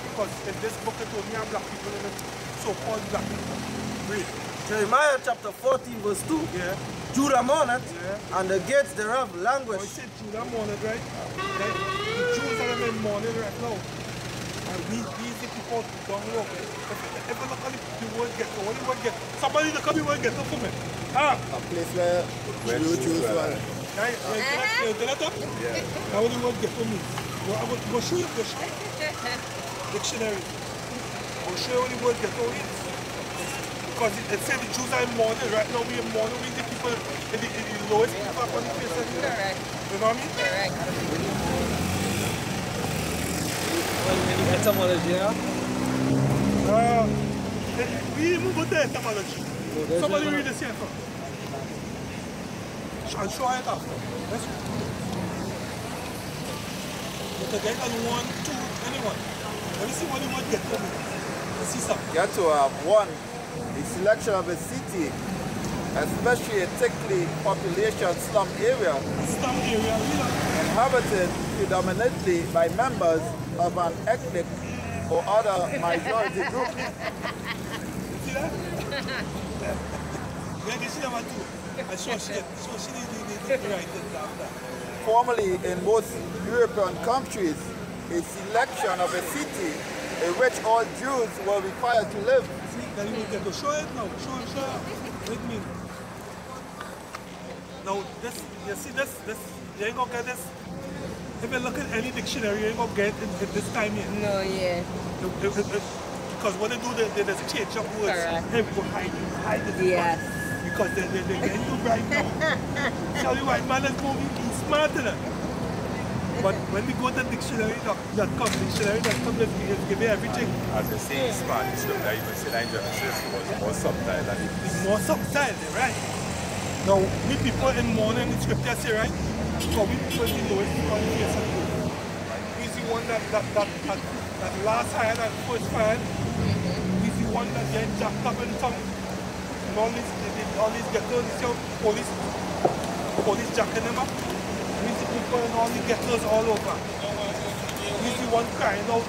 Because in this book it only have black people in it, so-called black people. Read. Jeremiah chapter 14 verse 2. Yeah. Judah mourneth, Yeah. and the gates thereof languish. I said Judah mourneth, right? The Jews are in mourning right now. And these people don't look. If you look at the word ghetto, what the word ghetto? Somebody look at the word ghetto for me. A place where Jews were. You tell it up? Yeah. Now what the word ghetto means? Go show you the dictionary. Go show you what the word ghetto is. Because it said the Jews are in mourning. Right now we are mourning with the people, the lowest people up on the face of the earth. Correct. You know what I mean? Correct. Etymology, yeah? We even go to etymology. Somebody read this here first. I'll show it after. Let's read. But the guy can 1, 2, anyone. Let me see what the word get to me. Let's see something. You have to have one, the selection of a city, especially a thickly population slum area, inhabited predominantly by members of an ethnic or other minority group. See that? Yeah, you see that one too. And so she did right that. Formerly in most European countries, a selection of a city in which all Jews were required to live. See, then you get to show it now. Show it. With me. Now, this, you see this, you ain't gonna get this. If you look at any dictionary, you ain't gonna get it this time here. No, yeah. Because what they do, they just change up words. Correct. Hey, we go hide it. Yes. Because they're getting you right now. Tell you white man is going to be smarter than. But when we go to dictionary.com, it's give you everything. As you say in Spanish, the guy even said in Genesis was more subtle than it is. It's more subtle, right? Now, we people in mourning, the scripture say, right? So we people in the lowest people on the face of the earth. He's the one that last higher than first fire. He's the one that gets jacked up in tongue. And all these ghettos, police jacking them up. He's the people and all the ghettos all over. He's the one crying out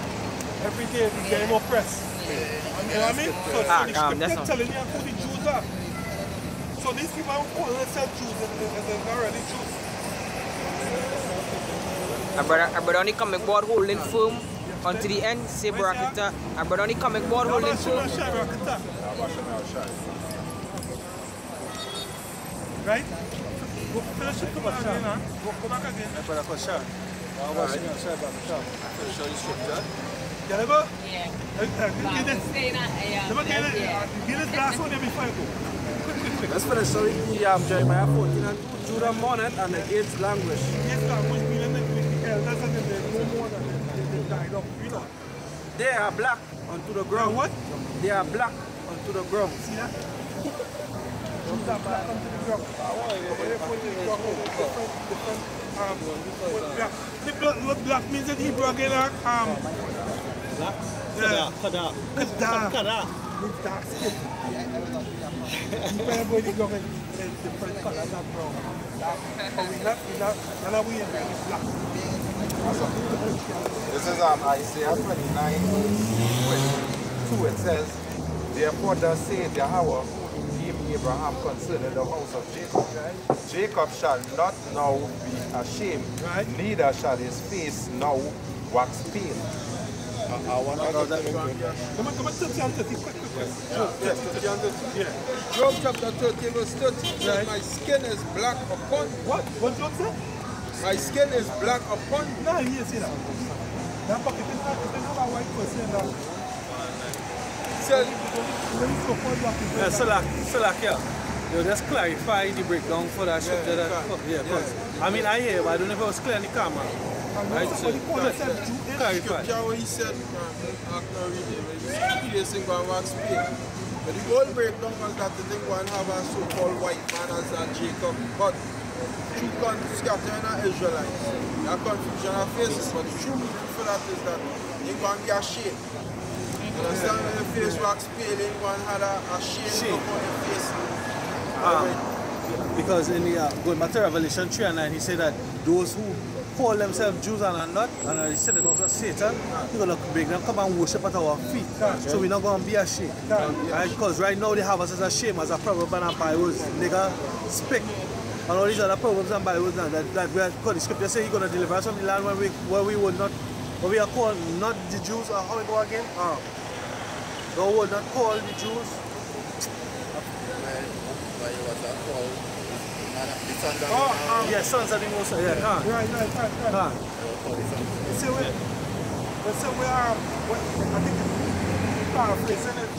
every day, he's getting oppressed. You know what I mean? So the scripture telling you who the Jews are. So these people who call themselves Jews, they're not really Jews. Our brother only comic board holding firm until the end, say Barakita. Our brother only comic board holding firm. Right? Go finish it again, huh? Go back again. Show you scripture. You never? Yeah. Get this. Get this last one there before I go. Quick. Let's finish. So Jeremiah 14 and 2, Judah mourned and the gates languish. Yes, language meaning that the elders and the no more than they died up. You know. They are black onto the ground. What? They are black onto the ground. See that? These are black onto the ground. What black means that Hebrew again? Black? Yeah. Kada. With dark skin. Everybody go with different colors of brown. But we not we in black. This is Isaiah 29, 22. It says, therefore thus saith Yahweh, whom Abraham considered the house of Jacob. Jacob shall not now be ashamed, neither shall his face now wax pale. I want to go to the ground. Come on, 30 and 30, quick. Yes, 30 and 30. Yeah. Job chapter 30, verse 30. Says, my skin is black upon. What? What Job said? My skin is black upon. No, you see that. Now, but if you have a white person now. Says, Yeah, Salak, you just clarify the breakdown for that scripture. I mean, I hear, but I don't know if it was clear in the camera. Right, so clarify. scripture where he said, after reading, he said, sing one wax pale. But the whole breakdown was that the thing one have a so-called white man as a Jacob, but true scattering of Israelites. There are confusion of faces, but the true meaning for that is that they going to be a shame. You understand? When the face wax pale, they going to have a shame upon the face. Because in the going back to Revelation 3 and 9, he said that those who call themselves Jews and are not, and he said it was Satan, we're going to make them come and worship at our feet. So we're not going to be ashamed. Right? Because right now they have us as a shame, as a proverb and a Bible. They can speak. And all these other proverbs and Bibles now that we are, because the scripture says he's going to deliver us from the land where we will not, where we are called not the Jews, or how we go again? God will not call the Jews. Yes, sons of the Most High. Yeah, right. So we are, I think it's paraphrasing it.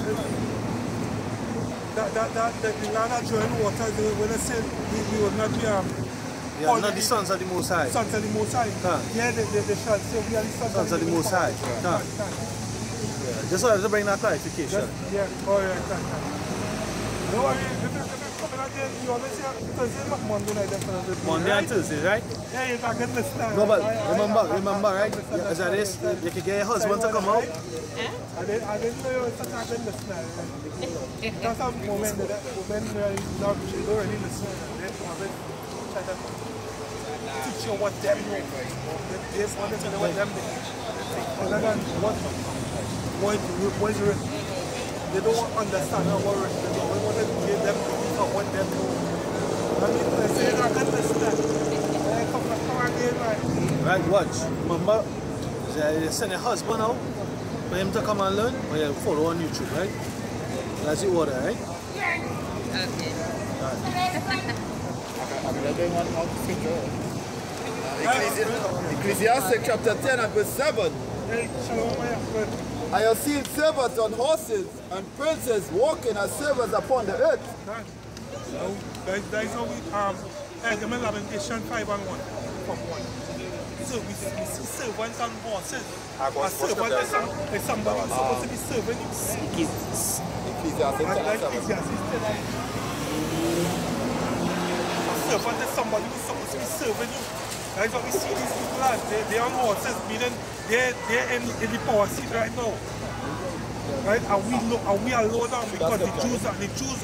That the land of joy and water, when they say we will not be not the sons of the Most High. Sons of the Most High. Yeah, they shall say we are the sons of the Most High. Just wanted to bring that clarification. Yeah, no worry, if you're coming again, you always say Thursday, not Monday night, definitely. Monday and Tuesday, right? Yeah, you can get this time. No, but remember, right? As that is, you can get your husband to come out. I didn't know you were such a good listener. That's a moment that women don't really listen. They try to teach you what them know. They just want to know what them do. Other than what is written. They don't understand what written. They don't want to give them what them know. I mean, they say I can understand. They come again, right? Right, watch. Remember, they send a husband out for him to come and learn, or you follow on YouTube, right? That's the order, right? Okay. Ecclesiastes chapter 10 and verse 7. I have seen servants on horses and princes walking as servants upon the earth. That is how we Lamentation 5 and 1 from 1. So we see servants and horses. A servant is somebody who's supposed to be serving you. A servant is somebody who's supposed to be serving you. That's what we see these people as. They're on horses, meaning they're in the power seat right now. Right? And we are low down because the Jews,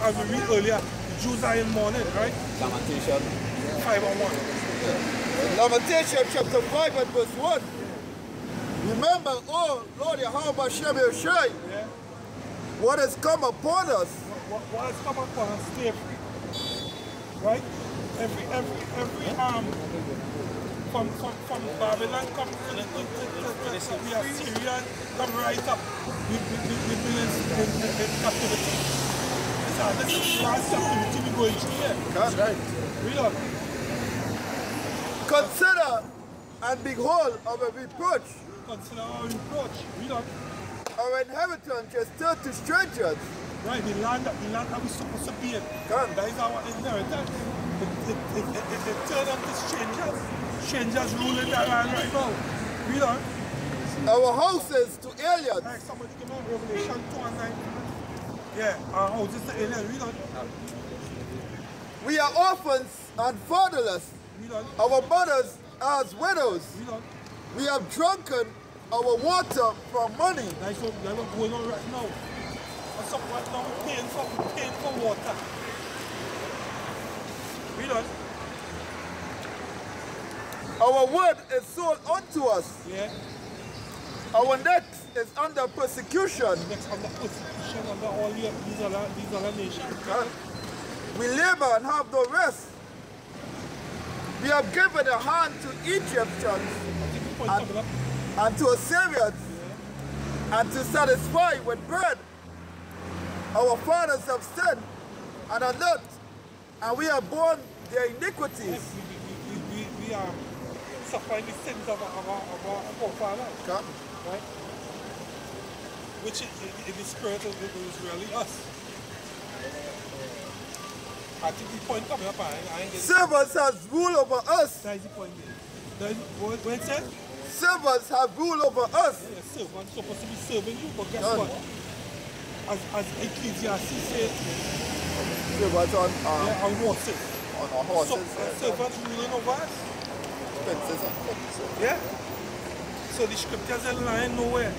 as we read earlier, the Jews are in mourning, right? Lamentation 5 and 1. Lamentation chapter 5 and verse 1. Remember, oh Lord Yahweh Shem Yoshai, what has come upon us. What has come upon us? Slavery. Right? Every from Babylon come to the Assyrian come right up. We've been in captivity. This is the last captivity we're going through here. That's right. Read on. Consider and behold of a reproach consider our reproach. Read on. Our inheritance is still to strangers. Right, the land that we're supposed to be in. That is our inheritance. It turned into strangers. Strangers ruling that land right now. Read on. Our houses to aliens. Like somebody give me Revelation 2 and 9. Yeah, our houses to aliens. Read on. We are orphans and fatherless. Read on. Our mothers as widows. Read on. We have drunken our water for money. That's what's going on right now. And some right now we're paying for water. Read on. Our word is sold unto us. Yeah. Our neck is under persecution. Next under persecution under all these other nations. We labor and have no rest. We have given a hand to Egyptians and to Assyrians and to satisfy with bread. Our fathers have sinned and are not, and we have borne their iniquities. Yes, we are suffering the sins of our forefathers. Right? Which in the spirit is really us. I think the point coming up, I ain't getting Servants has rule over us. that is the point there. What it said? Servants have rule over us. Yeah, servants supposed to be serving you, but guess what? As Ecclesiastes said, Servants on horses. on our horses. Servants ruling over us. Fences and fences. Yeah. So the scriptures are lying nowhere.